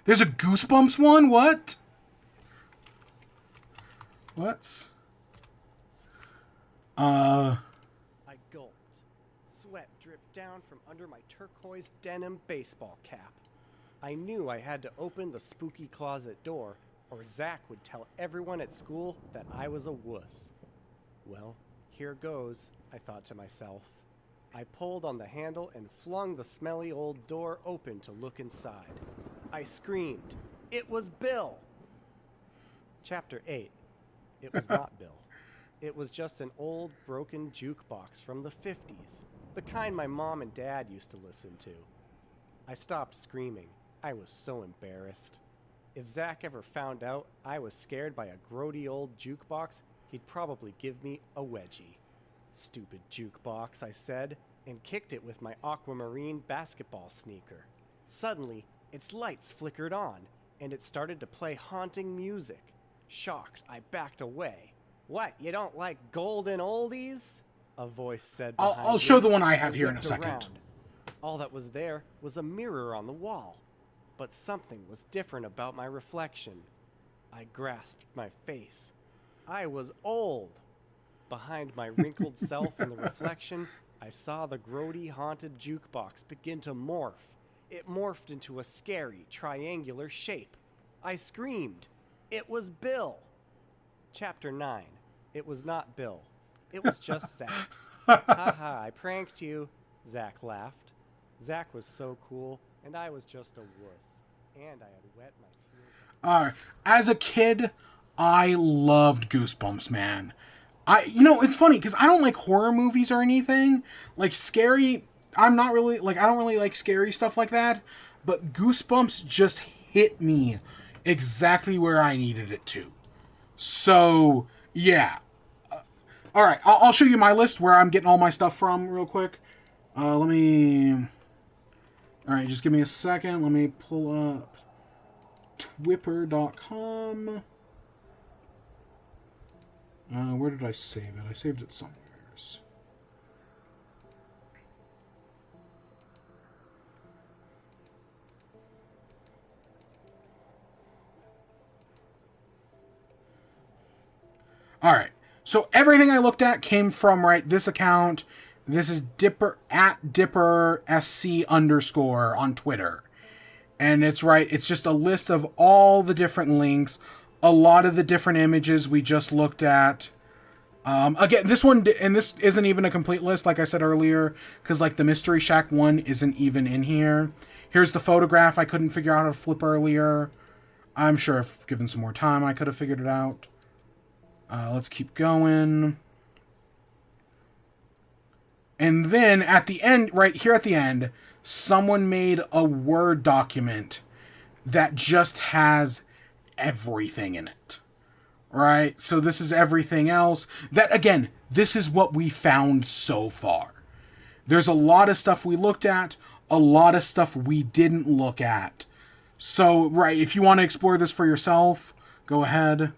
There's a Goosebumps one? What? What's... I gulped. Sweat dripped down from under my turquoise denim baseball cap. I knew I had to open the spooky closet door, or Zach would tell everyone at school that I was a wuss. Well, here goes, I thought to myself. I pulled on the handle and flung the smelly old door open to look inside. I screamed. It was Bill! Chapter 8. It was not Bill. It was just an old, broken jukebox from the 50s, the kind my mom and dad used to listen to. I stopped screaming. I was so embarrassed. If Zach ever found out I was scared by a grody old jukebox, he'd probably give me a wedgie. Stupid jukebox, I said, and kicked it with my aquamarine basketball sneaker. Suddenly, its lights flickered on, and it started to play haunting music. Shocked, I backed away. What, you don't like golden oldies? A voice said behind I'll show the one I have here in a second. Around. All that was there was a mirror on the wall. But something was different about my reflection. I grasped my face. I was old. Behind my wrinkled self in the reflection, I saw the grody haunted jukebox begin to morph. It morphed into a scary triangular shape. I screamed. It was Bill. Chapter 9. It was not Bill. It was just Zach. Haha, I pranked you. Zach laughed. Zach was so cool, and I was just a wuss. And I had wet my tears. As a kid, I loved Goosebumps, man. It's funny, because I don't like horror movies or anything. Like, scary, I don't really like scary stuff like that. But Goosebumps just hit me exactly where I needed it to. So, yeah. Alright, I'll show you my list where I'm getting all my stuff from real quick. Alright, just give me a second. Let me pull up. Twipper.com. Where did I save it? I saved it somewhere. All right. So everything I looked at came from, right, this account. This is Dipper at Dipper SC _ on Twitter. And it's right. It's just a list of all the different links. A lot of the different images we just looked at. Again, this one, and this isn't even a complete list, like I said earlier, because like the Mystery Shack one isn't even in here. Here's the photograph I couldn't figure out how to flip earlier. I'm sure if given some more time, I could have figured it out. Let's keep going. And then at the end, right here at the end, someone made a Word document that just has everything in it. Right? So this is everything else. That, again, this is what we found so far. There's a lot of stuff we looked at, a lot of stuff we didn't look at. So, right, if you want to explore this for yourself, go ahead.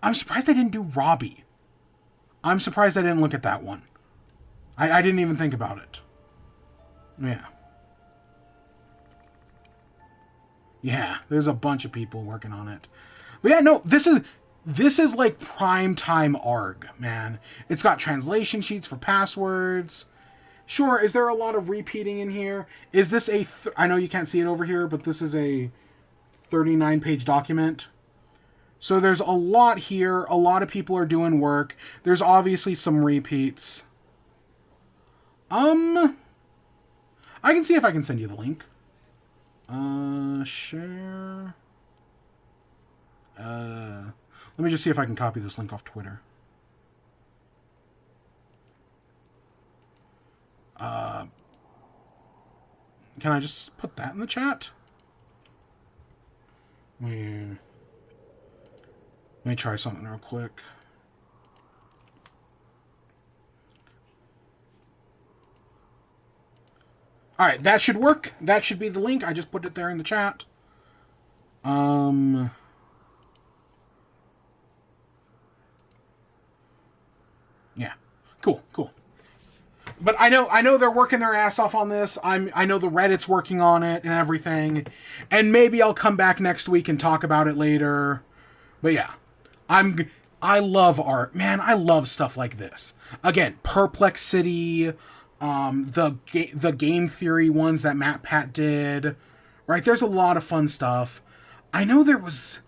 I'm surprised I didn't do Robbie. I'm surprised I didn't look at that one. I didn't even think about it. Yeah. Yeah, there's a bunch of people working on it. But yeah, no, this is like prime time ARG, man. It's got translation sheets for passwords. Sure, is there a lot of repeating in here? Is this I know you can't see it over here, but this is a 39-page document. So there's a lot here. A lot of people are doing work. There's obviously some repeats. I can see if I can send you the link. Share. Let me just see if I can copy this link off Twitter. Can I just put that in the chat? Let me try something real quick. All right, that should work. That should be the link. I just put it there in the chat. Yeah. Cool. But I know they're working their ass off on this. I know the Reddit's working on it and everything. And maybe I'll come back next week and talk about it later. But yeah. I love art. Man, I love stuff like this. Again, Perplexity, the game theory ones that Matt Pat did, right? There's a lot of fun stuff. I know there was,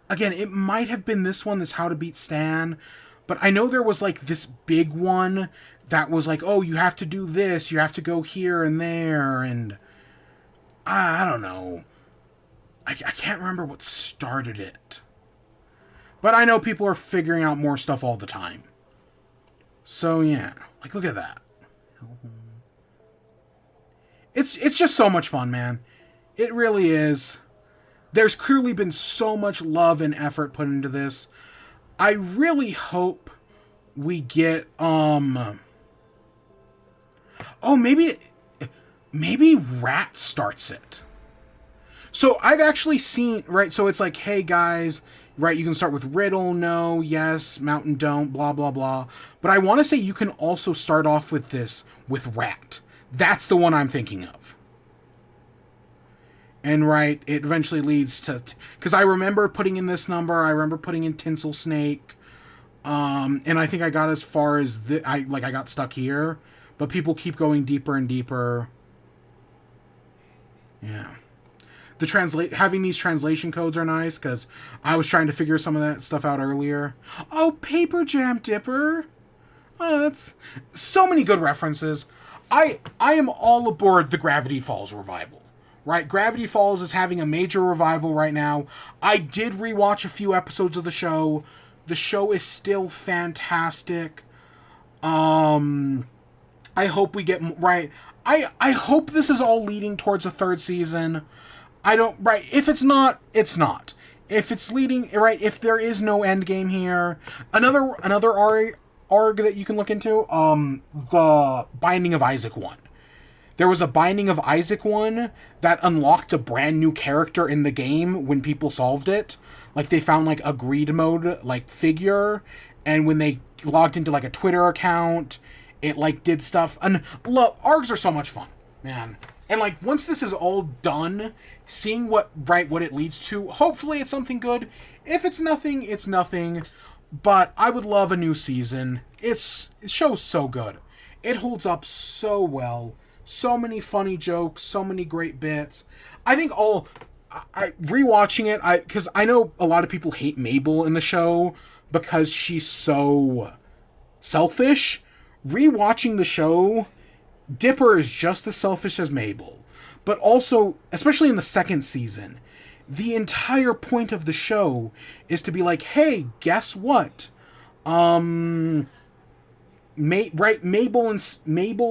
again, it might have been this one, this How to Beat Stan, but I know there was like this big one that was like, oh, you have to do this, you have to go here and there, and I don't know. I can't remember what started it. But I know people are figuring out more stuff all the time. So yeah, like look at that. It's just so much fun, man. It really is. There's clearly been so much love and effort put into this. I really hope we get oh, maybe Rat starts it. So I've actually seen, right, so it's like, hey guys, right, you can start with Riddle, no, yes, Mountain don't, blah, blah, blah. But I want to say you can also start off with this with Rat. That's the one I'm thinking of. And right, it eventually leads to, because I remember putting in this number, I remember putting in Tinsel Snake, and I think I got as far as, I got stuck here, but people keep going deeper and deeper. Yeah. Having these translation codes are nice, because I was trying to figure some of that stuff out earlier. Oh, Paper Jam Dipper! Oh, that's so many good references. I am all aboard the Gravity Falls revival. Right? Gravity Falls is having a major revival right now. I did rewatch a few episodes of the show. The show is still fantastic. I hope we get... Right. I hope this is all leading towards a third season. Right, if it's not, it's not. If it's leading, right, if there is no end game here, another ARG that you can look into, the Binding of Isaac one. there was a Binding of Isaac one that unlocked a brand new character in the game when people solved it. Like, they found, like, a greed mode, like, figure, and when they logged into, like, a Twitter account, it, like, did stuff. And, look, ARGs are so much fun, man. And, like, once this is all done, seeing what it leads to, hopefully it's something good. If it's nothing, it's nothing. But I would love a new season. It show's so good. It holds up so well. So many funny jokes, so many great bits. I think rewatching it, because I know a lot of people hate Mabel in the show because she's so selfish. Rewatching the show, Dipper is just as selfish as Mabel. But also, especially in the second season, the entire point of the show is to be like, hey, guess what? Mabel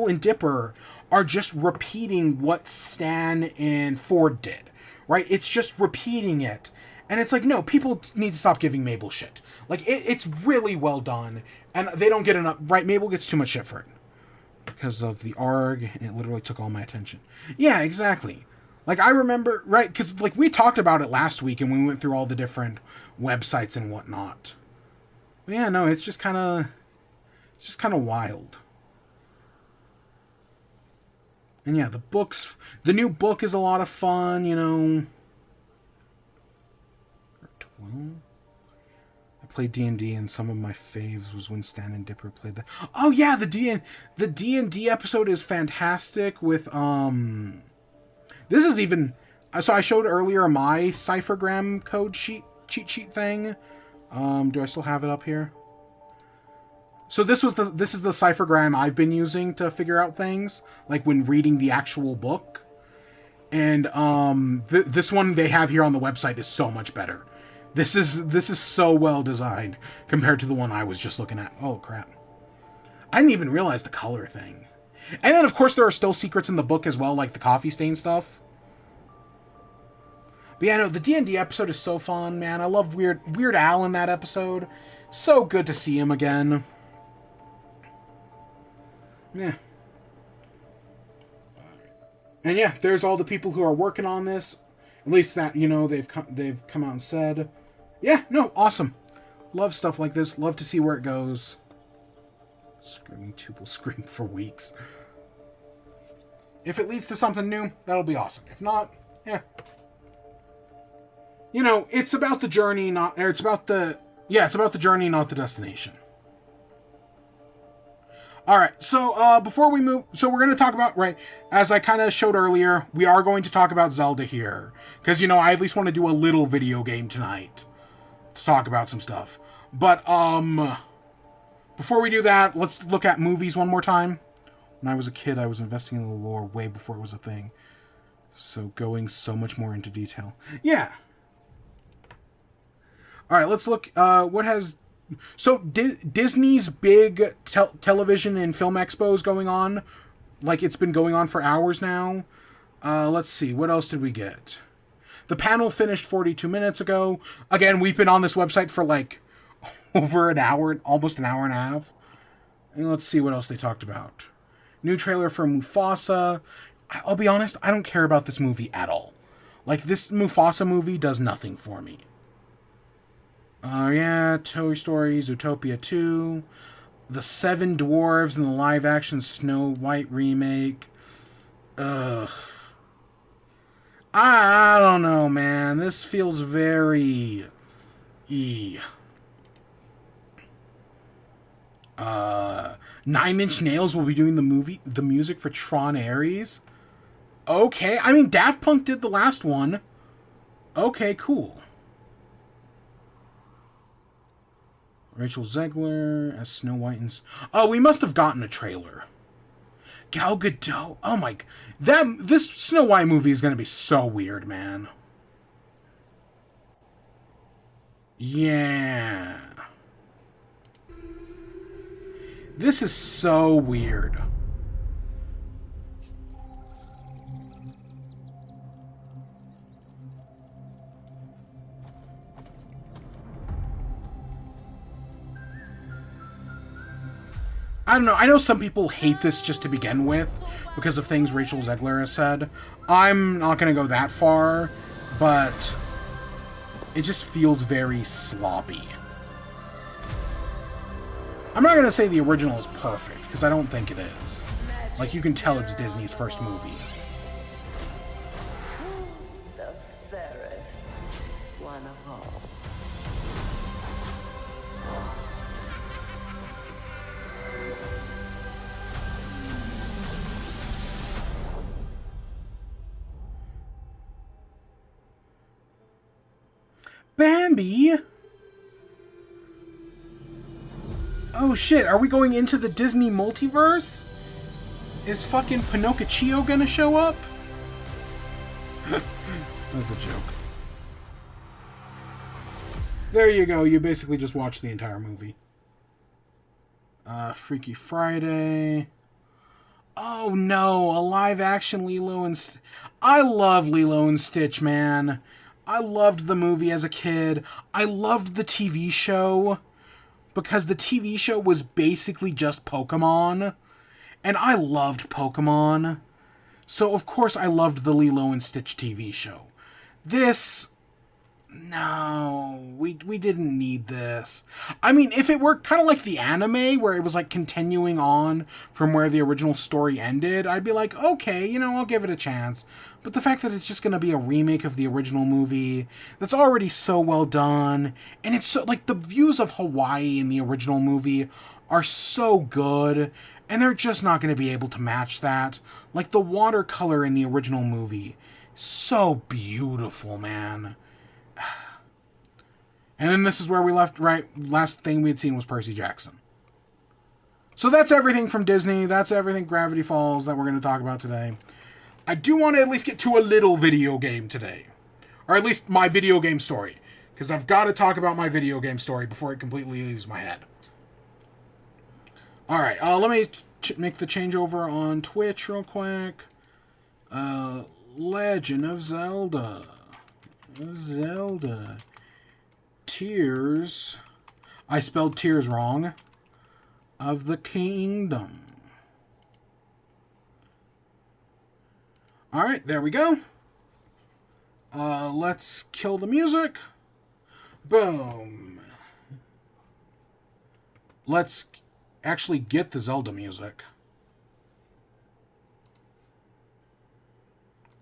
and Dipper are just repeating what Stan and Ford did, right? It's just repeating it. And it's like, no, people need to stop giving Mabel shit. Like, it's really well done, and they don't get enough, right? Mabel gets too much shit for it. Because of the ARG, and it literally took all my attention. Yeah, exactly. Like, I remember, right, because, like, we talked about it last week, and we went through all the different websites and whatnot. But yeah, no, it's just kind of wild. And yeah, the new book is a lot of fun, you know. 12? I played D&D, and some of my faves was when Stan and Dipper played that. Oh yeah, the D&D episode is fantastic with, this is even, so I showed earlier my ciphergram code cheat sheet thing. Do I still have it up here? So this is the ciphergram I've been using to figure out things, like when reading the actual book. And this one they have here on the website is so much better. This is so well designed compared to the one I was just looking at. Oh crap. I didn't even realize the color thing. And then of course there are still secrets in the book as well, like the coffee stain stuff. But yeah, no, the D&D episode is so fun, man. I love Weird Al in that episode. So good to see him again. Yeah. And yeah, there's all the people who are working on this. At least that, you know, they've come out and said. Yeah, no, awesome. Love stuff like this. Love to see where it goes. Screaming 2 will scream for weeks. If it leads to something new, that'll be awesome. If not, yeah. You know, it's about the journey, it's about the journey, not the destination. Alright, so before we move, so we're going to talk about, right, as I kind of showed earlier, we are going to talk about Zelda here. Because, you know, I at least want to do a little video game tonight to talk about some stuff. But, before we do that, let's look at movies one more time. When I was a kid, I was investing in the lore way before it was a thing. So going so much more into detail. Yeah. Alright, let's look, what has... So, Disney's big television and film expo is going on. Like, it's been going on for hours now. Let's see, what else did we get? The panel finished 42 minutes ago. Again, we've been on this website for, like, over an hour, almost an hour and a half. And let's see what else they talked about. New trailer for Mufasa. I'll be honest, I don't care about this movie at all. Like, this Mufasa movie does nothing for me. Yeah, Toy Story, Zootopia 2, The Seven Dwarves and the live-action Snow White remake. Ugh. I don't know, man. This feels very... Nine Inch Nails will be doing the music for Tron Ares. Okay, I mean, Daft Punk did the last one. Okay, cool. Rachel Zegler as Snow White and... Oh, we must have gotten a trailer. Gal Gadot. Oh my... This Snow White movie is going to be so weird, man. Yeah. This is so weird. I don't know. I know some people hate this just to begin with because of things Rachel Zegler has said. I'm not going to go that far, but it just feels very sloppy. I'm not going to say the original is perfect, because I don't think it is. Like, you can tell it's Disney's first movie. The fairest one of all. Bambi? Oh shit, are we going into the Disney multiverse? Is fucking Pinocchio gonna show up? That's a joke. There you go, you basically just watched the entire movie. Freaky Friday. Oh no, a live action Lilo and I love Lilo and Stitch, man. I loved the movie as a kid. I loved the TV show, because the TV show was basically just Pokemon, and I loved Pokemon. So of course I loved the Lilo and Stitch TV show. This... No, we didn't need this. I mean, if it were kind of like the anime, where it was like continuing on from where the original story ended, I'd be like, okay, you know, I'll give it a chance. But the fact that it's just going to be a remake of the original movie, that's already so well done, and it's so, like, the views of Hawaii in the original movie are so good, and they're just not going to be able to match that. Like, the watercolor in the original movie, so beautiful, man. And then this is where we left, right? Last thing we had seen was Percy Jackson. So that's everything from Disney. That's everything Gravity Falls that we're going to talk about today. I do want to at least get to a little video game today. Or at least my video game story. Because I've got to talk about my video game story before it completely leaves my head. Alright, let me make the changeover on Twitch real quick. Legend of Zelda. Tears. I spelled tears wrong. Of the Kingdom. Alright, there we go. Let's kill the music. Boom. Let's actually get the Zelda music.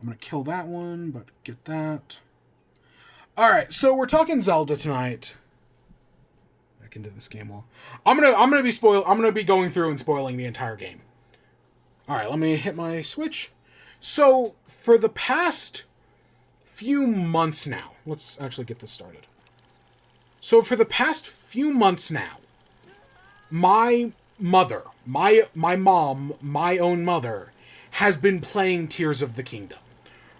I'm going to kill that one, but get that. Alright, so we're talking Zelda tonight. Back into this game wall. I'm gonna be going through and spoiling the entire game. Alright, let me hit my Switch. So, for the past few months now, let's actually get this started. So, for the past few months now, my mother, my mom, my own mother, has been playing Tears of the Kingdom.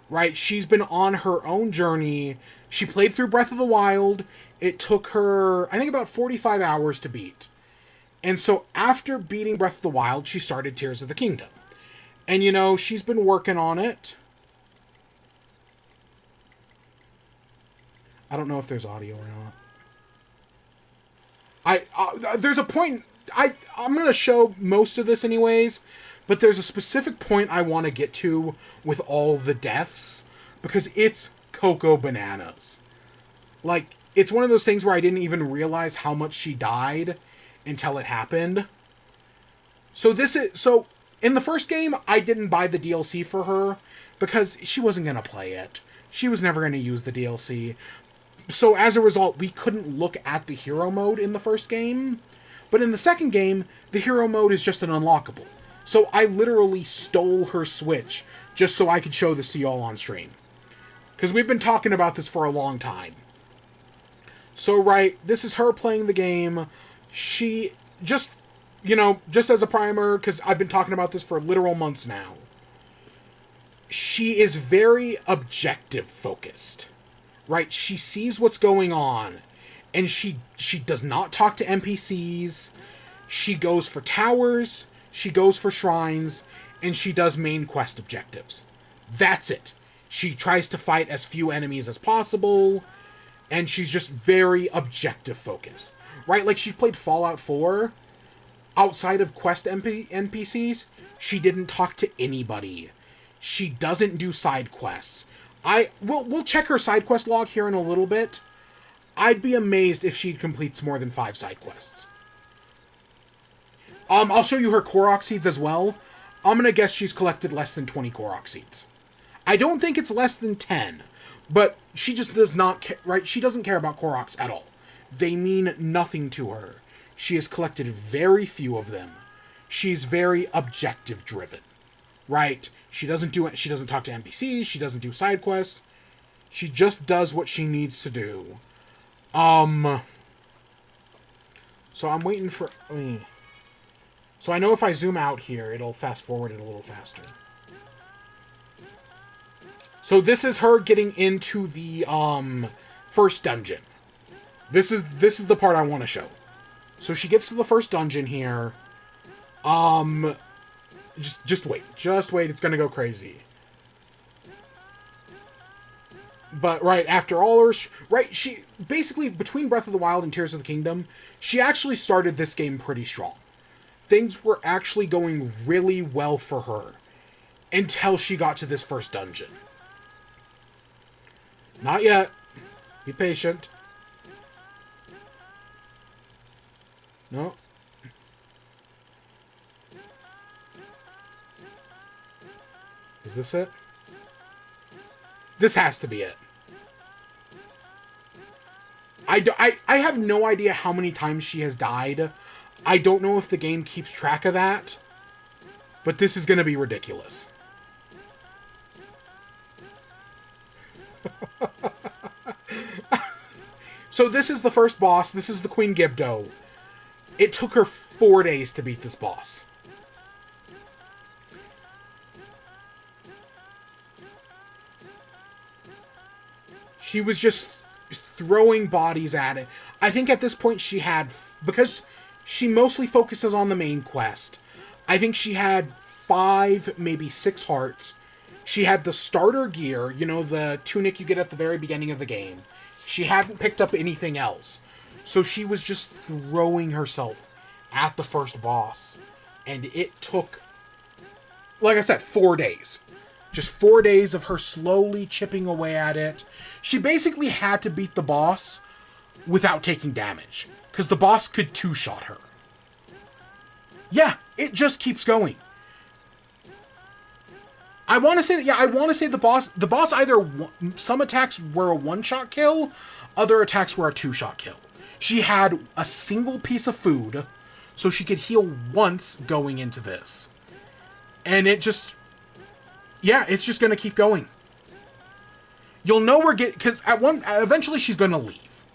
Right? She's been on her own journey. She played through Breath of the Wild. It took her, I think, about 45 hours to beat. And so after beating Breath of the Wild, she started Tears of the Kingdom. And, you know, she's been working on it. I don't know if there's audio or not. There's a point, I'm going to show most of this anyways, but there's a specific point I want to get to with all the deaths, because it's Coco Bananas. Like, it's one of those things where I didn't even realize how much she died until it happened. So in the first game, I didn't buy the DLC for her because she wasn't going to play it. She was never going to use the DLC. So as a result, we couldn't look at the hero mode in the first game. But in the second game, the hero mode is just an unlockable. So I literally stole her Switch just so I could show this to y'all on stream. Because we've been talking about this for a long time. So, right, this is her playing the game. She, just as a primer, because I've been talking about this for literal months now. She is very objective focused. Right? She sees what's going on. And she does not talk to NPCs. She goes for towers. She goes for shrines. And she does main quest objectives. That's it. She tries to fight as few enemies as possible. And she's just very objective focused. Right? Like, she played Fallout 4. outside of quest NPCs, she didn't talk to anybody. She doesn't do side quests. We'll check her side quest log here in a little bit. I'd be amazed if she completes more than 5 side quests. I'll show you her Korok seeds as well. I'm gonna guess she's collected less than 20 Korok seeds. I don't think it's less than 10, but she just does not care, right? She doesn't care about Koroks at all. They mean nothing to her. She has collected very few of them. She's very objective driven, right? She doesn't talk to NPCs, she doesn't do side quests. She just does what she needs to do. So I'm waiting for... So I know if I zoom out here, it'll fast forward it a little faster. So this is her getting into the first dungeon. This is the part I want to show. So she gets to the first dungeon here. Just wait. Just wait. It's gonna go crazy. But right after all her... Right, she... Basically, between Breath of the Wild and Tears of the Kingdom, she actually started this game pretty strong. Things were actually going really well for her. Until she got to this first dungeon. Not yet. Be patient. No. Is this it? This has to be it. I have no idea how many times she has died. I don't know if the game keeps track of that. But this is going to be ridiculous. So this is the first boss. This is the Queen Gibdo. It took her 4 days to beat this boss. She was just throwing bodies at it. I think at this point she had... Because she mostly focuses on the main quest. I think she had 5, maybe 6 hearts. She had the starter gear, you know, the tunic you get at the very beginning of the game. She hadn't picked up anything else. So she was just throwing herself at the first boss. And it took, like I said, 4 days. Just 4 days of her slowly chipping away at it. She basically had to beat the boss without taking damage. Because the boss could two-shot her. Yeah, it just keeps going. I want to say that, yeah, I want to say the boss either, some attacks were a one-shot kill, other attacks were a two-shot kill. She had a single piece of food, so she could heal once going into this. And it just, yeah, it's just going to keep going. You'll know we're getting, because eventually she's going to leave.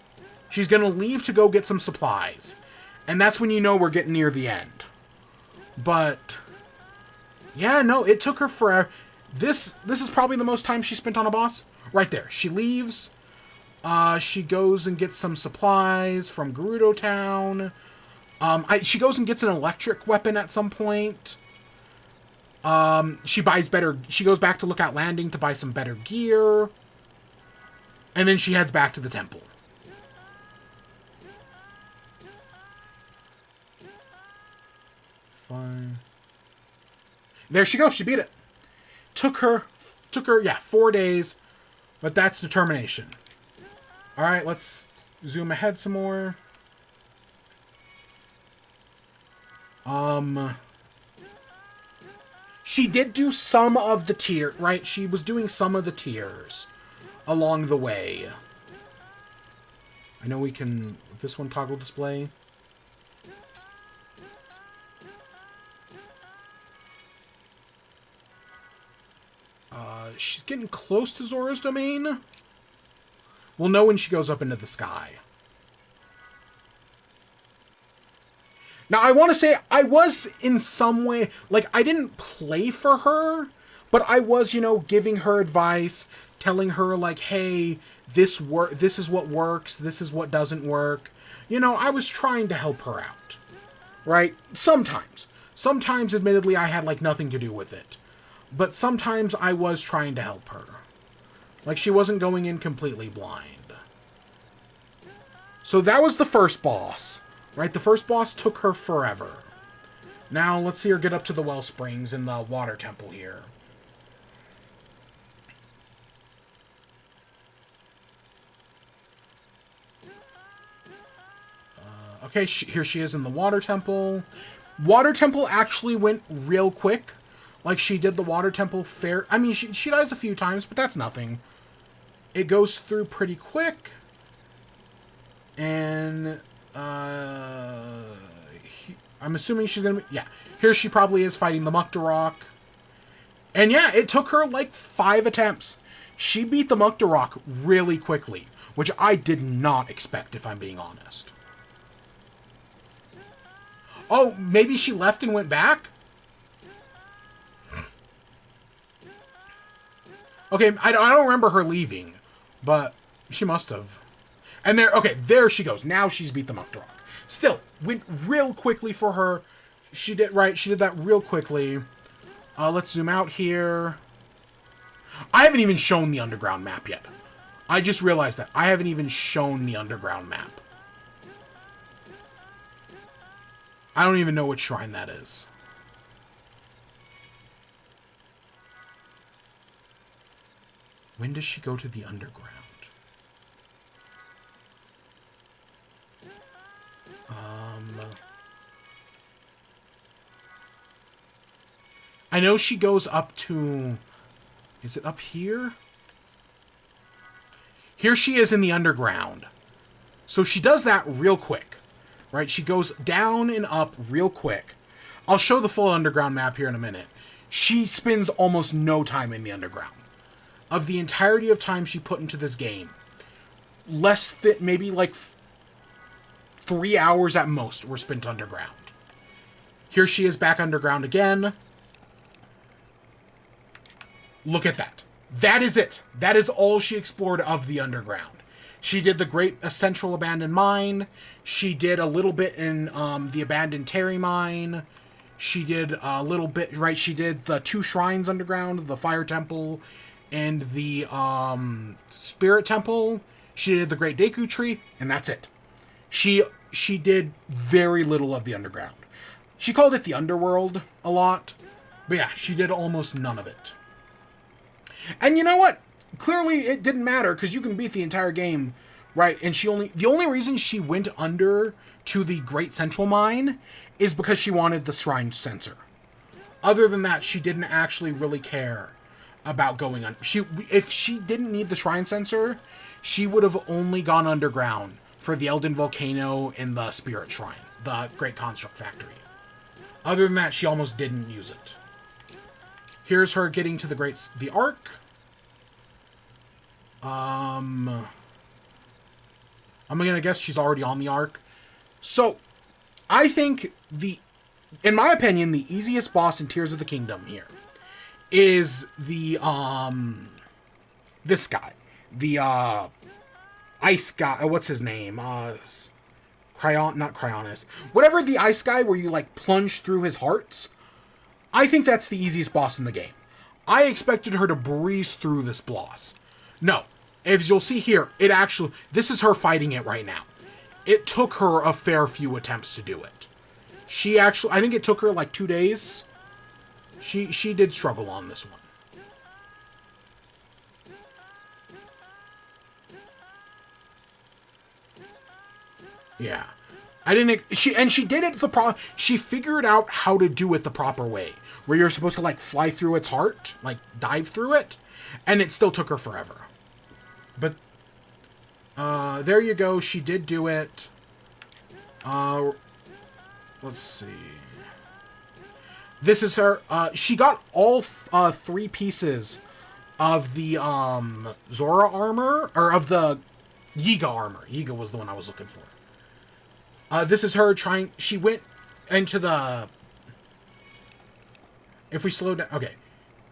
She's going to leave to go get some supplies. And that's when you know we're getting near the end. But... yeah, no, it took her forever. This is probably the most time she spent on a boss. Right there. She leaves. She goes and gets some supplies from Gerudo Town. She goes and gets an electric weapon at some point. She goes back to Lookout Landing to buy some better gear. And then she heads back to the temple. Fine. There she goes. She beat it. Took her, yeah, 4 days. But that's determination. Alright, let's zoom ahead some more. She did do some of the tier, right? She was doing some of the tiers along the way. I know we can... this one toggle display. She's getting close to Zora's domain. We'll know when she goes up into the sky. Now, I want to say, I was in some way, like, I didn't play for her, but I was, you know, giving her advice, telling her, like, hey, this is what works, this is what doesn't work. You know, I was trying to help her out. Right? Sometimes. Sometimes, admittedly, I had, like, nothing to do with it. But sometimes I was trying to help her. Like, she wasn't going in completely blind. So that was the first boss. Right? The first boss took her forever. Now, let's see her get up to the well springs in the water temple here. Okay, here she is in the water temple. Water temple actually went real quick. Like, she did the water temple fair. I mean, she dies a few times, but that's nothing. It goes through pretty quick. And, I'm assuming she's gonna be... Yeah, here she probably is fighting the Muktarok. And yeah, it took her like 5 attempts. She beat the Muktarok really quickly, which I did not expect, if I'm being honest. Oh, maybe she left and went back? Okay, I don't remember her leaving, but she must have. And there she goes. Now she's beat the Muktarok. Still, went real quickly for her. She did that real quickly. Let's zoom out here. I haven't even shown the underground map yet. I just realized that. I haven't even shown the underground map. I don't even know which shrine that is. When does she go to the underground? I know she goes up to... Is it up here? Here she is in the underground. So she does that real quick. Right? She goes down and up real quick. I'll show the full underground map here in a minute. She spends almost no time in the underground. Of the entirety of time she put into this game, less than maybe like 3 hours at most were spent underground. Here she is back underground again. Look at that. That is it. That is all she explored of the underground. She did the Great Central Abandoned Mine. She did a little bit in the Abandoned Terry Mine. She did a little bit, right? She did the 2 shrines underground, the Fire Temple and the Spirit Temple. She did the Great Deku Tree, and that's it. She did very little of the underground. She called it the Underworld a lot, but yeah, she did almost none of it. And you know what? Clearly it didn't matter, because you can beat the entire game, right? And the only reason she went under to the Great Central Mine is because she wanted the Shrine Sensor. Other than that, she didn't actually really care about going on. If she didn't need the Shrine Sensor, she would have only gone underground for the Elden Volcano and the Spirit Shrine, the Great Construct Factory. Other than that, she almost didn't use it. Here's her getting to the Ark. I'm gonna guess she's already on the Ark. So, I think in my opinion, the easiest boss in Tears of the Kingdom here is the, this guy. The, ice guy. What's his name? Not Cryonis. Whatever the ice guy where you, like, plunge through his hearts. I think that's the easiest boss in the game. I expected her to breeze through this boss. No. As you'll see here, this is her fighting it right now. It took her a fair few attempts to do it. I think it took her like 2 days. She did struggle on this one. Yeah. She did it she figured out how to do it the proper way. Where you're supposed to like fly through its heart, like dive through it, and it still took her forever. But there you go, she did do it. Let's see. This is her. She got all 3 pieces of the Zora armor, or of the Yiga armor. Yiga was the one I was looking for. This is her trying. She went into the. If we slow down, okay.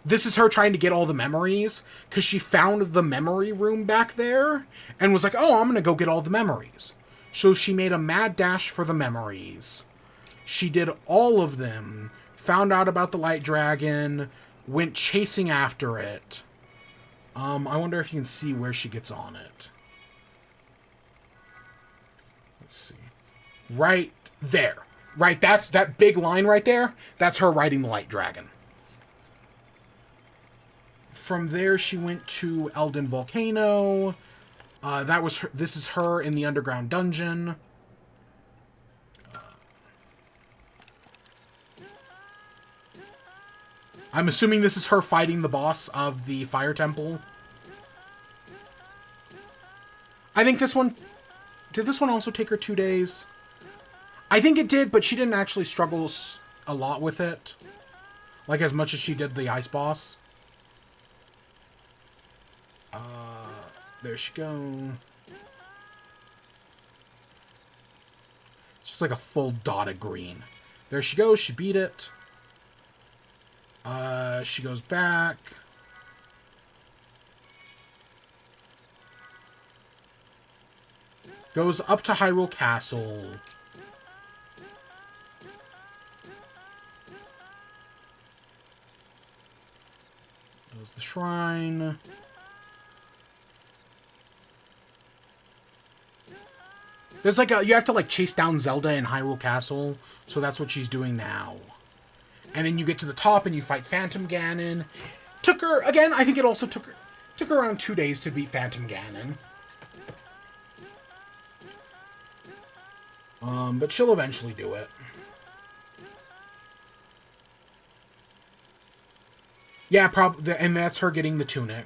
This is her trying to get all the memories, because she found the memory room back there, and was like, oh, I'm gonna go get all the memories. So she made a mad dash for the memories. She did all of them, found out about the light dragon, went chasing after it. I wonder if you can see where she gets on it. Let's see. Right there. Right, that's that big line right there. That's her riding the light dragon. From there, she went to Elden Volcano. That was her, this is her in the underground dungeon. I'm assuming this is her fighting the boss of the Fire Temple. I think this one... Did this one also take her 2 days? I think it did, but she didn't actually struggle a lot with it. Like, as much as she did the ice boss. There she goes. It's just like a full dot of green. There she goes. She beat it. She goes back. Goes up to Hyrule Castle. Goes the shrine. There's like you have to like chase down Zelda in Hyrule Castle, so that's what she's doing now. And then you get to the top and you fight Phantom Ganon. Took her, again, I think it also took her around 2 days to beat Phantom Ganon. But she'll eventually do it. Yeah, probably, and that's her getting the tunic.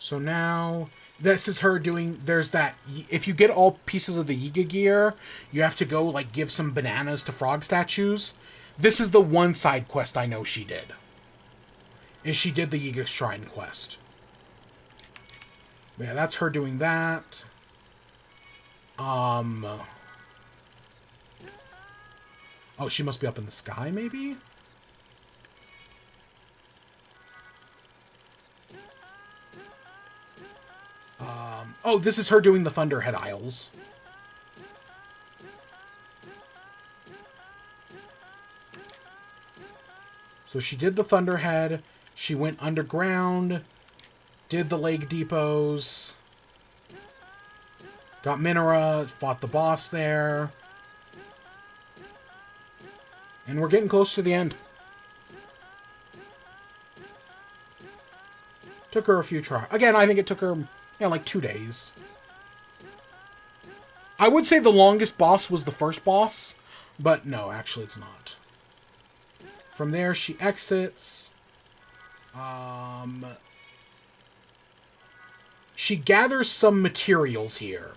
So now, this is her doing, there's that, if you get all pieces of the Yiga gear, you have to go, like, give some bananas to frog statues. This is the one side quest I know she did. Is she did the Yiga Shrine quest. Yeah, that's her doing that. Oh, she must be up in the sky, maybe? Oh, this is her doing the Thunderhead Isles. So she did the Thunderhead. She went underground. Did the Lake Depots. Got Minora. Fought the boss there. And we're getting close to the end. Took her a few tries. Again, I think it took her... Yeah, like 2 days. I would say the longest boss was the first boss, but no, actually it's not. From there, she exits. She gathers some materials here.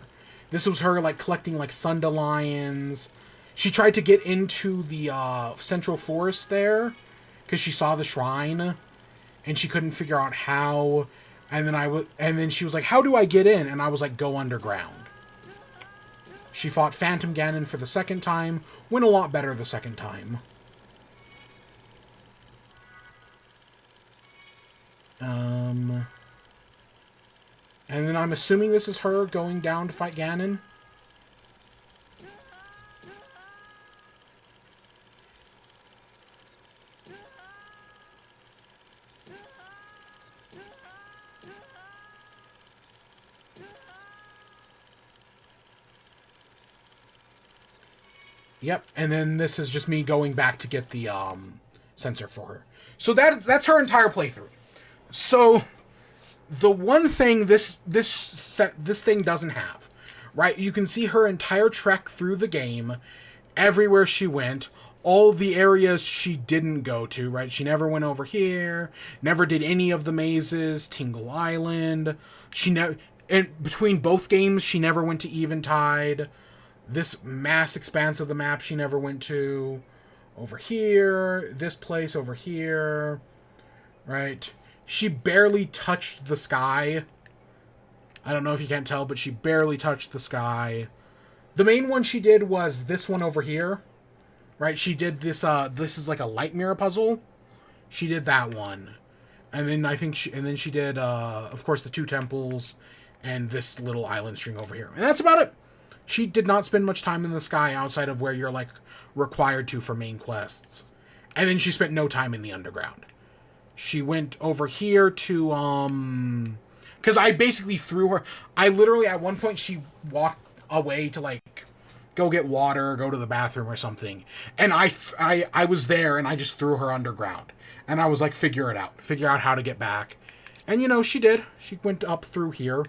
This was her, like, collecting, like, Sundelions. She tried to get into the Central Forest there, because she saw the shrine, and she couldn't figure out how... And then she was like, how do I get in? And I was like, go underground. She fought Phantom Ganon for the second time. Went a lot better the second time. And then I'm assuming this is her going down to fight Ganon. Yep, and then this is just me going back to get the sensor for her. So that's her entire playthrough. So the one thing this thing doesn't have, right? You can see her entire trek through the game, everywhere she went, all the areas she didn't go to, right? She never went over here, never did any of the mazes, Tingle Island. And between both games, she never went to Eventide. This mass expanse of the map she never went to. Over here. This place over here. Right? She barely touched the sky. I don't know if you can't tell, but she barely touched the sky. The main one she did was this one over here. Right? She did this, this is like a light mirror puzzle. She did that one. And then I think she did, of course, the 2 temples and this little island string over here. And that's about it. She did not spend much time in the sky outside of where you're, like, required to for main quests. And then she spent no time in the underground. She went over here to, because I basically threw her... I literally, at one point, she walked away to, like, go get water, go to the bathroom or something. And I was there, and I just threw her underground. And I was like, figure it out. Figure out how to get back. And, you know, she did. She went up through here.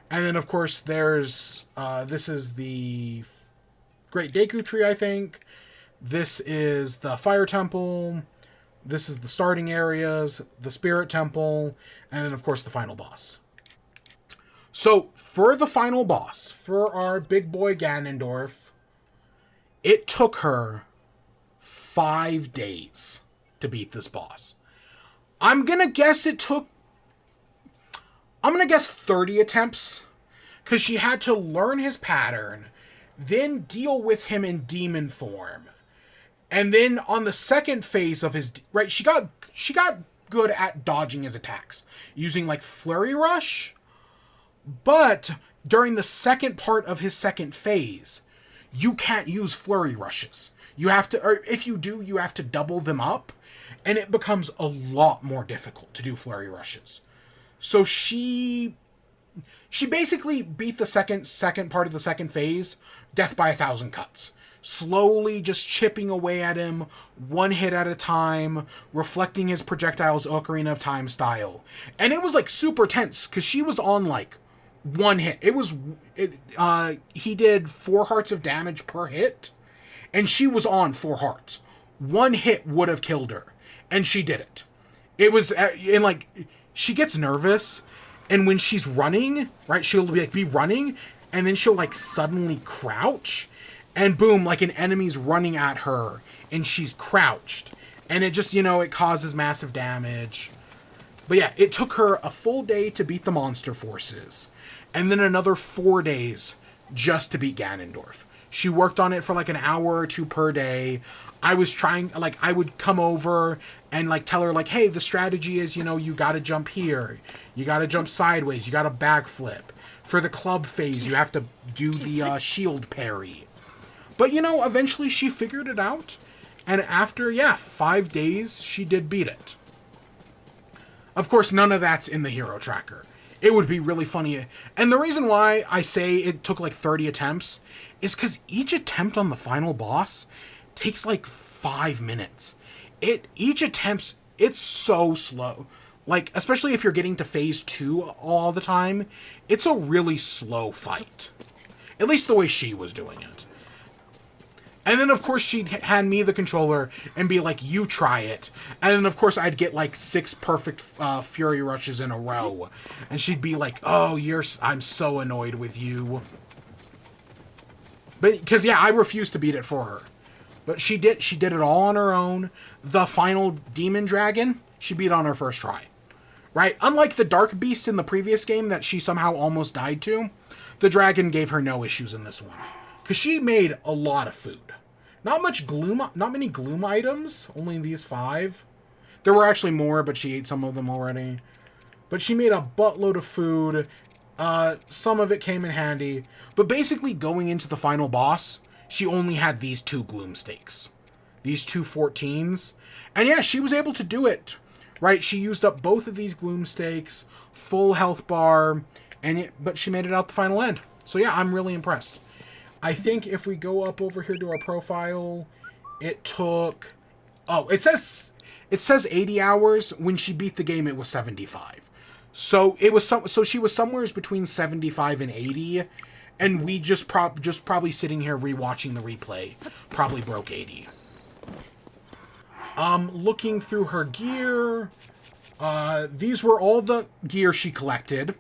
And then, of course, there's... this is the Great Deku Tree, I think. This is the Fire Temple. This is the starting areas, the Spirit Temple, and then, of course, the final boss. So, for the final boss, for our big boy Ganondorf, it took her 5 days to beat this boss. I'm gonna guess 30 attempts, because she had to learn his pattern, then deal with him in demon form. And then on the second phase of his... Right, she got good at dodging his attacks, using, like, Flurry Rush. But during the second part of his second phase, you can't use Flurry Rushes. You have to... Or if you do, you have to double them up. And it becomes a lot more difficult to do Flurry Rushes. So she basically beat the second part of the second phase, death by 1,000 cuts. Slowly just chipping away at him, one hit at a time, reflecting his projectiles Ocarina of Time style. And it was like super tense, because she was on like one hit. He did 4 hearts of damage per hit, and she was on 4 hearts. One hit would have killed her, and she did it. It was, and like, she gets nervous, and when she's running, right, she'll be running, and then she'll like suddenly crouch, and boom, like an enemy's running at her, and she's crouched. And it just, it causes massive damage. But yeah, it took her a full day to beat the monster forces. And then another 4 days just to beat Ganondorf. She worked on it for like an hour or 2 per day. I was trying, like, I would come over and like tell her like, hey, the strategy is, you gotta jump here. You gotta jump sideways. You gotta backflip. For the club phase, you have to do the shield parry. But, eventually she figured it out. And after, 5 days, she did beat it. Of course, none of that's in the hero tracker. It would be really funny. And the reason why I say it took like 30 attempts is because each attempt on the final boss takes like 5 minutes. Each attempt, it's so slow. Like, especially if you're getting to phase 2 all the time, it's a really slow fight. At least the way she was doing it. And then, of course, she'd hand me the controller and be like, you try it. And then, of course, I'd get, like, 6 perfect Fury Rushes in a row. And she'd be like, oh, I'm so annoyed with you. But, because, I refused to beat it for her. But she did it all on her own. The final Demon Dragon, she beat on her first try. Right? Unlike the Dark Beast in the previous game that she somehow almost died to, the dragon gave her no issues in this one. Because she made a lot of food. Not many gloom items, only these 5. There were actually more, but she ate some of them already. But she made a buttload of food. Some of it came in handy. But basically, going into the final boss, she only had these 2 gloom stakes. These 2 14s. And she was able to do it. Right? She used up both of these gloom stakes, full health bar, but she made it out the final end. So I'm really impressed. I think if we go up over here to our profile, it took... Oh, it says 80 hours. When she beat the game, it was 75. So it was so she was somewhere between 75 and 80, and we just probably sitting here rewatching the replay probably broke 80. Looking through her gear, these were all the gear she collected.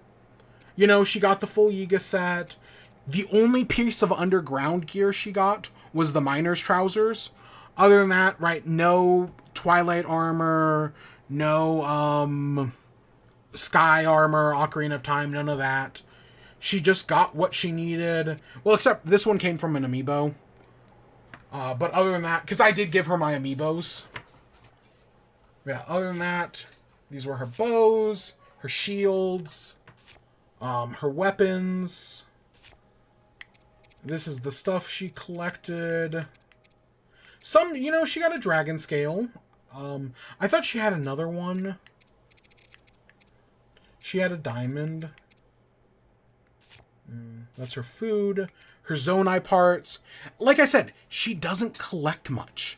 She got the full Yiga set. The only piece of underground gear she got was the miner's trousers. Other than that, right, no Twilight armor, no Sky armor, Ocarina of Time, none of that. She just got what she needed. Well, except this one came from an amiibo. But other than that, because I did give her my amiibos. Other than that, these were her bows, her shields, her weapons. This is the stuff she collected. Some, she got a dragon scale. I thought she had another one. She had a diamond. That's her food. her Zonai parts. Like I said, she doesn't collect much.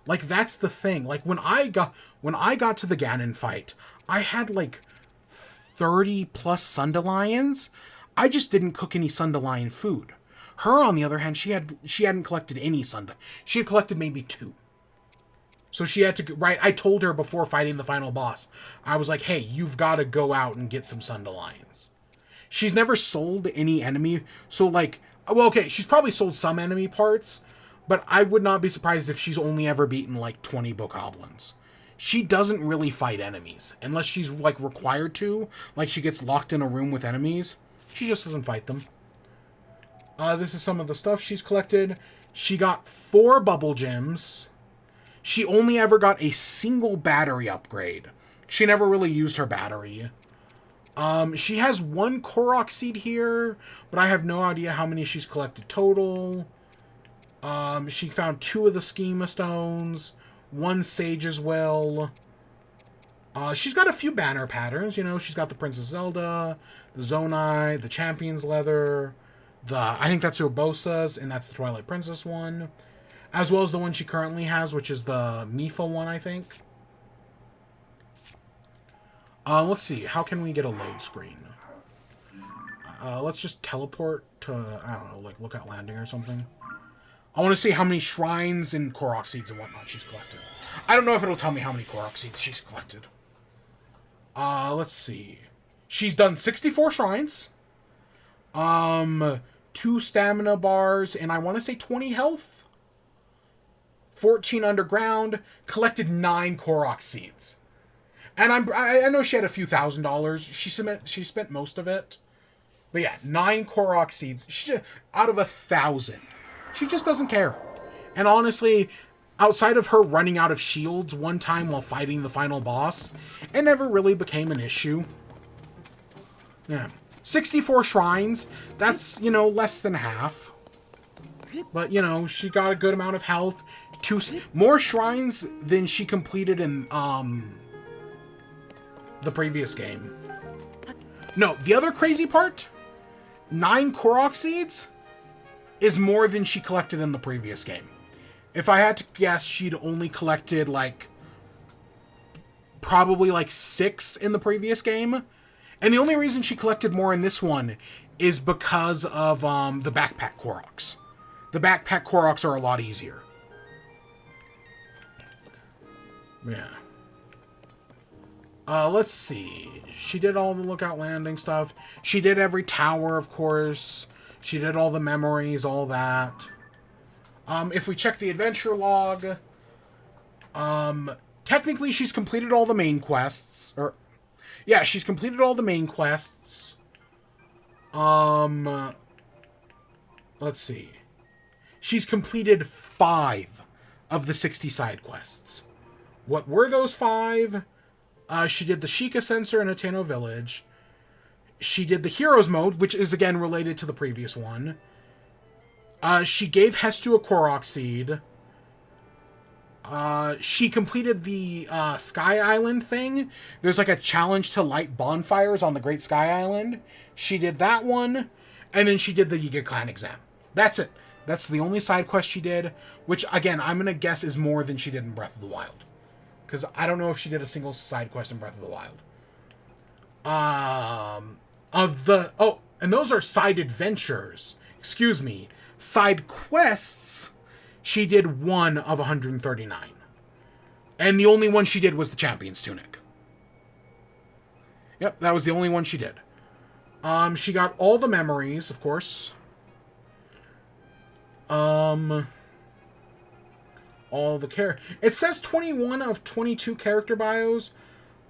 Like, that's the thing. Like, when I got to the Ganon fight, I had like 30 plus Sundelions. I just didn't cook any Sundelion food. Her, on the other hand, she hadn't collected any Sunda. She had collected maybe 2. So she had to, right, I told her before fighting the final boss, I was like, hey, you've got to go out and get some Sundelions. She's never sold any enemy, so like, well, okay, she's probably sold some enemy parts, but I would not be surprised if she's only ever beaten like 20 bokoblins. She doesn't really fight enemies, unless she's like required to, like she gets locked in a room with enemies. She just doesn't fight them. This is some of the stuff she's collected. She got 4 bubble gems. She only ever got a single battery upgrade. She never really used her battery. She has 1 Korok seed here, but I have no idea how many she's collected total. She found 2 of the Schema Stones, 1 Sage's Well. She's got a few banner patterns, you know. She's got the Princess Zelda, the Zonai, the Champion's Leather, I think that's Urbosa's, and that's the Twilight Princess one. As well as the one she currently has, which is the Mifa one, I think. Let's see. How can we get a load screen? Let's just teleport to, I don't know, like Lookout Landing or something. I want to see how many shrines and Korok seeds and whatnot she's collected. I don't know if it'll tell me how many Korok seeds she's collected. Let's see. She's done 64 shrines. 2 stamina bars, and I want to say 20 health. 14 underground. Collected 9 Korok seeds. And I know she had a few $1,000s. She spent most of it. But yeah, 9 Korok seeds. Out of 1,000. She just doesn't care. And honestly, outside of her running out of shields one time while fighting the final boss, it never really became an issue. Yeah. 64 shrines. That's, you know, less than half. But, you know, she got a good amount of health. 2 more shrines than she completed in, the previous game. No, the other crazy part, 9 Korok seeds is more than she collected in the previous game. If I had to guess, she'd only collected, like, probably, like, 6 in the previous game. And the only reason she collected more in this one is because of, the backpack Koroks. The backpack Koroks are a lot easier. Yeah. Let's see. She did all the Lookout Landing stuff. She did every tower, of course. She did all the memories, all that. If we check the adventure log, technically she's completed all the main quests. Yeah, she's completed all the main quests. Let's see. She's completed 5 of the 60 side quests. What were those 5? She did the Sheikah sensor in Ateno Village. She did the Heroes mode, which is again related to the previous one. She gave Hestu a Korok seed. She completed the Sky Island thing. There's like a challenge to light bonfires on the Great Sky Island. She did that one. And then she did the Yiga Clan exam. That's it. That's the only side quest she did. Which, again, I'm going to guess is more than she did in Breath of the Wild. Because I don't know if she did a single side quest in Breath of the Wild. And those are side adventures. Excuse me. Side quests, she did 1 of 139. And the only one she did was the Champion's Tunic. Yep, that was the only one she did. She got all the memories, of course. All the it says 21 of 22 character bios.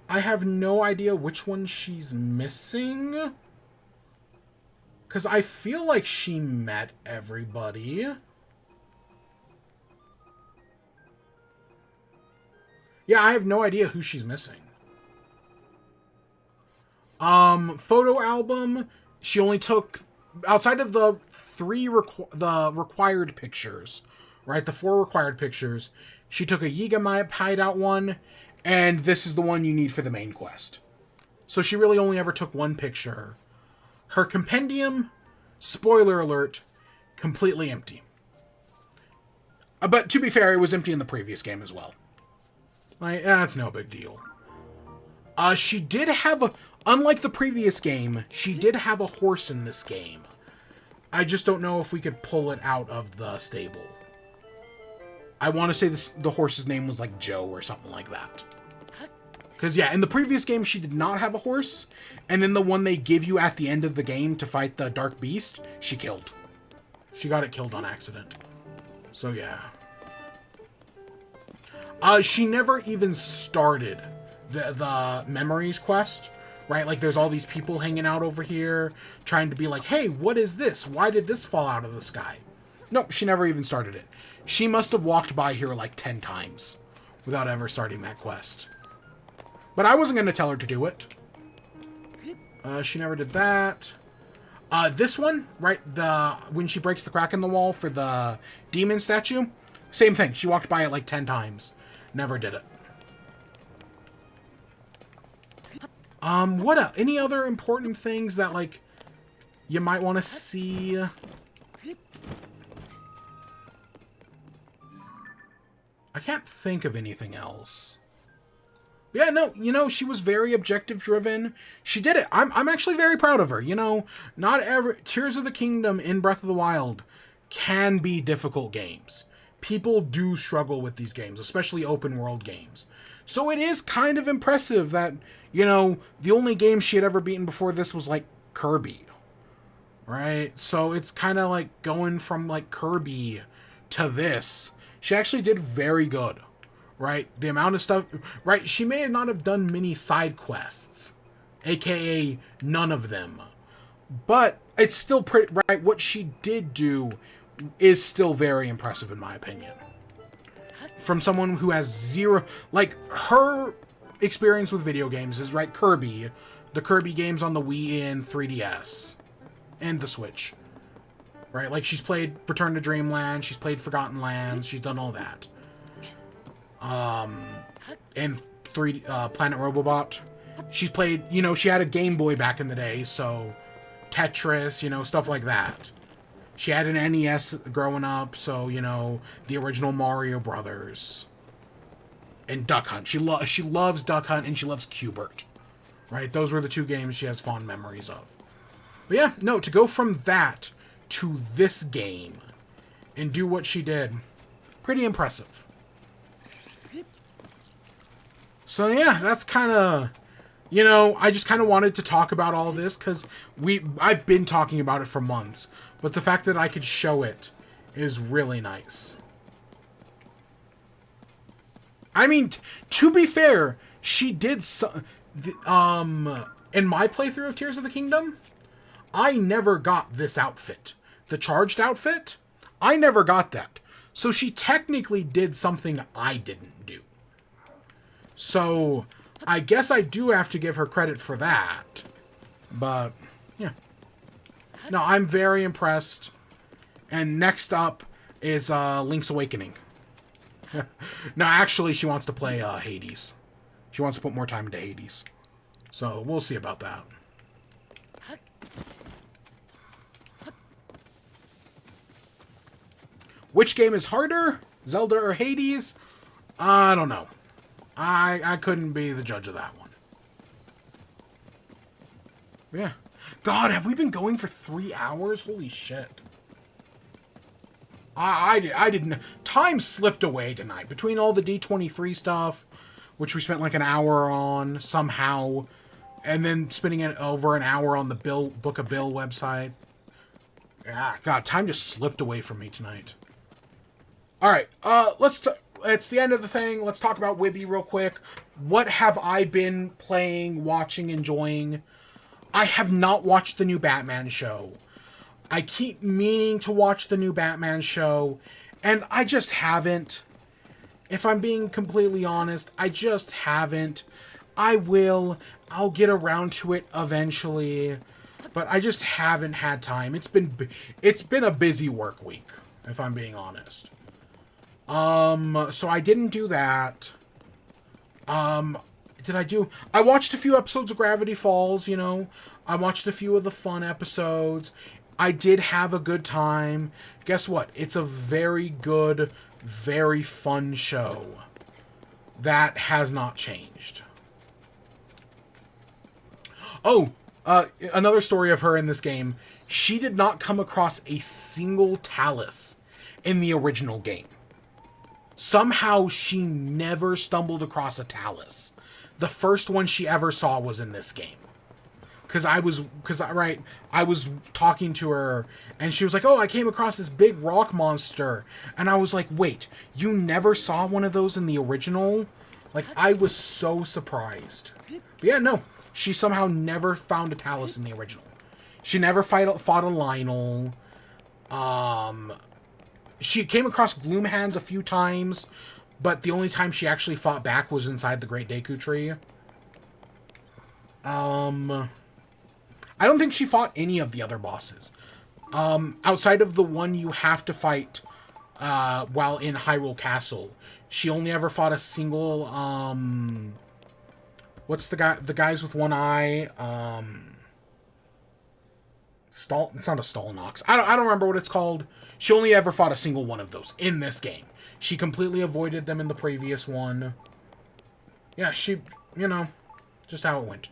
I have no idea which one she's missing. Because I feel like she met everybody. Yeah, I have no idea who she's missing. Photo album. She only took, outside of the 3 required pictures, right? The 4 required pictures. She took a Yiga Map hideout one, and this is the one you need for the main quest. So she really only ever took 1 picture. Her compendium, spoiler alert, Completely empty. But to be fair, it was empty in the previous game as well. Like, that's no big deal. She did have a... Unlike the previous game, she did have a horse in this game. I just don't know if we could pull it out of the stable. I want to say the horse's name was like Joe or something like that. Because, yeah, in the previous game, she did not have a horse. And then the one they give you at the end of the game to fight the Dark Beast, she killed. She got it killed on accident. So, yeah. She never even started the Memories quest, right? Like, there's all these people hanging out over here trying to be like, hey, what is this? Why did this fall out of the sky? Nope, she never even started it. She must have walked by here like 10 times without ever starting that quest. But I wasn't going to tell her to do it. She never did that. This one, right, when she breaks the crack in the wall for the demon statue, same thing. She walked by it like 10 times. Never did it. Any other important things that, like, you might want to see? I can't think of anything else. Yeah, no, you know, she was very objective driven. She did it. I'm actually very proud of her. You know, not every Tears of the Kingdom in Breath of the Wild can be difficult games. People do struggle with these games, especially open world games. So it is kind of impressive that, you know, the only game she had ever beaten before this was like Kirby. Right? So it's kind of like going from like Kirby to this. She actually did very good. Right? The amount of stuff... Right? She may not have done many side quests. AKA none of them. But it's still pretty... Right? What she did do is still very impressive in my opinion. From someone who has zero... Like, her experience with video games is, right, Kirby. The Kirby games on the Wii and 3DS. And the Switch. Right? Like, she's played Return to Dreamland. She's played Forgotten Lands. She's done all that. And Planet Robobot. She's played, you know, she had a Game Boy back in the day, so Tetris, you know, stuff like that. She had an NES growing up, so, you know, the original Mario Brothers. And Duck Hunt. She loves Duck Hunt and she loves Q*bert. Right? Those were the two games she has fond memories of. But yeah, no, to go from that to this game and do what she did, pretty impressive. So yeah, that's kind of, you know, I just kind of wanted to talk about all this because I've been talking about it for months, but the fact that I could show it is really nice. I mean, to be fair, she did in my playthrough of Tears of the Kingdom, I never got this outfit. The charged outfit, I never got that. So she technically did something I didn't do. So, I guess I do have to give her credit for that. But, yeah. No, I'm very impressed. And next up is Link's Awakening. No, actually, she wants to play Hades. She wants to put more time into Hades. So, we'll see about that. Which game is harder? Zelda or Hades? I don't know. I couldn't be the judge of that one. Yeah. God, have we been going for 3 hours? Holy shit. I didn't... Time slipped away tonight. Between all the D23 stuff, which we spent like an hour on, somehow, and then spending it over an hour on the Book of Bill website. Yeah, God, time just slipped away from me tonight. Alright, it's the end of the thing. Let's talk about WIBE real quick. What have I been playing, watching, enjoying? I have not watched the new Batman show. I keep meaning to watch the new Batman show, and I just haven't. If I'm being completely honest, I just haven't. I will. I'll get around to it eventually, but I just haven't had time. It's been a busy work week, if I'm being honest. So I didn't do that. I watched a few episodes of Gravity Falls, you know. I watched a few of the fun episodes. I did have a good time. Guess what? It's a very good, very fun show. That has not changed. Oh, another story of her in this game. She did not come across a single Talus in the original game. Somehow she never stumbled across a Talus. The first one she ever saw was in this game. I was talking to her, and she was like, oh, I came across this big rock monster. And I was like, wait, you never saw one of those in the original? Like, I was so surprised. But yeah, no, she somehow never found a Talus in the original. She never fought a Lionel. She came across Gloomhands a few times, but the only time she actually fought back was inside the Great Deku Tree. I don't think she fought any of the other bosses. Outside of the one you have to fight while in Hyrule Castle. She only ever fought a single, what's the guys with one eye? It's not a Stalnox. I don't remember what it's called. She only ever fought a single one of those in this game. She completely avoided them in the previous one. Yeah, she, just how it went.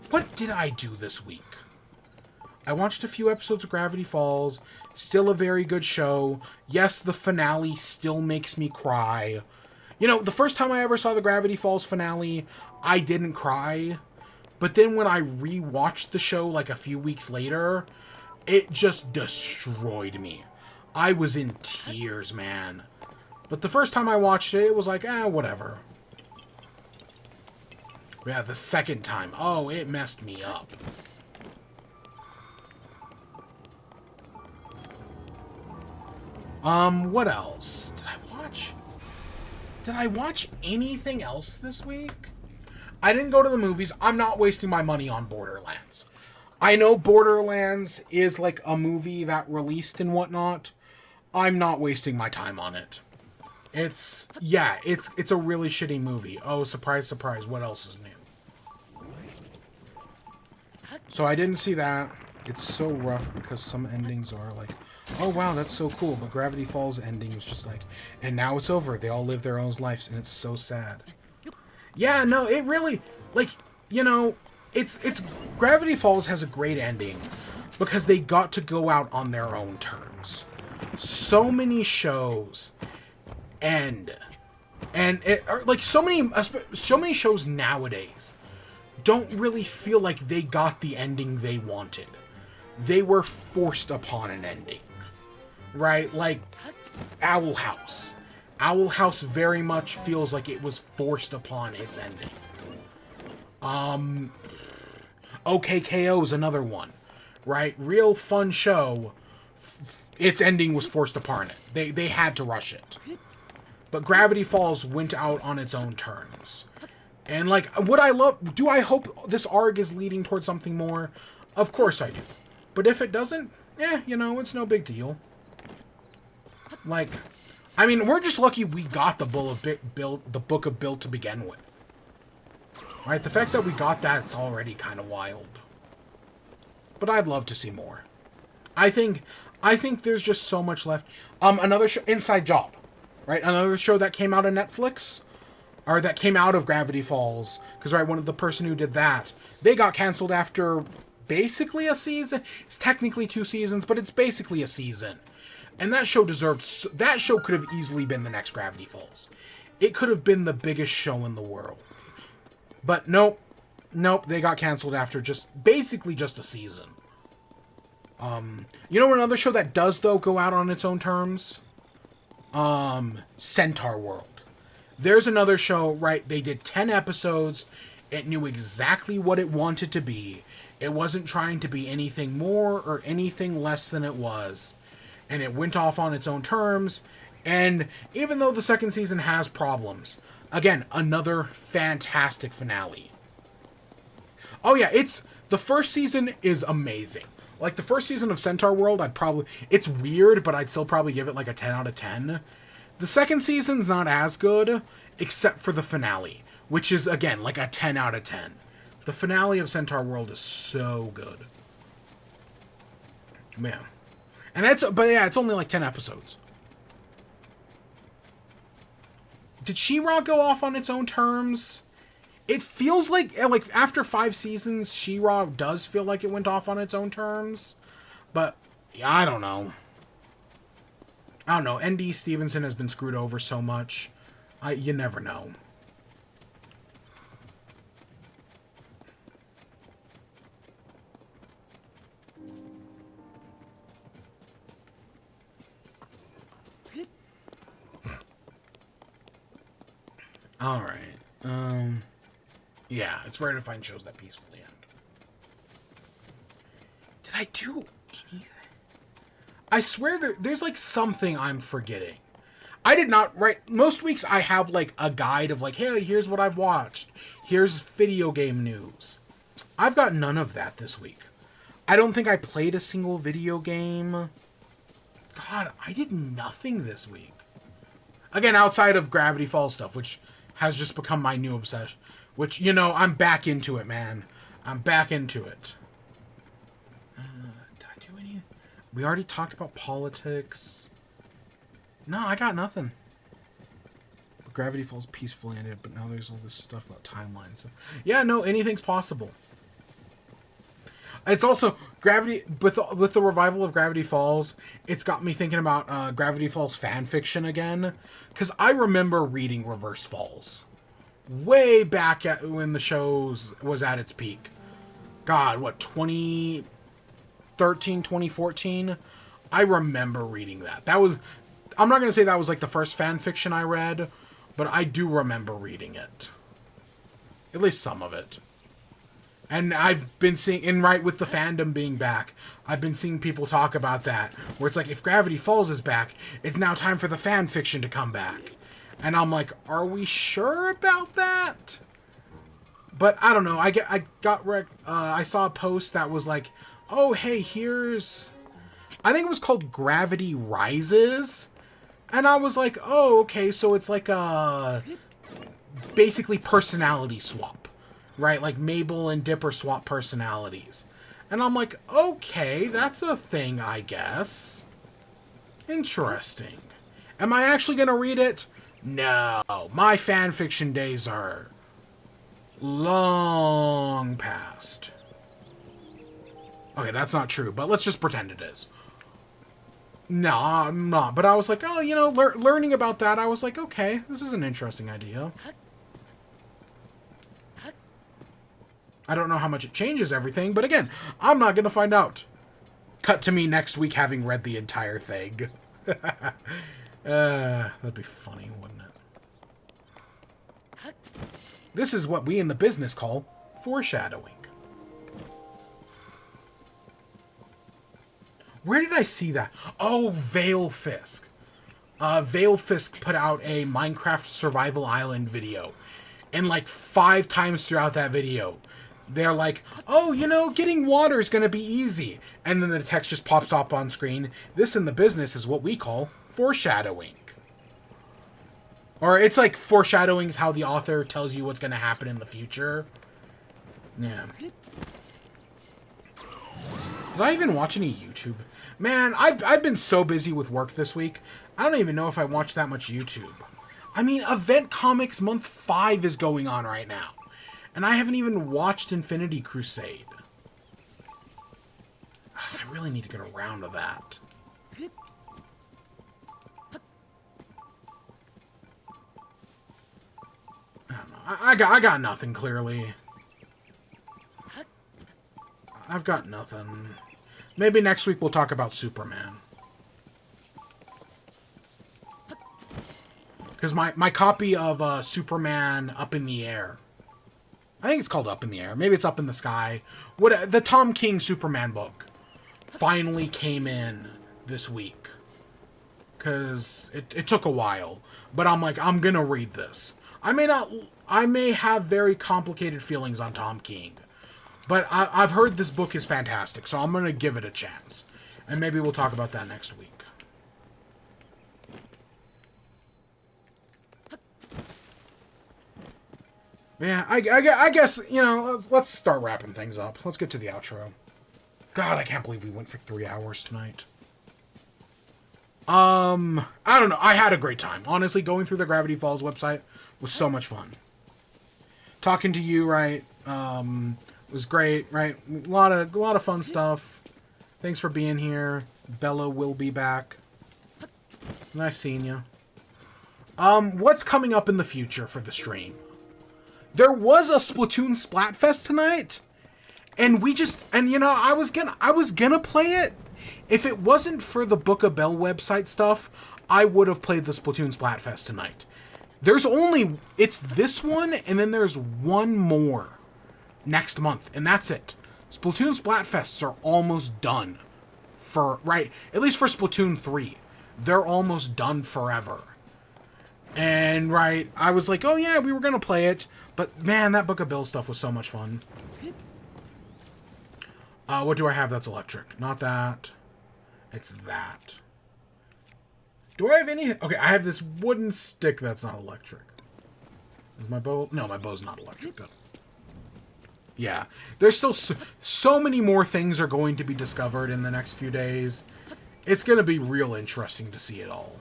What did I do this week? I watched a few episodes of Gravity Falls. Still a very good show. Yes, the finale still makes me cry. The first time I ever saw the Gravity Falls finale, I didn't cry. But then when I rewatched the show like a few weeks later, it just destroyed me. I was in tears, man. But the first time I watched it, it was like, whatever. Yeah, the second time, oh, it messed me up. What else did I watch? Did I watch anything else this week? I didn't go to the movies. I'm not wasting my money on Borderlands. I know Borderlands is like a movie that released and whatnot. I'm not wasting my time on it. It's a really shitty movie. Oh, surprise, surprise, what else is new? So I didn't see that. It's so rough because some endings are like, oh wow, that's so cool. But Gravity Falls ending was just like, and now it's over. They all live their own lives, and it's so sad. Yeah, no, it really, it's Gravity Falls has a great ending because they got to go out on their own terms. So many shows end, so many shows nowadays don't really feel like they got the ending they wanted. They were forced upon an ending, right? Like Owl House. Owl House very much feels like it was forced upon its ending. OKKO is another one, right? Real fun show. Its ending was forced upon it. They had to rush it. But Gravity Falls went out on its own terms. And do I hope this arc is leading towards something more? Of course I do. But if it doesn't, it's no big deal. We're just lucky we got the Book of Bill to begin with. Right? The fact that we got that's already kind of wild. But I'd love to see more. I think there's just so much left. Another show, Inside Job, right? Another show that came out of Netflix, or that came out of Gravity Falls, because one of the person who did that, they got canceled after basically a season. It's technically 2 seasons, but it's basically a season. And that show could have easily been the next Gravity Falls. It could have been the biggest show in the world. But nope, they got canceled after basically just a season. Another show that does, though, go out on its own terms? Centaur World. There's another show, right? They did 10 episodes. It knew exactly what it wanted to be. It wasn't trying to be anything more or anything less than it was. And it went off on its own terms. And even though the second season has problems, again, another fantastic finale. Oh yeah, the first season is amazing. Like, the first season of Centaur World, it's weird, but I'd still probably give it like a 10 out of 10. The second season's not as good, except for the finale, which is, again, like a 10 out of 10. The finale of Centaur World is so good. Yeah. And that's, but yeah, it's only like 10 episodes. Did She-Ra go off on its own terms? It feels like after 5 seasons, She-Ra does feel like it went off on its own terms. But, yeah, I don't know. N.D. Stevenson has been screwed over so much. You never know. Alright. Yeah, it's rare to find shows that peacefully end. Did I do anything? I swear there's like something I'm forgetting. I did not write... Most weeks I have like a guide of like, hey, here's what I've watched. Here's video game news. I've got none of that this week. I don't think I played a single video game. God, I did nothing this week. Again, outside of Gravity Falls stuff, which has just become my new obsession. Which, you know, I'm back into it, man. I'm back into it. Did I do any... We already talked about politics. No, I got nothing. Gravity Falls peacefully ended, but now there's all this stuff about timelines. So, yeah, no, anything's possible. It's also Gravity with the revival of Gravity Falls. It's got me thinking about Gravity Falls fan fiction again, because I remember reading Reverse Falls way back when the show was at its peak. God, what 2013, 2014? I remember reading that. That was. I'm not gonna say that was like the first fan fiction I read, but I do remember reading it. At least some of it. And I've been seeing, and right with the fandom being back, I've been seeing people talk about that, where it's like, if Gravity Falls is back, it's now time for the fan fiction to come back. And I'm like, are we sure about that? But I don't know. I saw a post that was like, oh, hey, here's, I think it was called Gravity Rises. And I was like, oh, okay, so it's like a basically personality swap. Right, like Mabel and Dipper swap personalities. And I'm like, okay, that's a thing, I guess. Interesting. Am I actually going to read it? No. My fanfiction days are long past. Okay, that's not true, but let's just pretend it is. No, I'm not. But I was like, oh, you know, learning about that, I was like, okay, this is an interesting idea. I don't know how much it changes everything, but again, I'm not going to find out. Cut to me next week having read the entire thing. That'd be funny, wouldn't it? This is what we in the business call foreshadowing. Where did I see that? Oh, Veil Fisk. Veil Fisk put out a Minecraft Survival Island video. And like 5 times throughout that video, they're like, oh, you know, getting water is going to be easy. And then the text just pops up on screen. This in the business is what we call foreshadowing. Or it's like foreshadowing is how the author tells you what's going to happen in the future. Yeah. Did I even watch any YouTube? Man, I've been so busy with work this week. I don't even know if I watched that much YouTube. I mean, Event Comics Month 5 is going on right now. And I haven't even watched Infinity Crusade. I really need to get around to that. I don't know. I got nothing, clearly. I've got nothing. Maybe next week we'll talk about Superman. Because my copy of Superman Up in the Air, I think it's called Up in the Air. Maybe it's Up in the Sky. The Tom King Superman book finally came in this week. Because it took a while. But I'm like, I'm going to read this. I may have very complicated feelings on Tom King. But I've heard this book is fantastic. So I'm going to give it a chance. And maybe we'll talk about that next week. Yeah, I guess, you know, let's start wrapping things up. Let's get to the outro. God, I can't believe we went for 3 hours tonight. I don't know. I had a great time. Honestly, going through the Gravity Falls website was so much fun. Talking to you, right, was great, right? A lot of fun stuff. Thanks for being here. Bella will be back. Nice seeing you. What's coming up in the future for the stream? There was a Splatoon Splatfest tonight, and you know, I was gonna play it. If it wasn't for the Book of Bell website stuff, I would have played the Splatoon Splatfest tonight. It's this one, and then there's one more next month, and that's it. Splatoon Splatfests are almost done at least for Splatoon 3. They're almost done forever. And, right, I was like, oh yeah, we were gonna play it, but man, that Book of Bell stuff was so much fun. What do I have that's electric? Not that. It's that. Do I have any? Okay, I have this wooden stick that's not electric. Is my bow? No, my bow's not electric. Good. Yeah, there's still so many more things are going to be discovered in the next few days. It's going to be real interesting to see it all.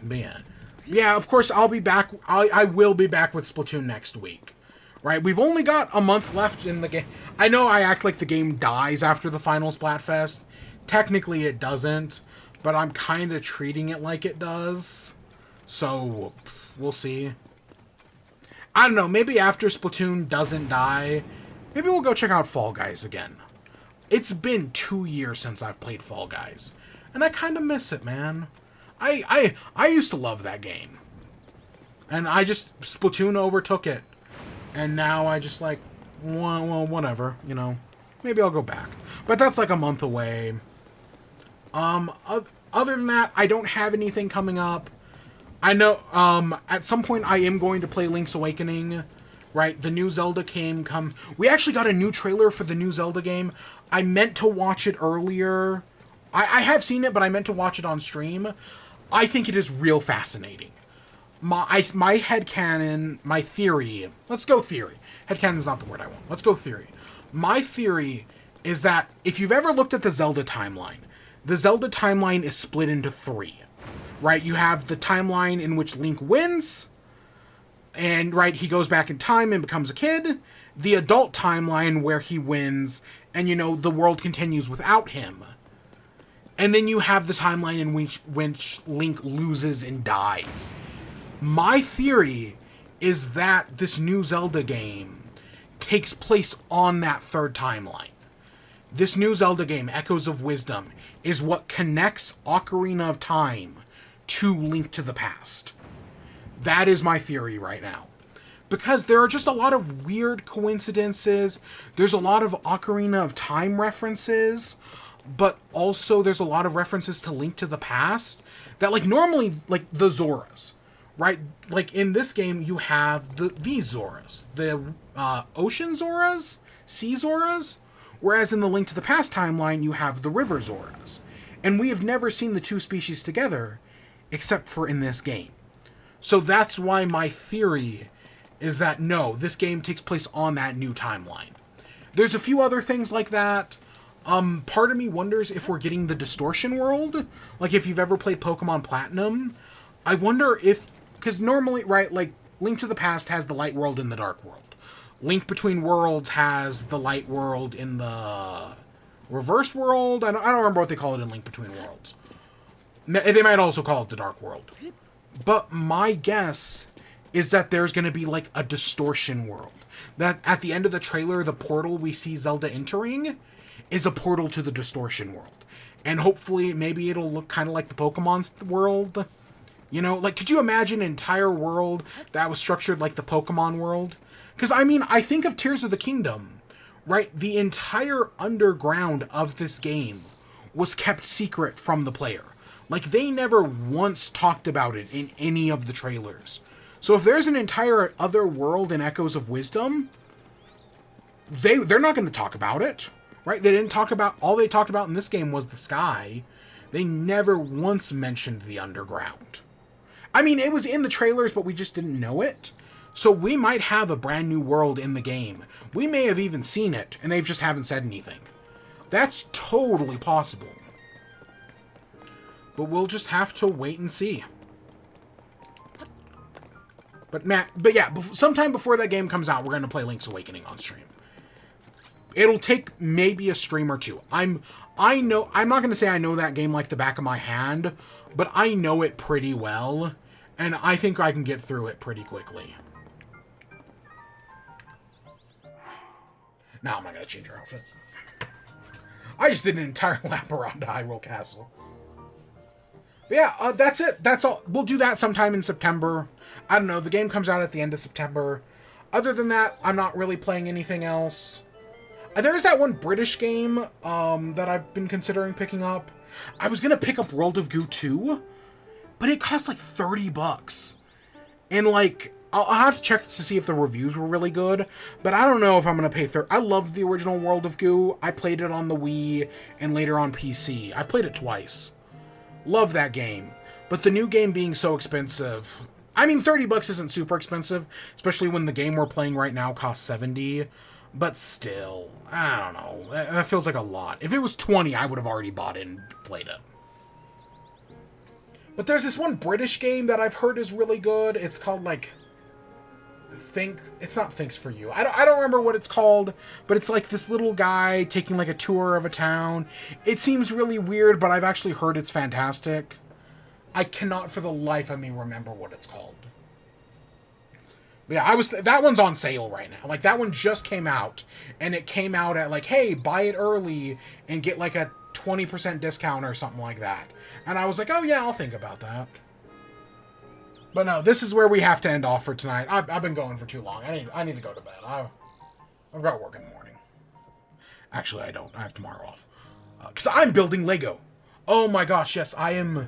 But yeah, of course, I'll be back. I will be back with Splatoon next week. Right, we've only got a month left in the game. I know I act like the game dies after the final Splatfest. Technically, it doesn't, but I'm kind of treating it like it does. So, we'll see. I don't know, maybe after Splatoon doesn't die, maybe we'll go check out Fall Guys again. It's been 2 years since I've played Fall Guys, and I kind of miss it, man. I used to love that game. And Splatoon overtook it. And now I just like, well, whatever, you know. Maybe I'll go back. But that's like a month away. Other than that, I don't have anything coming up. I know, at some point I am going to play Link's Awakening. Right, the new Zelda game we actually got a new trailer for the new Zelda game. I meant to watch it earlier. I have seen it, but I meant to watch it on stream. I think it is real fascinating. My headcanon, my theory, let's go theory. Headcanon is not the word I want. Let's go theory. My theory is that if you've ever looked at the Zelda timeline is split into 3. Right, you have the timeline in which Link wins, and right, he goes back in time and becomes a kid. The adult timeline where he wins, and you know, the world continues without him. And then you have the timeline in which Link loses and dies. My theory is that this new Zelda game takes place on that third timeline. This new Zelda game, Echoes of Wisdom, is what connects Ocarina of Time to Link to the Past. That is my theory right now. Because there are just a lot of weird coincidences. There's a lot of Ocarina of Time references, but also there's a lot of references to Link to the Past that, like, normally, like, the Zoras, right? Like, in this game, you have these Zoras. The Ocean Zoras? Sea Zoras? Whereas in the Link to the Past timeline, you have the River Zoras. And we have never seen the two species together, except for in this game. So that's why my theory is that, no, this game takes place on that new timeline. There's a few other things like that. Part of me wonders if we're getting the Distortion World. Like, if you've ever played Pokemon Platinum, I wonder if... Because normally, right, like, Link to the Past has the Light World and the Dark World. Link Between Worlds has the Light World in the Reverse World. I don't remember what they call it in Link Between Worlds. They might also call it the Dark World. But my guess is that there's going to be, like, a Distortion World. That at the end of the trailer, the portal we see Zelda entering is a portal to the Distortion World. And hopefully, maybe it'll look kind of like the Pokemon's world. You know, like, could you imagine an entire world that was structured like the Pokemon world? Because, I mean, I think of Tears of the Kingdom, right? The entire underground of this game was kept secret from the player. Like, they never once talked about it in any of the trailers. So if there's an entire other world in Echoes of Wisdom, they're not going to talk about it, right? They didn't talk about... All they talked about in this game was the sky. They never once mentioned the underground. I mean, it was in the trailers, but we just didn't know it. So we might have a brand new world in the game. We may have even seen it, and they just haven't said anything. That's totally possible. But we'll just have to wait and see. But yeah, sometime before that game comes out, we're going to play Link's Awakening on stream. It'll take maybe a stream or two. I'm not going to say I know that game like the back of my hand, but I know it pretty well, and I think I can get through it pretty quickly. No, I'm not going to change your outfit. I just did an entire lap around Hyrule Castle. But yeah, that's it. That's all. We'll do that sometime in September. I don't know. The game comes out at the end of September. Other than that, I'm not really playing anything else. There's that one British game that I've been considering picking up. I was going to pick up World of Goo 2, but it cost like $30. And like, I'll have to check to see if the reviews were really good, but I don't know if I'm going to pay I loved the original World of Goo. I played it on the Wii and later on PC. I've played it twice. Love that game. But the new game being so expensive, I mean, $30 isn't super expensive, especially when the game we're playing right now costs $70. But still, I don't know. That feels like a lot. If it was $20, I would have already bought it and played it. But there's this one British game that I've heard is really good. It's called, like, it's not Thanks For You. I don't remember what it's called, but it's like this little guy taking, like, a tour of a town. It seems really weird, but I've actually heard it's fantastic. I cannot for the life of me remember what it's called. Yeah, that one's on sale right now. Like, that one just came out, and it came out at, like, hey, buy it early and get, like, a 20% discount or something like that. And I was like, oh, yeah, I'll think about that. But no, this is where we have to end off for tonight. I've been going for too long. I need to go to bed. I've got work in the morning. Actually, I don't. I have tomorrow off. Because I'm building Lego. Oh, my gosh, yes, I am.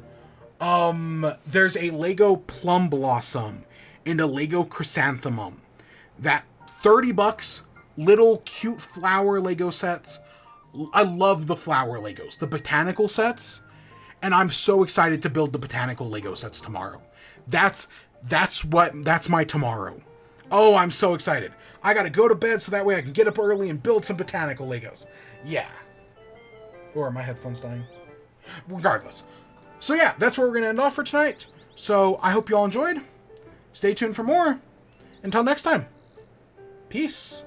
There's a Lego Plum Blossom and a Lego Chrysanthemum. That $30, little cute flower Lego sets. I love the flower Legos, the botanical sets, and I'm so excited to build the botanical Lego sets tomorrow. That's my tomorrow. Oh, I'm so excited. I gotta go to bed so that way I can get up early and build some botanical Legos. Yeah. Or are my headphones dying? Regardless. So yeah, that's where we're gonna end off for tonight. So I hope you all enjoyed. Stay tuned for more. Until next time. Peace.